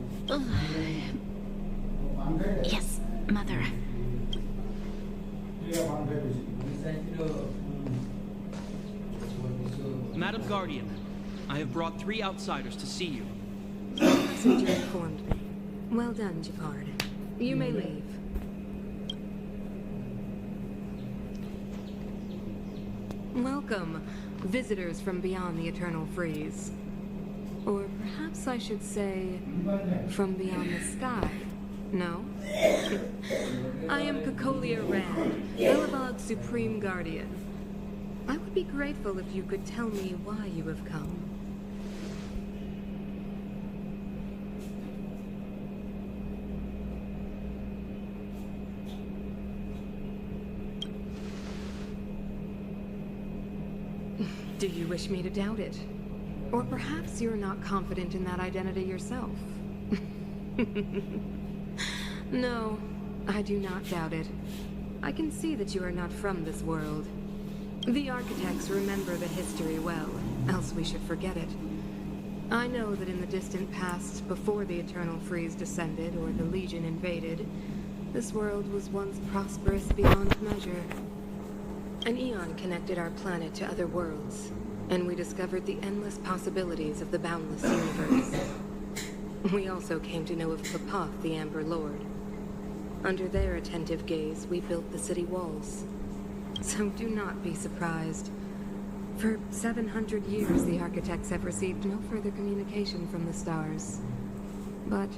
Yes, Mother. Madam Guardian, I have brought 3 outsiders to see you. The messenger informed me. Well done, Japard. You may leave. Welcome, visitors from beyond the Eternal Freeze. Or perhaps I should say, from beyond the sky. No? I am Cocolia Rand, Belobog's Supreme Guardian. I would be grateful if you could tell me why you have come. Do you wish me to doubt it? Or perhaps you're not confident in that identity yourself. No, I do not doubt it. I can see that you are not from this world. The architects remember the history well, else we should forget it. I know that in the distant past, before the Eternal Freeze descended or the Legion invaded, this world was once prosperous beyond measure. An eon connected our planet to other worlds, and we discovered the endless possibilities of the boundless universe. We also came to know of Papath, the Amber Lord. Under their attentive gaze, we built the city walls. So do not be surprised. For 700 years, the architects have received no further communication from the stars. But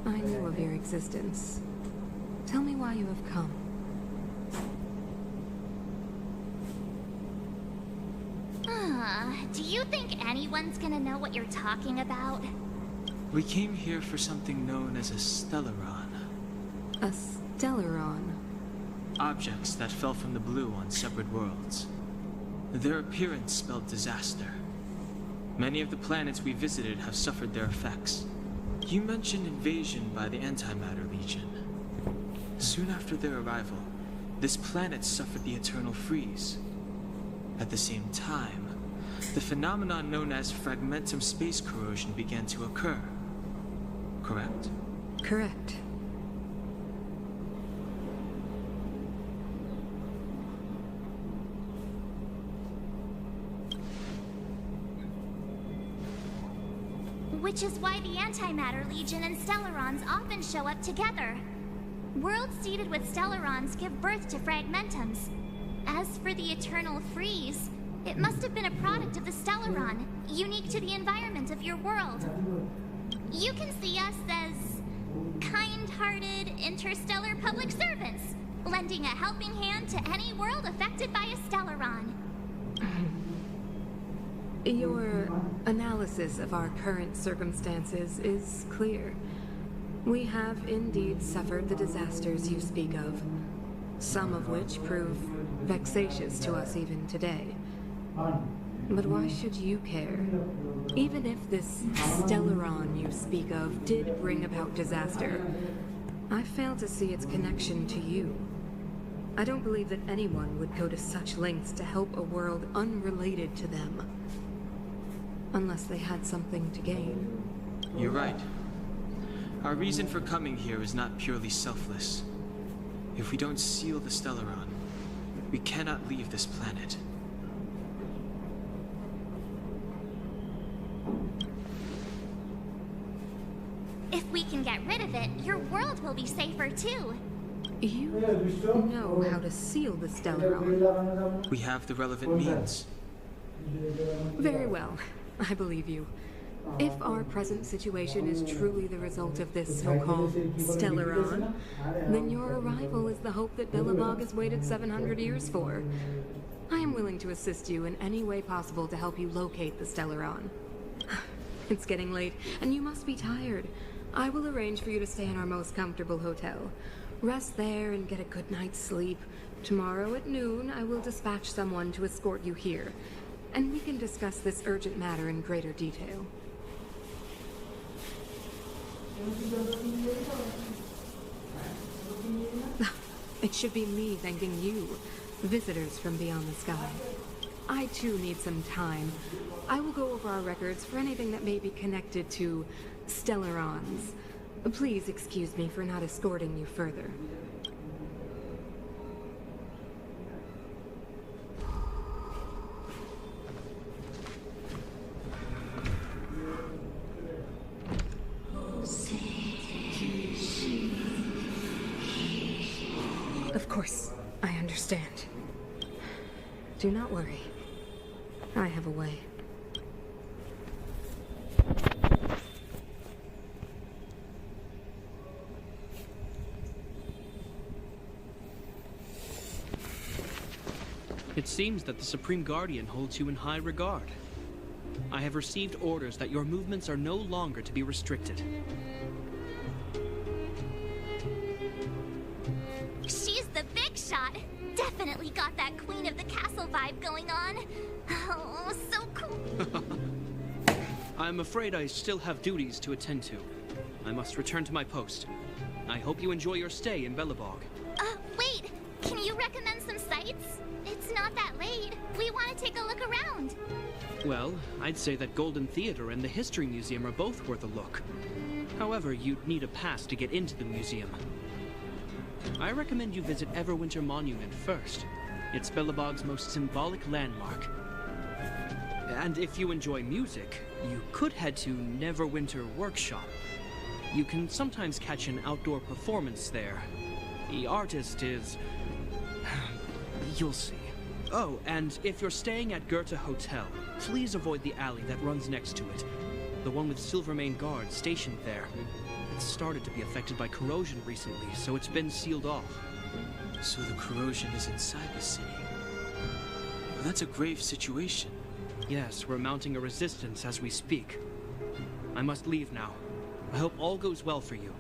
I knew of your existence. Tell me why you have come. Do you think anyone's gonna know what you're talking about? We came here for something known as a stellaron. A stellaron? Objects that fell from the blue on separate worlds. Their appearance spelled disaster. Many of the planets we visited have suffered their effects. You mentioned invasion by the Antimatter Legion. Soon after their arrival, this planet suffered the Eternal Freeze. At the same time, the phenomenon known as fragmentum space corrosion began to occur. Correct? Correct. Which is why the Antimatter Legion and Stellarons often show up together. Worlds seeded with Stellarons give birth to fragmentums. As for the Eternal Freeze, it must have been a product of the Stellaron, unique to the environment of your world. You can see us as kind-hearted interstellar public servants, lending a helping hand to any world affected by a Stellaron. Your analysis of our current circumstances is clear. We have indeed suffered the disasters you speak of. some of which prove vexatious to us even today. But why should you care? Even if this Stellaron you speak of did bring about disaster, I fail to see its connection to you. I don't believe that anyone would go to such lengths to help a world unrelated to them. Unless they had something to gain. You're right. Our reason for coming here is not purely selfless. If we don't seal the Stellaron, we cannot leave this planet. If we can get rid of it, your world will be safer too. You know how to seal the Stellaron. We have the relevant means. Very well. I believe you. If our present situation is truly the result of this so-called Stellaron, then your arrival is the hope that Belobog has waited 700 years for. I am willing to assist you in any way possible to help you locate the Stellaron. It's getting late, and you must be tired. I will arrange for you to stay in our most comfortable hotel. Rest there and get a good night's sleep. Tomorrow at noon, I will dispatch someone to escort you here, and we can discuss this urgent matter in greater detail. It should be me thanking you, visitors from beyond the sky. I too need some time. I will go over our records for anything that may be connected to Stellarons. Please excuse me for not escorting you further. Of course, I understand. Do not worry. I have a way. It seems that the Supreme Guardian holds you in high regard. I have received orders that your movements are no longer to be restricted. She's the big shot. Definitely got that Queen of the Castle vibe going on. Oh, so cool. I'm afraid I still have duties to attend to. I must return to my post. I hope you enjoy your stay in Belobog. Wait. Can you recommend some sites? It's not that late. We want to take a look around. Well, I'd say that Golden Theater and the History Museum are both worth a look. However, you'd need a pass to get into the museum. I recommend you visit Everwinter Monument first. It's Belobog's most symbolic landmark. And if you enjoy music, you could head to Neverwinter Workshop. You can sometimes catch an outdoor performance there. The artist is... you'll see. Oh, and if you're staying at Goethe Hotel, please avoid the alley that runs next to it. The one with Silvermane guards stationed there. It's started to be affected by corrosion recently, so it's been sealed off. So the corrosion is inside the city. Well, that's a grave situation. Yes, we're mounting a resistance as we speak. I must leave now. I hope all goes well for you.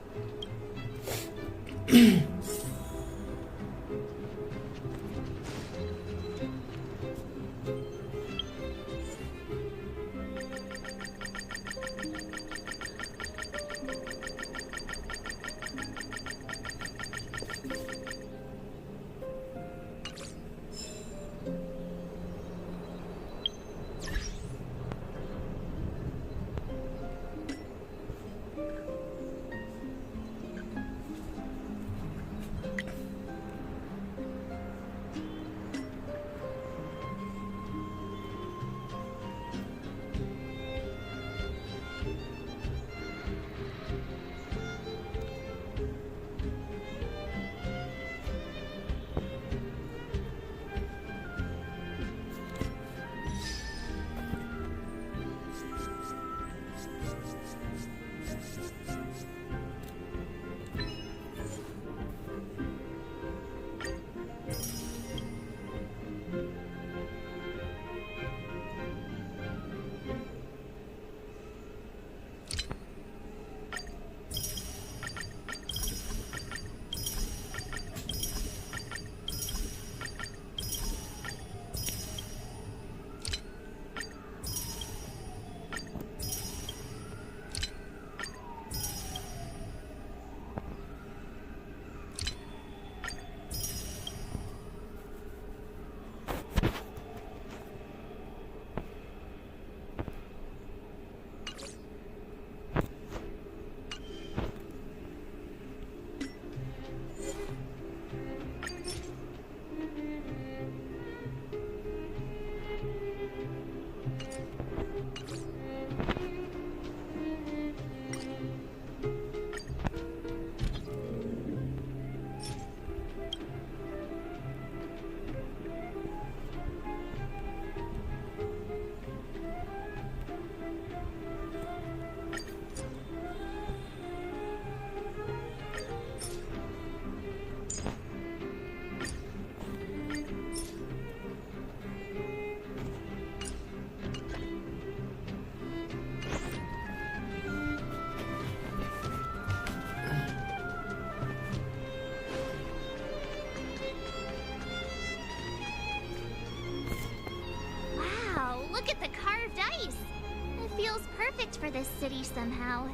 for this city somehow.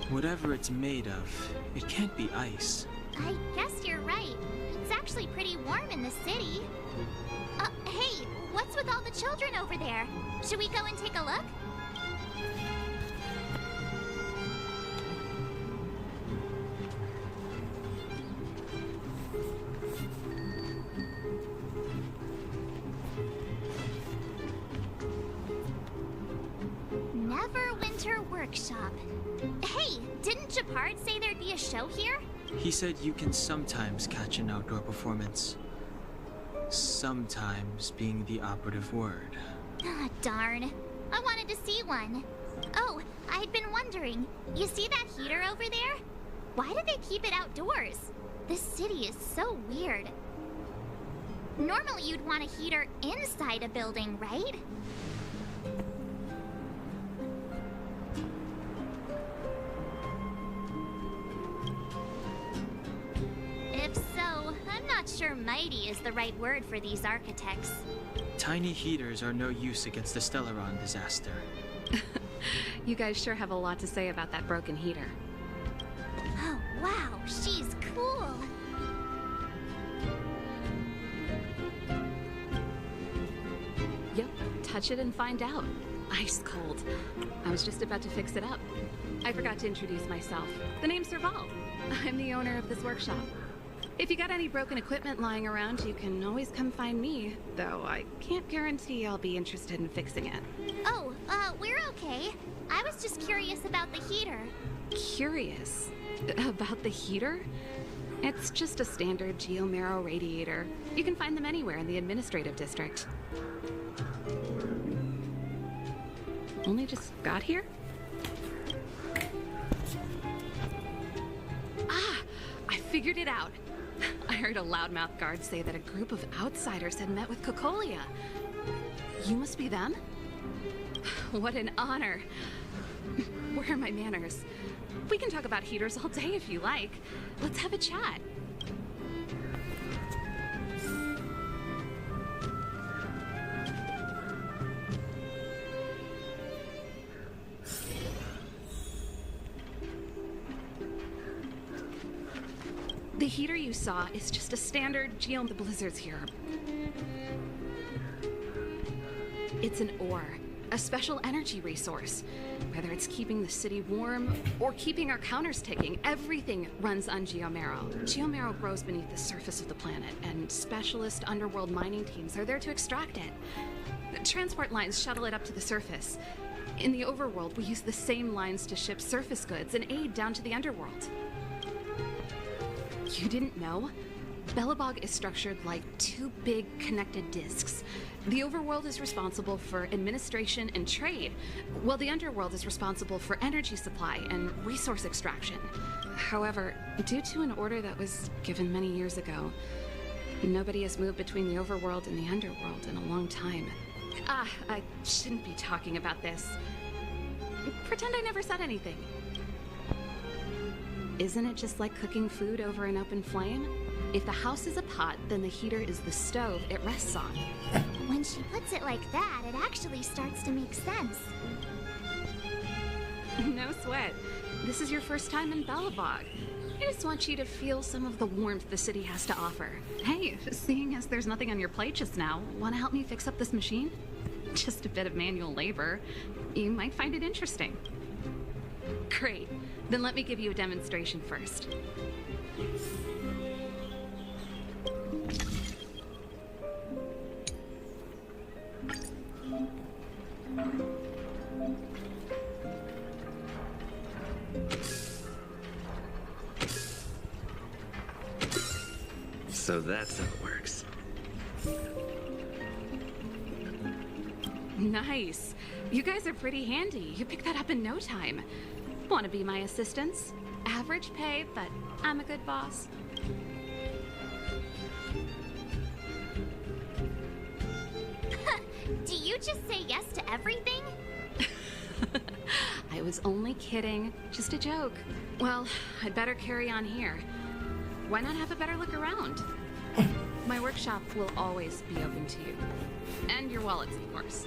Whatever it's made of, it can't be ice. I guess you're right. It's actually pretty warm in the city. Hey, what's with all the children over there? Should we go and take a look? Neverwinter Workshop. Hey, didn't Japard say there'd be a show here? He said you can sometimes catch an outdoor performance. Sometimes being the operative word. Ah, darn. I wanted to see one. Oh, I'd been wondering. You see that heater over there? Why do they keep it outdoors? This city is so weird. Normally you'd want a heater inside a building, right? If so, I'm not sure mighty is the right word for these architects. Tiny heaters are no use against the Stellaron disaster. You guys sure have a lot to say about that broken heater. Oh, wow, she's cool. Yep, touch it and find out. Ice cold. I was just about to fix it up. I forgot to introduce myself. The name's Serval. I'm the owner of this workshop. If you got any broken equipment lying around, you can always come find me, though I can't guarantee I'll be interested in fixing it. Oh, we're okay. I was just curious about the heater. Curious? About the heater? It's just a standard geomarrow radiator. You can find them anywhere in the administrative district. Only just got here? Ah! I figured it out! I heard a loudmouth guard say that a group of outsiders had met with Cocolia. You must be them? What an honor. Where are my manners? We can talk about heaters all day if you like. Let's have a chat. The heater you saw is just a standard the blizzards here. It's an ore, a special energy resource. Whether it's keeping the city warm or keeping our counters ticking, everything runs on geomarrow. Geomarrow grows beneath the surface of the planet, and specialist underworld mining teams are there to extract it. Transport lines shuttle it up to the surface. In the overworld, we use the same lines to ship surface goods and aid down to the underworld. You didn't know? Belobog is structured like two big connected disks. The overworld is responsible for administration and trade, while the underworld is responsible for energy supply and resource extraction. However, due to an order that was given many years ago, nobody has moved between the overworld and the underworld in a long time. I shouldn't be talking about this. Pretend I never said anything. Isn't it just like cooking food over an open flame? If the house is a pot, then the heater is the stove it rests on. When she puts it like that, it actually starts to make sense. No sweat. This is your first time in Belobog. I just want you to feel some of the warmth the city has to offer. Hey, seeing as there's nothing on your plate just now, want to help me fix up this machine? Just a bit of manual labor. You might find it interesting. Great. Then let me give you a demonstration first. So that's how it works. Nice. You guys are pretty handy. You picked that up in no time. Want to be my assistants? Average pay, but I'm a good boss. Do you just say yes to everything? I was only kidding. Just a joke. Well, I'd better carry on here. Why not have a better look around? My workshop will always be open to you. And your wallets, of course.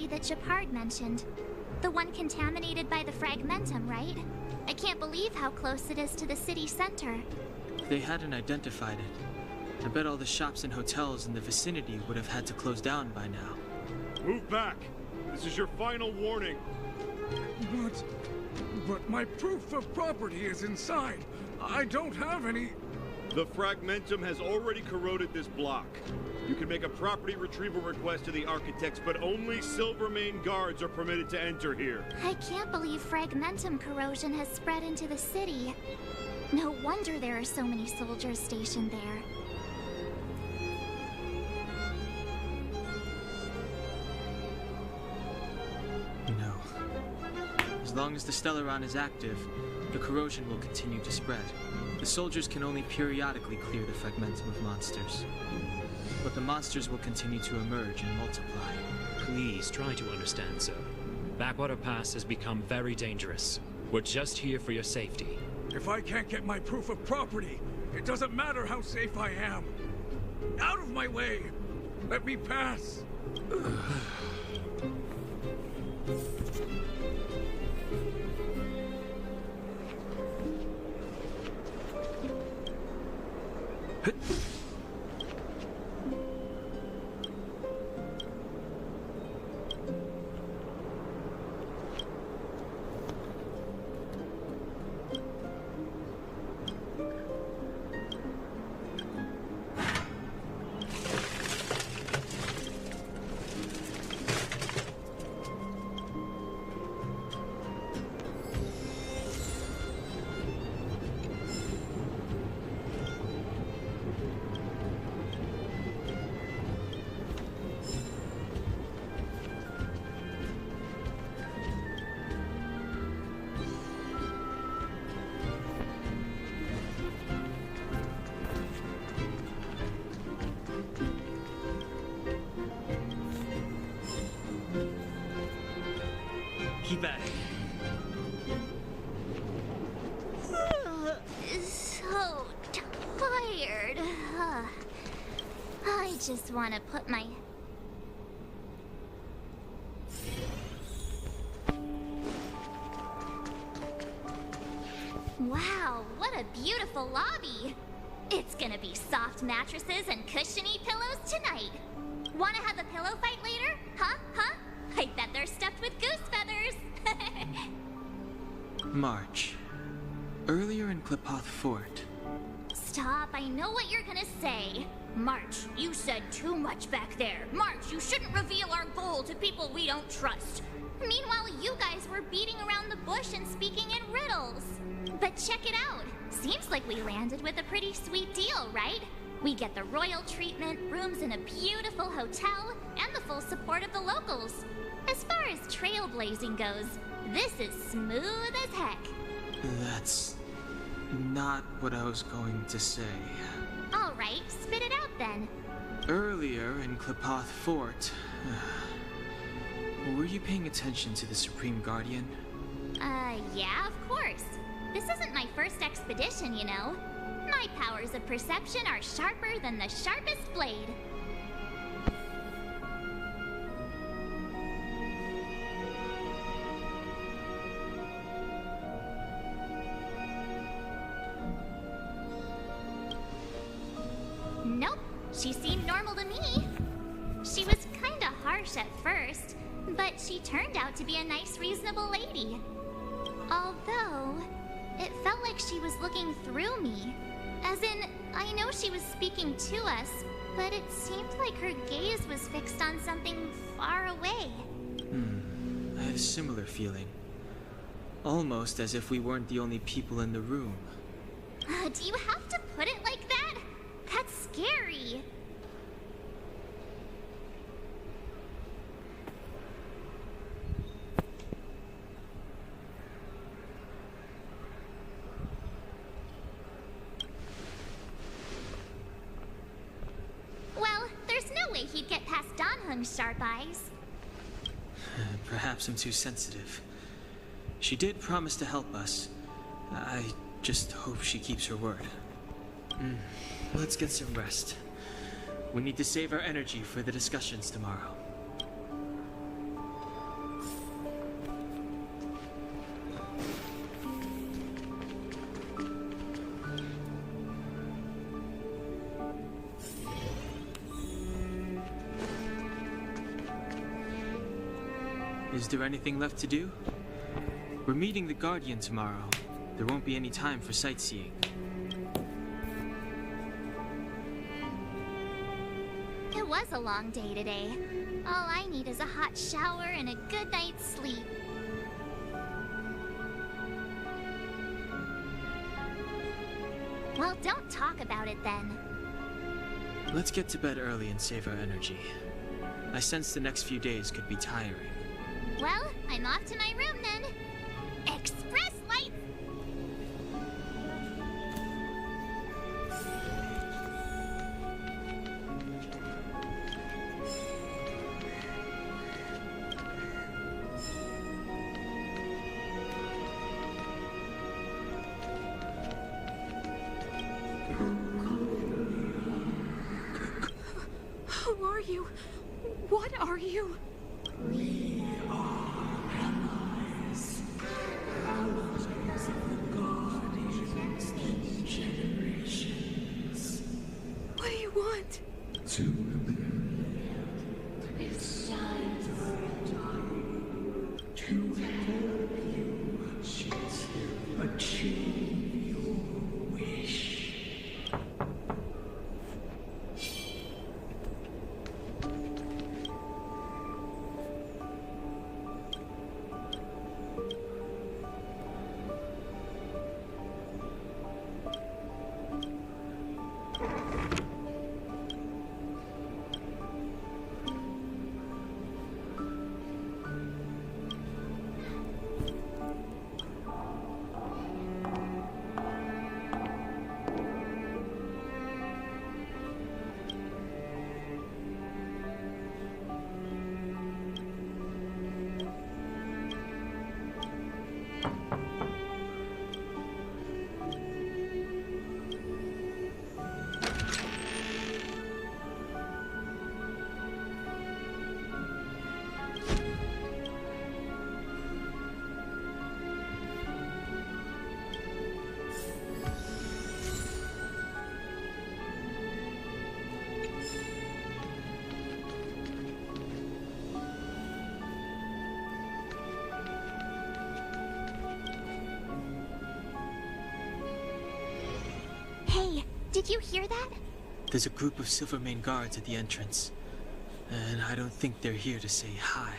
valley that Shepard mentioned. The one contaminated by the fragmentum, right? I can't believe how close it is to the city center. If they hadn't identified it, I bet all the shops and hotels in the vicinity would have had to close down by now. Move back! This is your final warning! But my proof of property is inside. I don't have any... The fragmentum has already corroded this block. You can make a property retrieval request to the architects, but only Silvermane guards are permitted to enter here. I can't believe fragmentum corrosion has spread into the city. No wonder there are so many soldiers stationed there. No. As long as the Stellaron is active, the corrosion will continue to spread. The soldiers can only periodically clear the fragmentum of monsters. But the monsters will continue to emerge and multiply. Please try to understand, sir. Backwater Pass has become very dangerous. We're just here for your safety. If I can't get my proof of property, it doesn't matter how safe I am. Out of my way! Let me pass! Keep at it. So tired. I just want to put my... Wow, what a beautiful lobby. It's gonna be soft mattresses and cushiony pillows tonight. Wanna have a pillow fight later? Huh? I bet they're stuffed with goose feathers. March. Earlier in Klipoth Fort. Stop, I know what you're gonna say. March, you said too much back there. March, you shouldn't reveal our goal to people we don't trust. Meanwhile, you guys were beating around the bush and speaking in riddles. But check it out. Seems like we landed with a pretty sweet deal, right? We get the royal treatment, rooms in a beautiful hotel, and the full support of the locals. As far as trailblazing goes, this is smooth as heck. That's not what I was going to say. All right, spit it out then. Earlier in Klipoth Fort, were you paying attention to the Supreme Guardian? Yeah, of course. This isn't my first expedition, you know. My powers of perception are sharper than the sharpest blade. Nope, she seemed normal to me. She was kinda harsh at first, but she turned out to be a nice, reasonable lady. Although, it felt like she was looking through me. As in, I know she was speaking to us, but it seemed like her gaze was fixed on something far away. I had a similar feeling. Almost as if we weren't the only people in the room. Do you have to put it like that? That's scary. Well, there's no way he'd get past Donhung's sharp eyes. Perhaps I'm too sensitive. She did promise to help us. I just hope she keeps her word. Let's get some rest. We need to save our energy for the discussions tomorrow. Is there anything left to do? We're meeting the Guardian tomorrow. There won't be any time for sightseeing. It was a long day today. All I need is a hot shower and a good night's sleep. Well, don't talk about it then. Let's get to bed early and save our energy. I sense the next few days could be tiring. Well, I'm off to my room then. Express lights! Who are you? What are you? We are allies. Thousands of guardians and generations. What do you want? To it's time for time to help you achieve your wish. Hey, did you hear that? There's a group of Silvermane guards at the entrance. And I don't think they're here to say hi.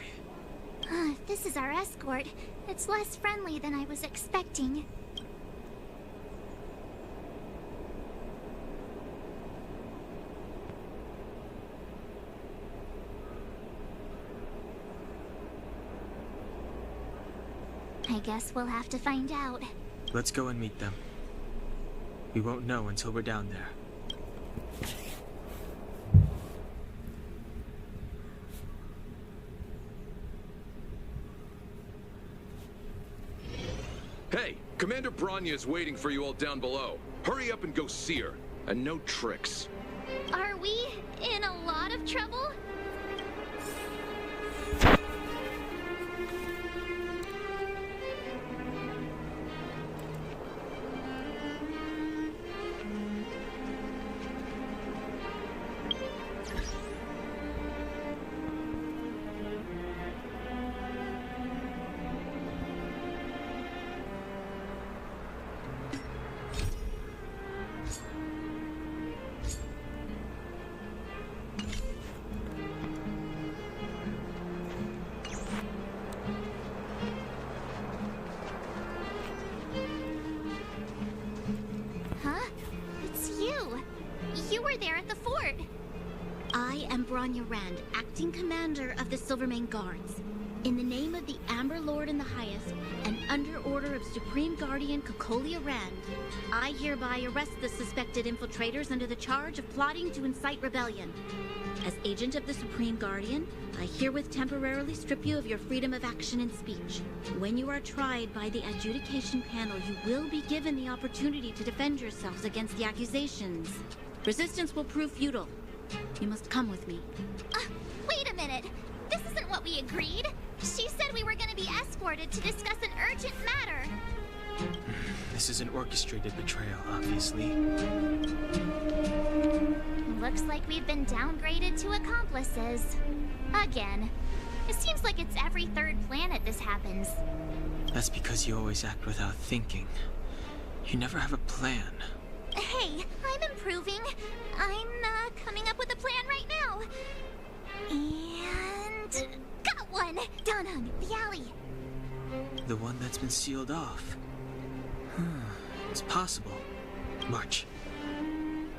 This is our escort. It's less friendly than I was expecting. I guess we'll have to find out. Let's go and meet them. We won't know until we're down there. Hey, Commander Bronya is waiting for you all down below. Hurry up and go see her. And no tricks. Are we in a lot of trouble? You were there at the fort. I am Bronya Rand, acting commander of the Silvermane Guards. In the name of the Amber Lord in the Highest, and under order of Supreme Guardian Cocolia Rand, I hereby arrest the suspected infiltrators under the charge of plotting to incite rebellion. As agent of the Supreme Guardian, I herewith temporarily strip you of your freedom of action and speech. When you are tried by the adjudication panel, you will be given the opportunity to defend yourselves against the accusations. Resistance will prove futile. You must come with me. Wait a minute. This isn't what we agreed. She said we were going to be escorted to discuss an urgent matter. This is an orchestrated betrayal, obviously. Looks like we've been downgraded to accomplices. Again. It seems like it's every third planet this happens. That's because you always act without thinking. You never have a plan. Hey, I'm improving. I'm coming up with a plan right now. And got one! Donhung, the alley. The one that's been sealed off. It's possible. March.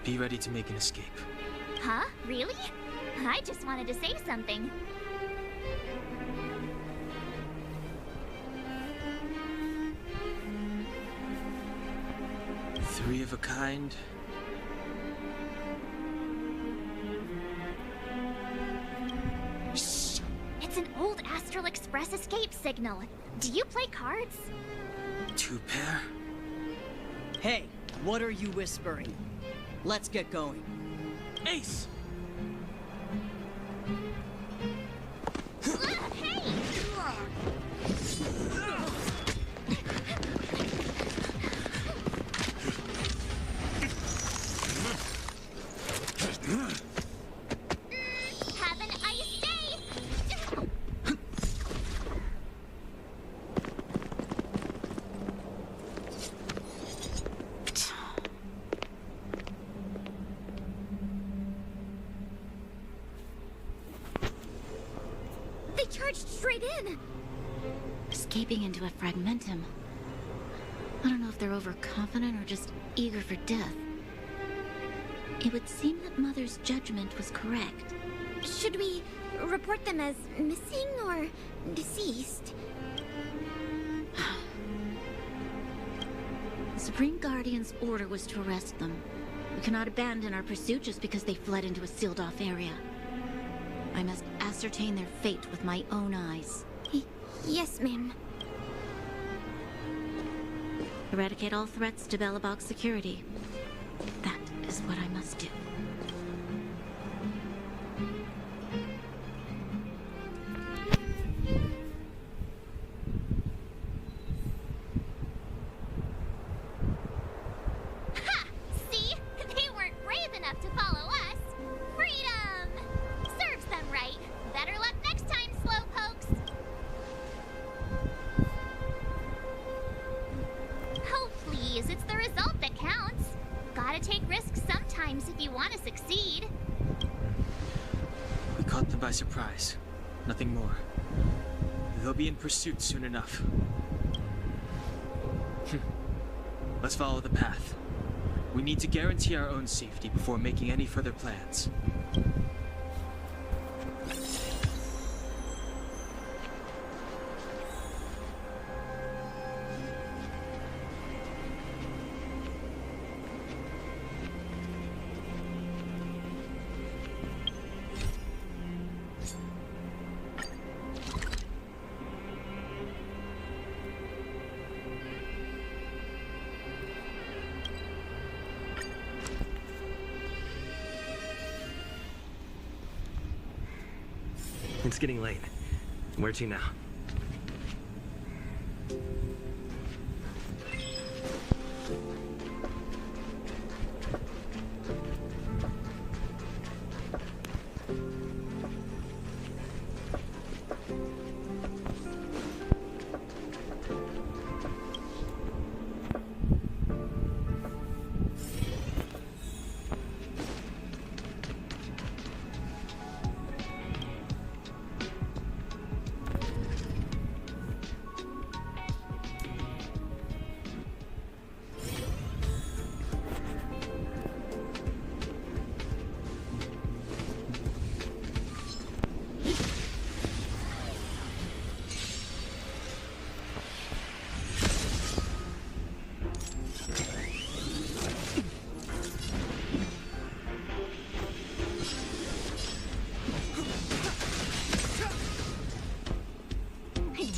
Be ready to make an escape. Huh? Really? I just wanted to say something. Three of a kind. Shh! It's an old Astral Express escape signal. Do you play cards? Two pair? Hey, what are you whispering? Let's get going. Ace! Have an ice day! They charged straight in! Escaping into a fragmentum. I don't know if they're overconfident or just eager for death. It would seem that Mother's judgment was correct. Should we report them as missing or deceased? The Supreme Guardian's order was to arrest them. We cannot abandon our pursuit just because they fled into a sealed-off area. I must ascertain their fate with my own eyes. Yes, ma'am. Eradicate all threats to Belobog's security. That is what I must do. Ha! See? They weren't brave enough to follow us. Freedom! Serves them right. Better luck next time, slowpokes. Oh, please. It's the result that counts. Gotta take risks sometimes if you want to succeed. We caught them by surprise. Nothing more. They'll be in pursuit soon enough. Let's follow the path. We need to guarantee our own safety before making any further plans. It's getting late. Where to now?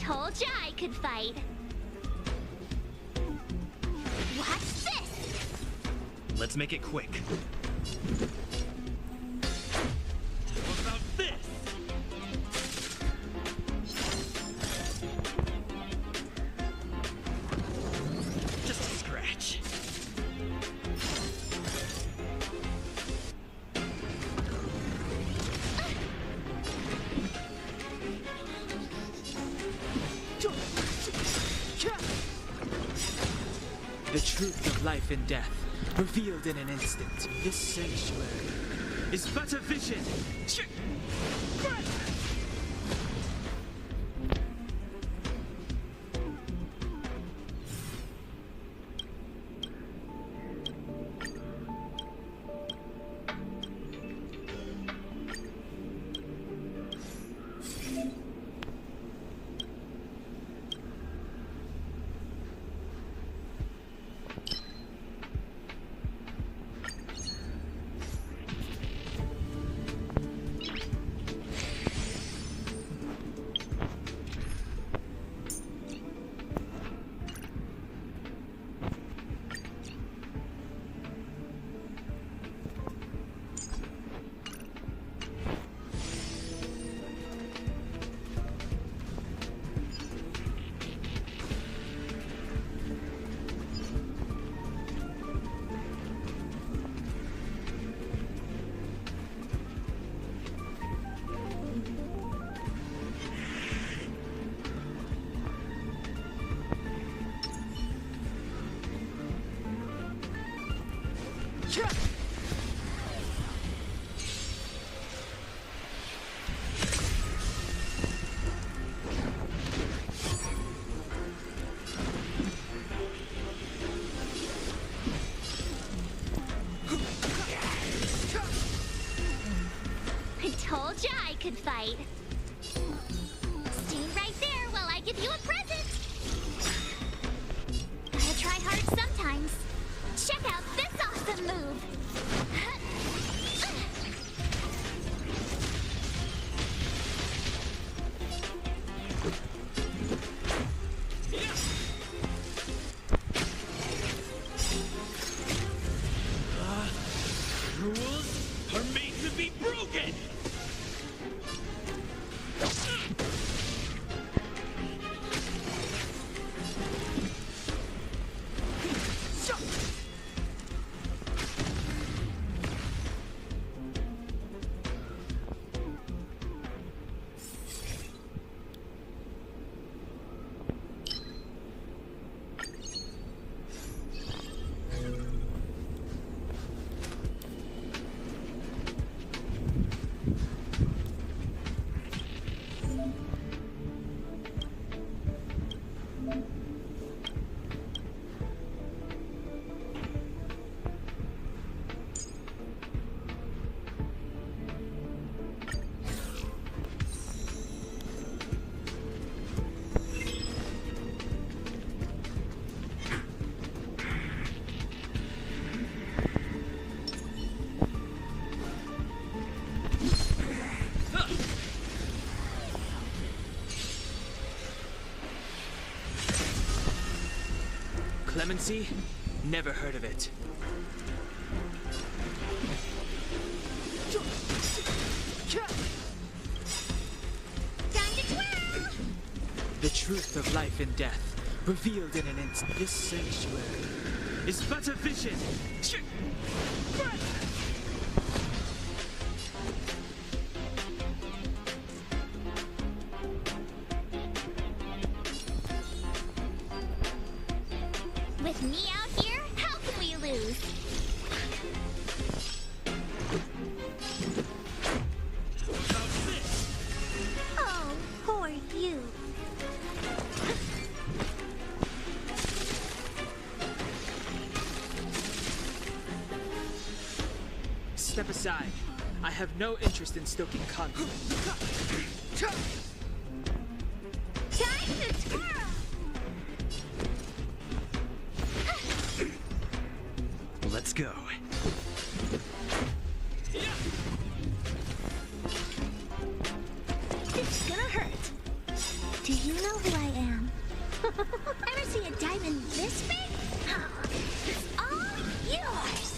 Told ya I could fight. Watch this! Let's make it quick. What about this? Just a scratch. truth of life and death, revealed in an instant. This sanctuary is but a vision. Told ya I could fight. Stay right there while I give you a present. Gotta try hard sometimes. Check out this awesome move. Rules are made to be broken! Clemency? Never heard of it. Time to twirl! The truth of life and death, revealed in an instant. This sanctuary is but a vision. With me out here, how can we lose? Oh, poor you. Step aside. I have no interest in stoking conflict. Time to twirl! Let's go. It's gonna hurt. Do you know who I am? Ever see a diamond this big? It's all yours.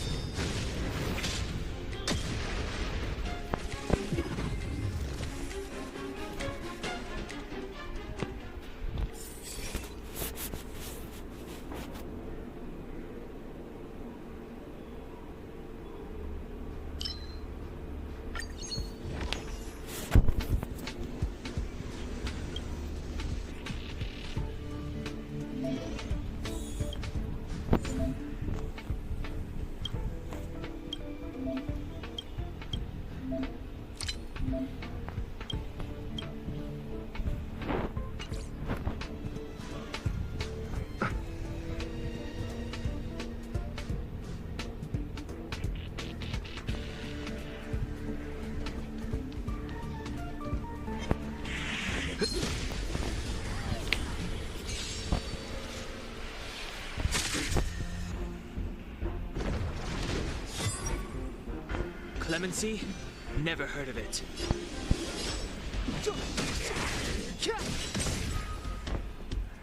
Clemency? Never heard of it.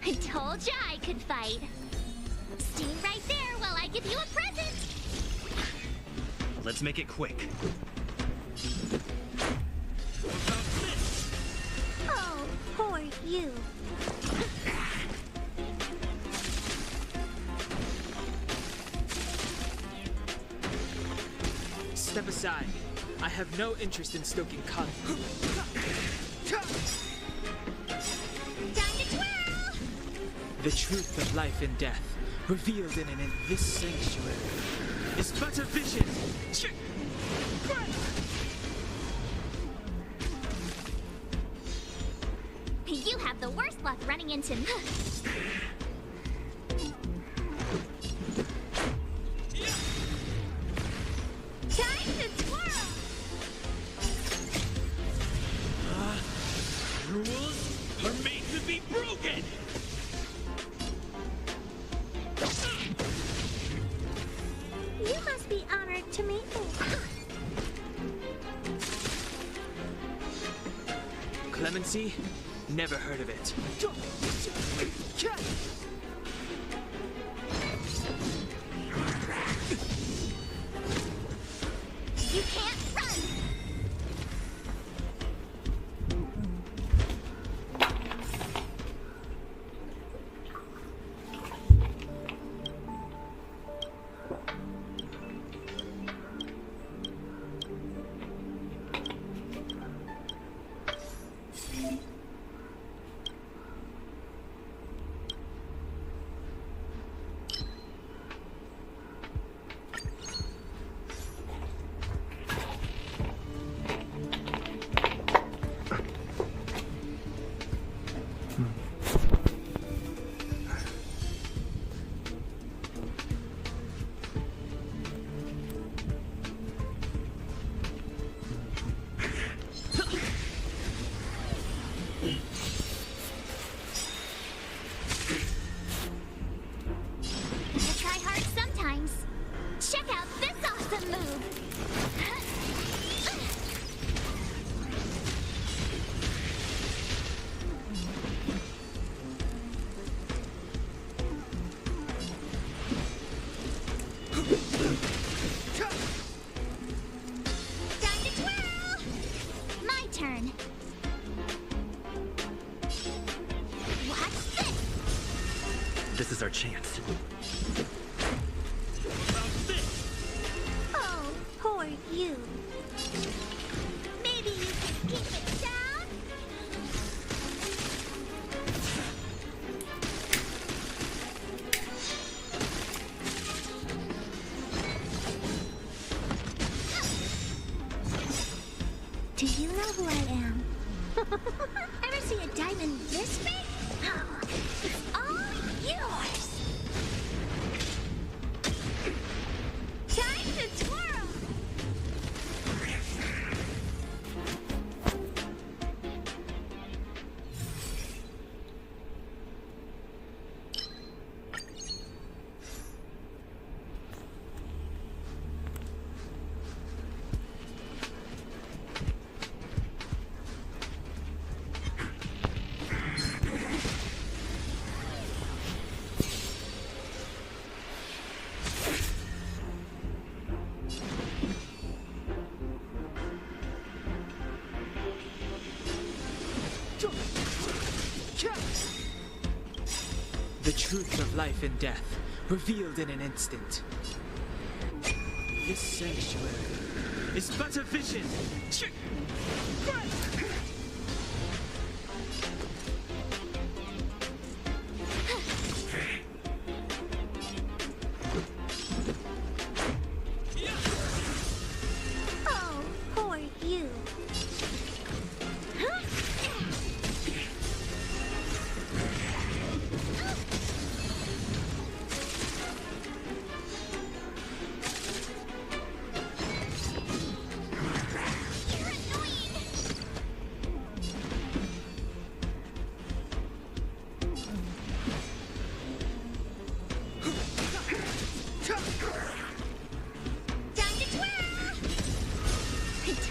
I told ya I could fight. Stay right there while I give you a present. Let's make it quick. Oh, poor you. Step aside. I have no interest in stoking conflict. Time to twirl! The truth of life and death, revealed in this sanctuary, is but a vision. You have the worst luck running into me. Time to twirl! Rules are made to be broken! You must be honored to meet me. Clemency? Never heard of it. You can't run! This is our chance. Oh, poor you. Maybe you can keep it down? Do you know who I am? Ever see a diamond this big? It's all yours. Time to twirl. The truth of life and death, revealed in an instant. This sanctuary is but a vision. Oh, poor you.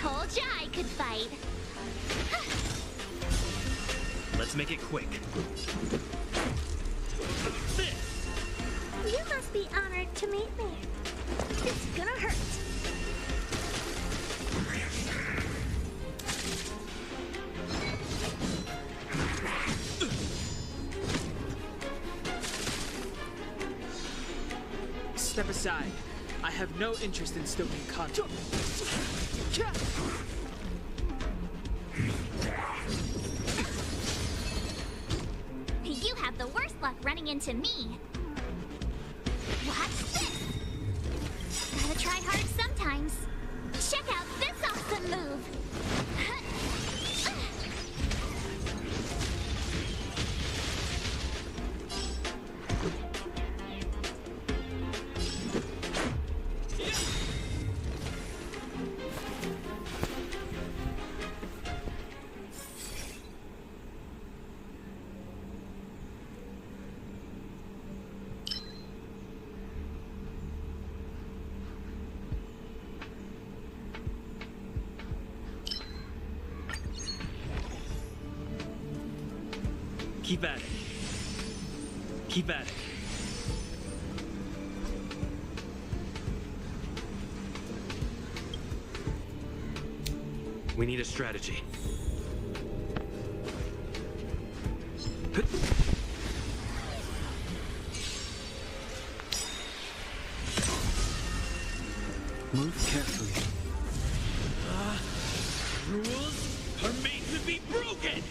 Told ya I could fight. Let's make it quick. You must be honored to meet me. It's gonna hurt. Step aside. I have no interest in stoking conflict. You have the worst luck running into me. Watch this! Gotta try hard sometimes. Check out this awesome move! Keep at it. Keep at it. We need a strategy. Move carefully. Rules are made to be broken!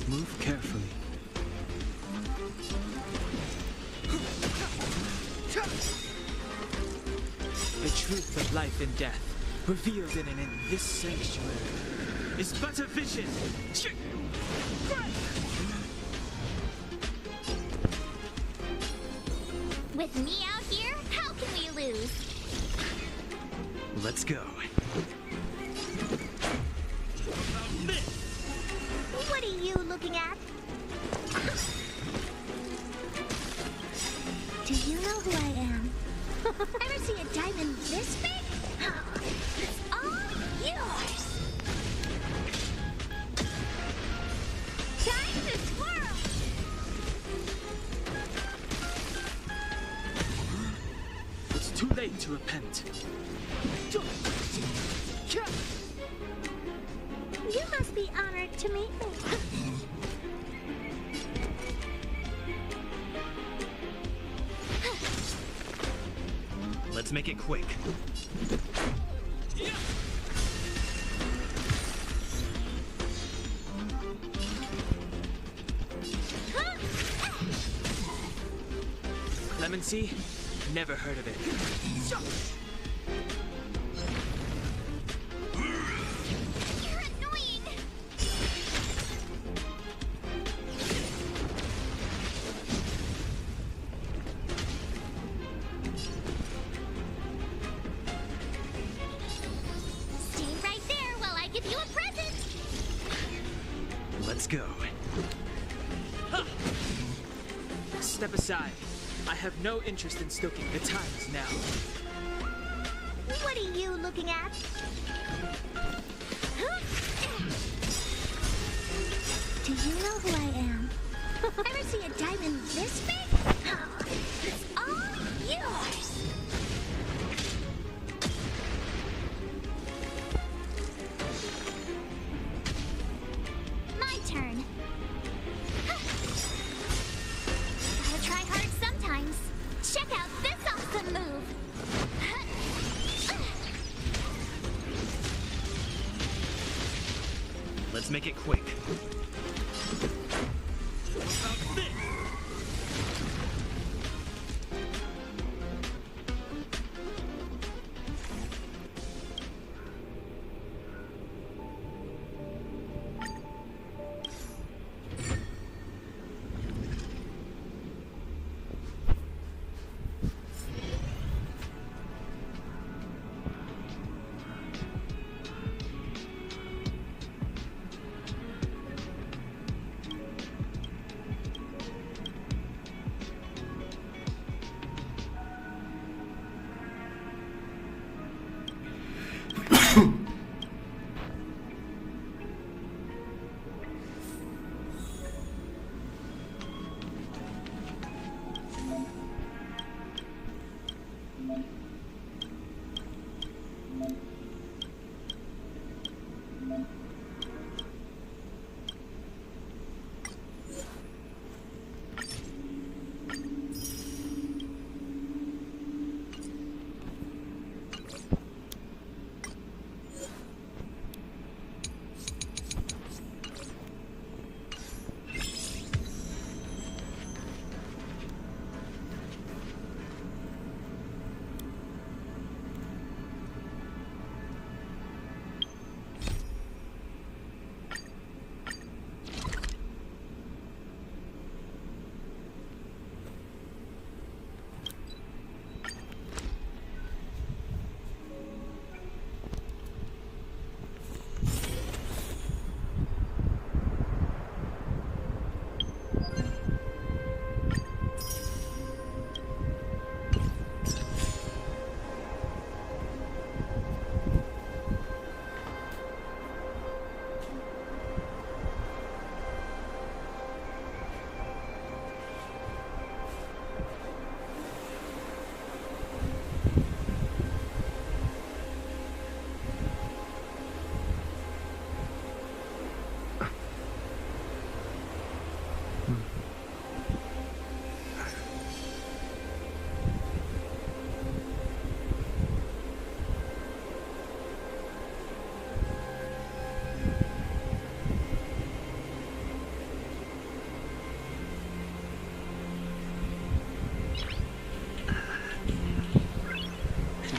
Move carefully. The truth of life and death, revealed in and in this sanctuary, is but a vision. With me out here, how can we lose? Let's go. What are you looking at? Do you know who I am? Ever see a diamond this big? It's all yours! Time to twirl! It's too late to repent. You must be honored to meet me. Let's make it quick. Clemency? Never heard of it. You're annoying! Stay right there while I give you a present! Let's go. Step aside. I have no interest in stoking. The time is now. What are you looking at? Do you know who I am? Ever see a diamond this big? It's all yours! My turn. Gotta try hard sometimes. Check out this awesome move. Let's make it quick.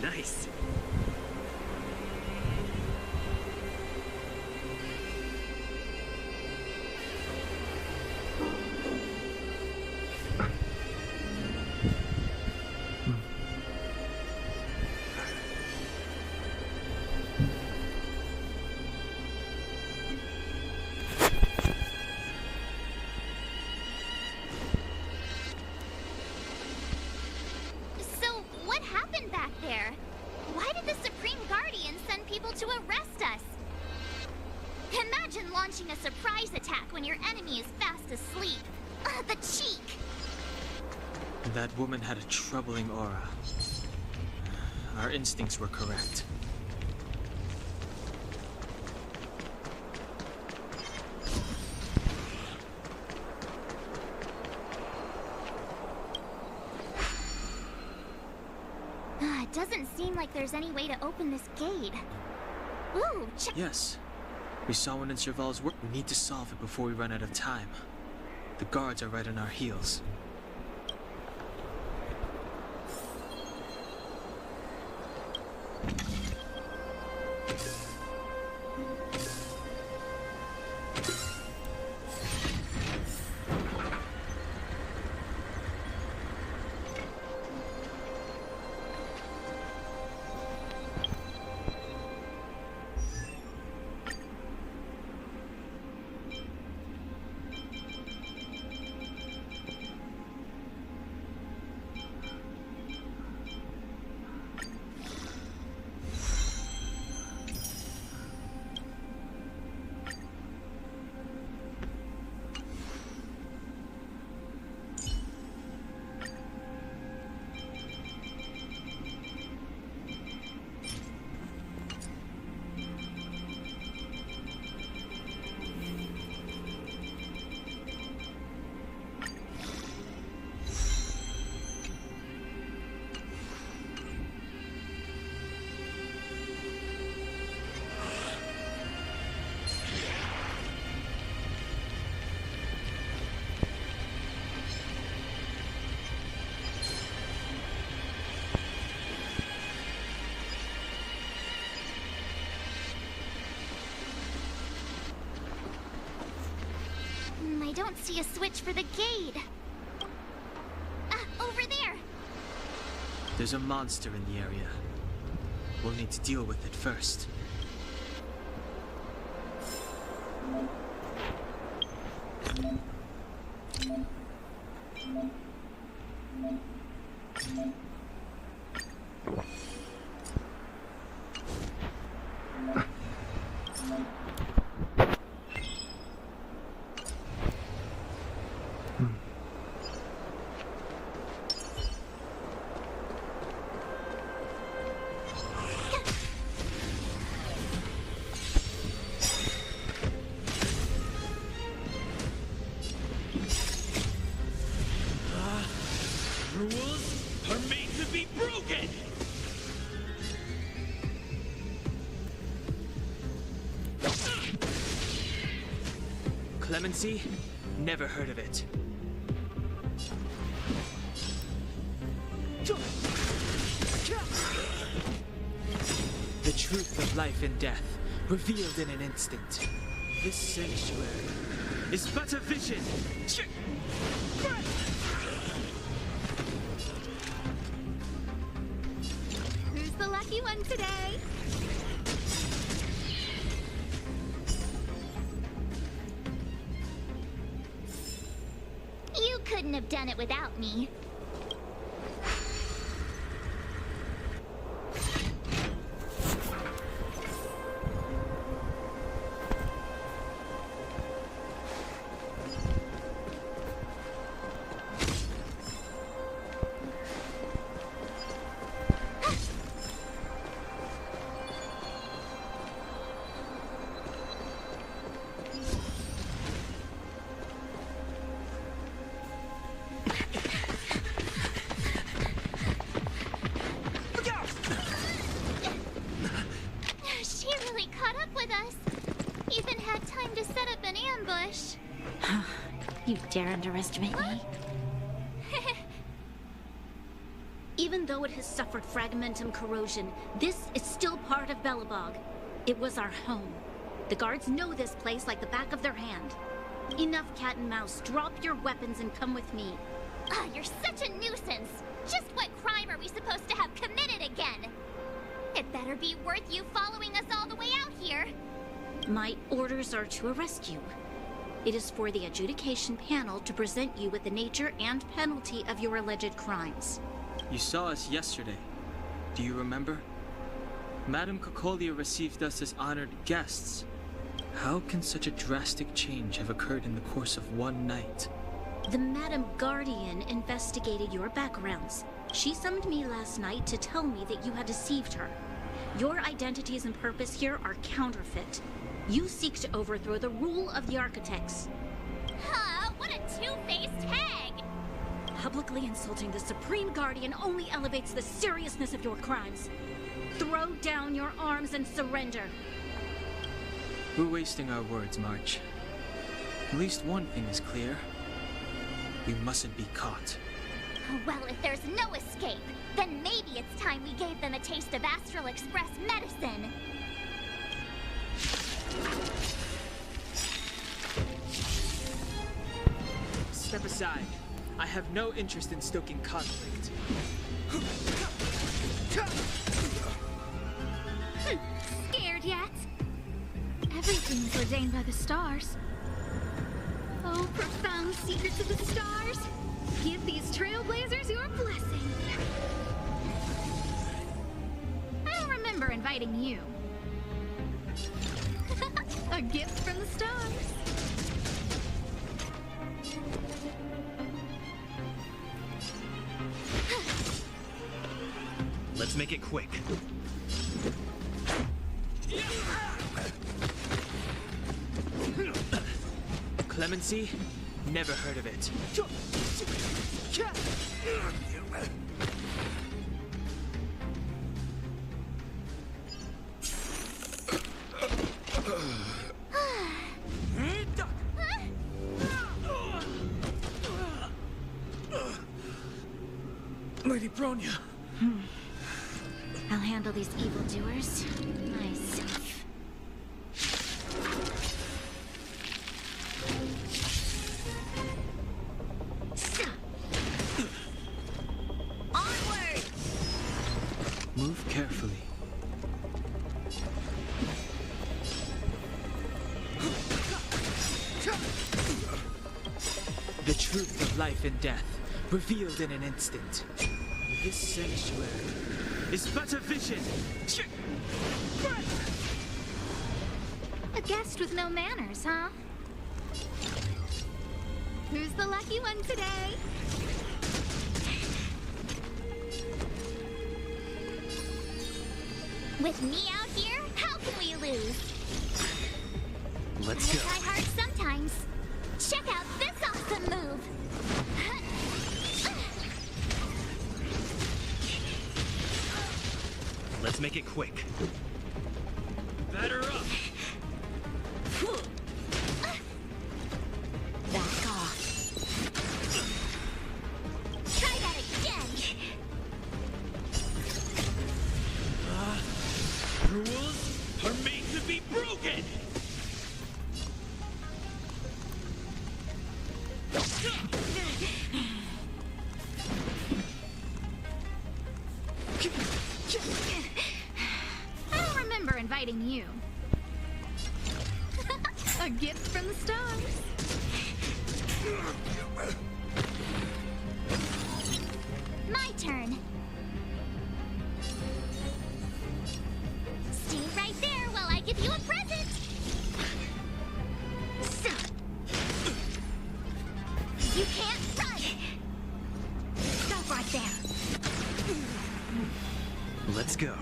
Nice. So, what happened back there? Why did the Supreme Guardian send people to arrest us? Imagine launching a surprise attack when your enemy is fast asleep. The cheek! That woman had a troubling aura. Our instincts were correct. It doesn't seem like there's any way to open this gate. Ooh, Yes. We saw one in Serval's work. We need to solve it before we run out of time. The guards are right on our heels. I don't see a switch for the gate. Over there! There's a monster in the area. We'll need to deal with it first. are made to be broken! Clemency? Never heard of it. The truth of life and death, revealed in an instant. This sanctuary is but a vision. Who's the lucky one today? You couldn't have done it without me. You dare underestimate me? Even though it has suffered fragmentum corrosion, this is still part of Belobog. It was our home. The guards know this place like the back of their hand. Enough cat and mouse. Drop your weapons and come with me. Ah, you're such a nuisance. Just what crime are we supposed to have committed again? It better be worth you following us all the way out here. My orders are to arrest you. It is for the adjudication panel to present you with the nature and penalty of your alleged crimes. You saw us yesterday. Do you remember? Madame Cocolia received us as honored guests. How can such a drastic change have occurred in the course of one night? The Madame Guardian investigated your backgrounds. She summoned me last night to tell me that you had deceived her. Your identities and purpose here are counterfeit. You seek to overthrow the rule of the Architects. Huh, what a two-faced hag! Publicly insulting the Supreme Guardian only elevates the seriousness of your crimes. Throw down your arms and surrender. We're wasting our words, March. At least one thing is clear. We mustn't be caught. Well, if there's no escape, then maybe it's time we gave them a taste of Astral Express medicine. Step aside. I have no interest in stoking conflict. Scared yet? Everything's ordained by the stars. Oh, profound secrets of the stars, give these trailblazers your blessing. I don't remember inviting you. A gift from the stars. Let's make it quick. Clemency? Never heard of it. Lady Bronya. I'll handle these evildoers myself. Onward! Move carefully. The truth of life and death, revealed in an instant. This sanctuary is but a vision. A guest with no manners, huh? Who's the lucky one today? With me out here, how can we lose? Let's go. Try hard sometimes. Check out this awesome move. Let's make it quick. Batter up! Back off. Try that again. Rules are made to be broken! I don't remember inviting you. A gift from the stars. My turn. Stay right there while I give you a present. You can't run. Stop right there. Let's go.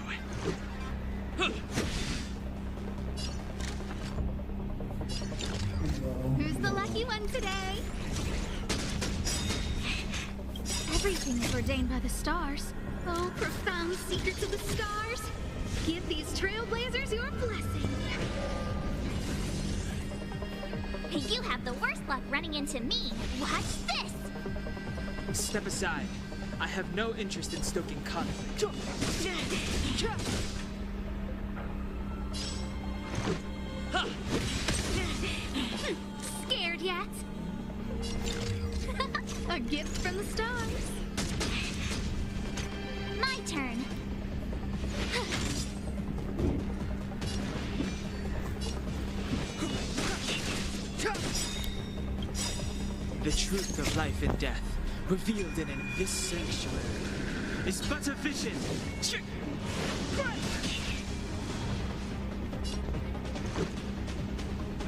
Who's the lucky one today? Everything is ordained by the stars. Oh, profound secrets of the stars. Give these trailblazers your blessing. You have the worst luck running into me. Watch this. Step aside. I have no interest in stoking conflict. Scared yet? A gift from the stars. My turn. The truth of life and death, revealed in this sanctuary, is but a vision.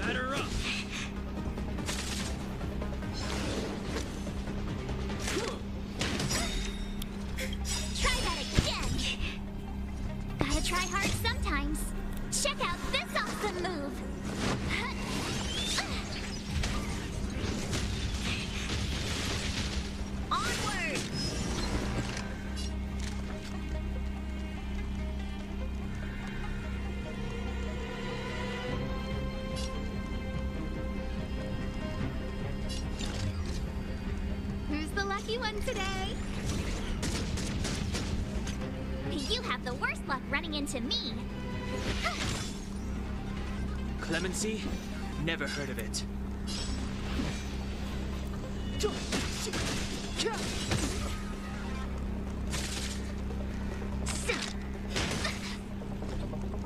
Batter up! Try that again. Gotta try hard sometimes. Check out this awesome move. Onward! Who's the lucky one today? You have the worst luck running into me. Clemency? Never heard of it.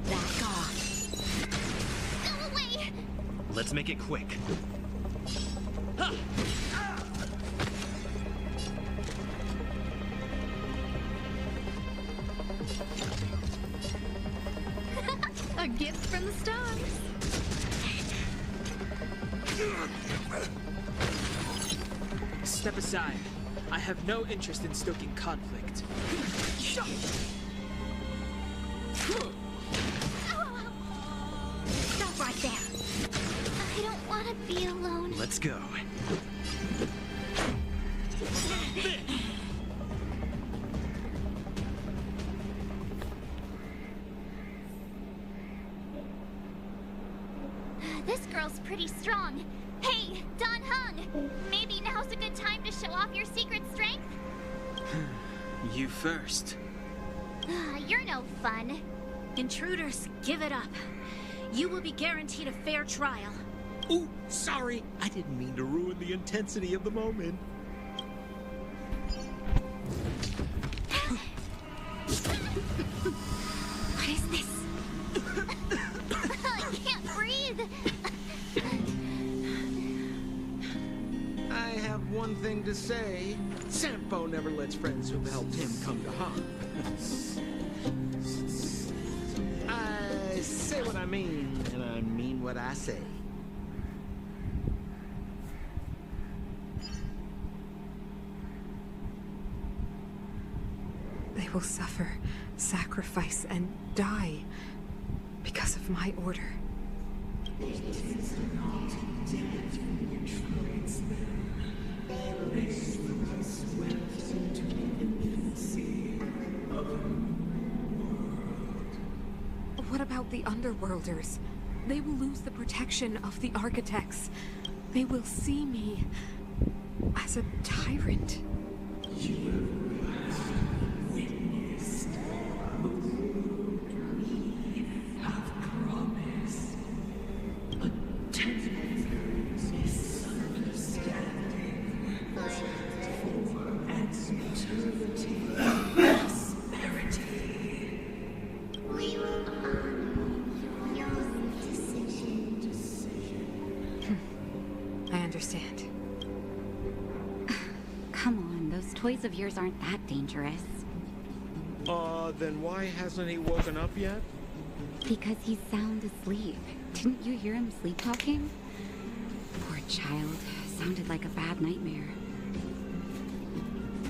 Back off. Go away! Let's make it quick. A gift from the stars. Step aside. I have no interest in stoking conflict. Stop right there. I don't want to be alone. Let's go. This girl's pretty strong. Hey, Don Hung! Maybe now's a good time to show off your secret strength? You first. You're no fun. Intruders, give it up. You will be guaranteed a fair trial. Ooh, sorry. I didn't mean to ruin the intensity of the moment. What is this? I can't breathe. I have one thing to say. Sampo never lets friends who've helped him come to harm. I say what I mean, and I mean what I say. They will suffer, sacrifice, and die because of my order. It is not death which creates them. This was swept into the infancy of a new world. about the Underworlders. They will lose the protection of the Architects. They will see me as a tyrant. You have witnessed we have promised. A tender misunderstanding for eternity prosperity. We will honor your decision. I understand. Come on, those toys of yours aren't that dangerous. Then why hasn't he woken up yet? Because he's sound asleep. Didn't you hear him sleep-talking? Poor child. Sounded like a bad nightmare.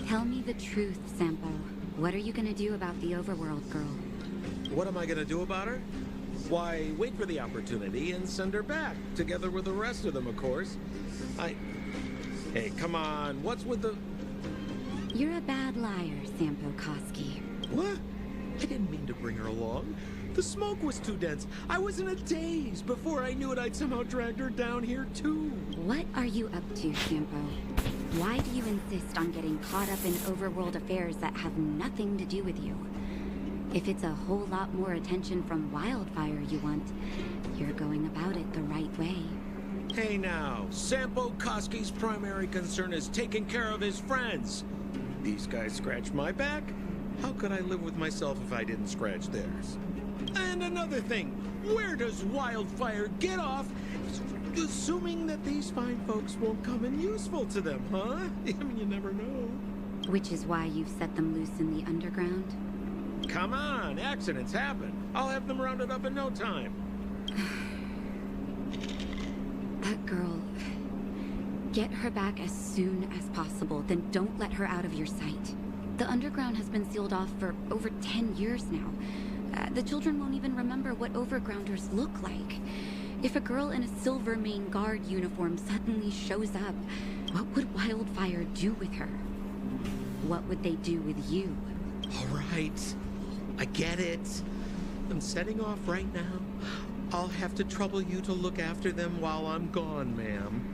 Tell me the truth, Sampo. What are you gonna do about the Overworld girl? What am I gonna do about her? Why, wait for the opportunity and send her back, together with the rest of them, of course. Hey, come on, what's with the... You're a bad liar, Sampo Koski. What? I didn't mean to bring her along. The smoke was too dense. I was in a daze. Before I knew it, I'd somehow dragged her down here, too. What are you up to, Sampo? Why do you insist on getting caught up in overworld affairs that have nothing to do with you? If it's a whole lot more attention from Wildfire you want, you're going about it the right way. Hey now, Sampo Koski's primary concern is taking care of his friends. These guys scratch my back. How could I live with myself if I didn't scratch theirs? And another thing, where does Wildfire get off assuming that these fine folks won't come in useful to them, huh? I mean, you never know. Which is why you've set them loose in the underground? Come on, accidents happen. I'll have them rounded up in no time. That girl... Get her back as soon as possible, then don't let her out of your sight. The underground has been sealed off for over 10 years now. The children won't even remember what overgrounders look like. If a girl in a Silvermane Guard uniform suddenly shows up, what would Wildfire do with her? What would they do with you? All right, I get it. I'm setting off right now. I'll have to trouble you to look after them while I'm gone, ma'am.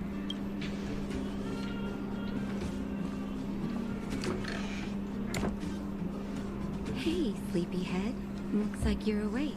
Hey, sleepyhead. Looks like you're awake.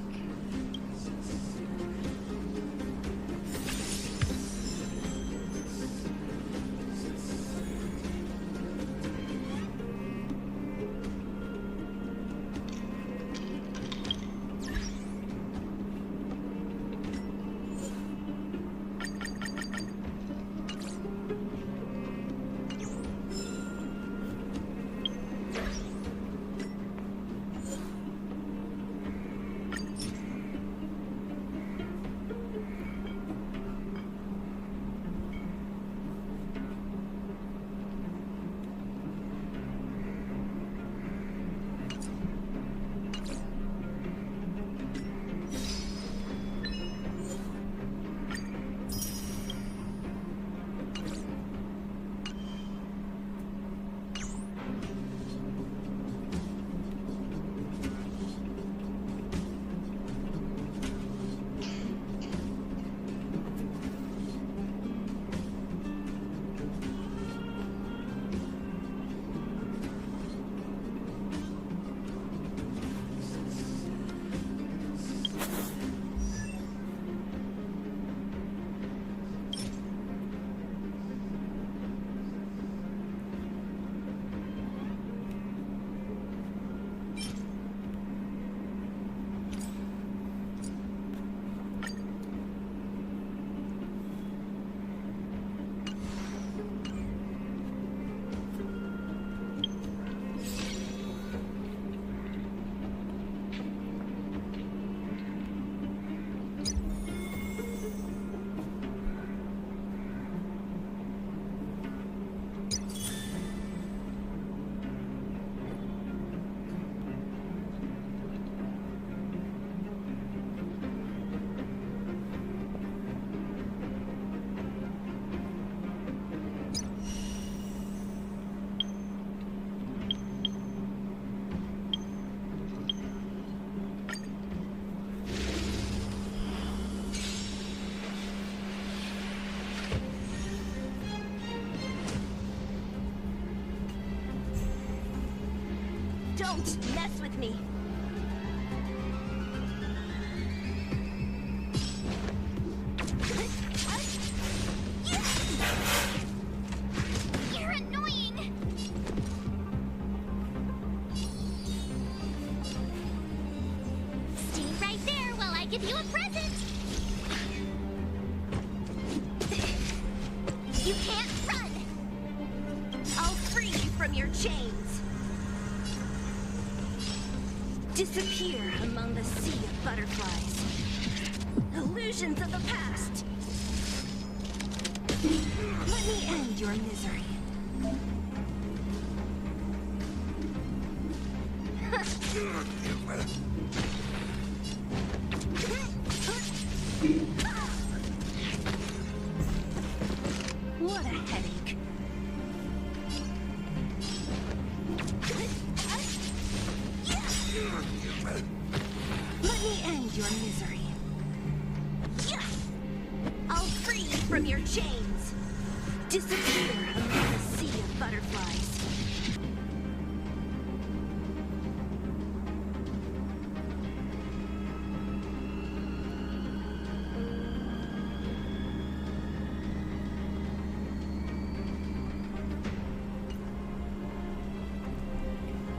Don't mess with me. You're annoying! Stay right there while I give you a present! You can't run! I'll free you from your chains. Disappear among the sea of butterflies. Illusions of the past. Let me end your misery. What a headache. Let me end your misery. I'll free you from your chains. Disappear among the sea of butterflies.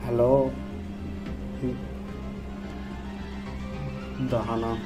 Hello. Dahana.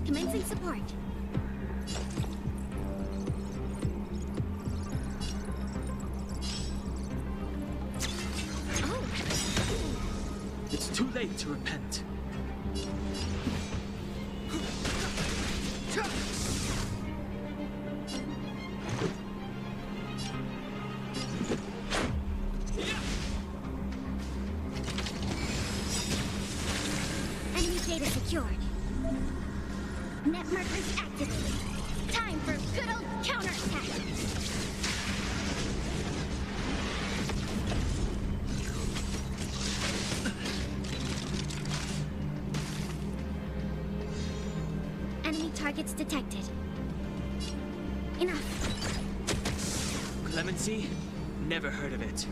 Commencing support. It's too late to repent. Enemy data secured. Net markers activated. Time for good old counterattack. Enemy targets detected. Enough. Clemency? Never heard of it.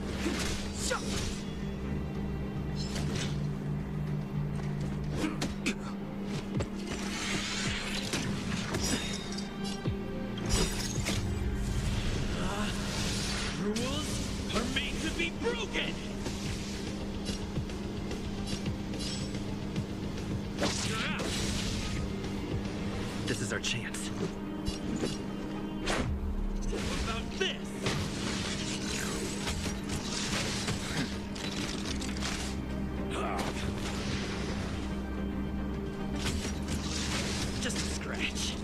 Rules are made to be broken! This is our chance. What about this? Just a scratch.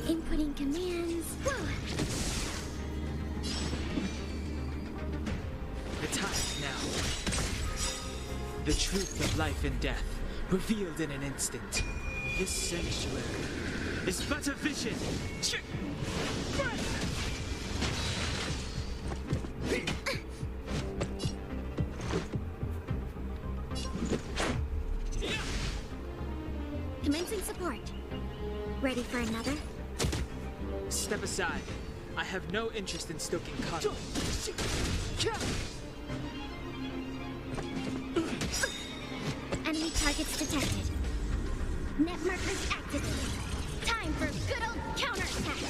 Inputting commands. Whoa. The time now. The truth of life and death, revealed in an instant. This sanctuary is but a vision. Commencing support. Ready for another? Step aside. I have no interest in stoking conflict. Enemy targets detected. Net markers activated. Time for good old counterattack.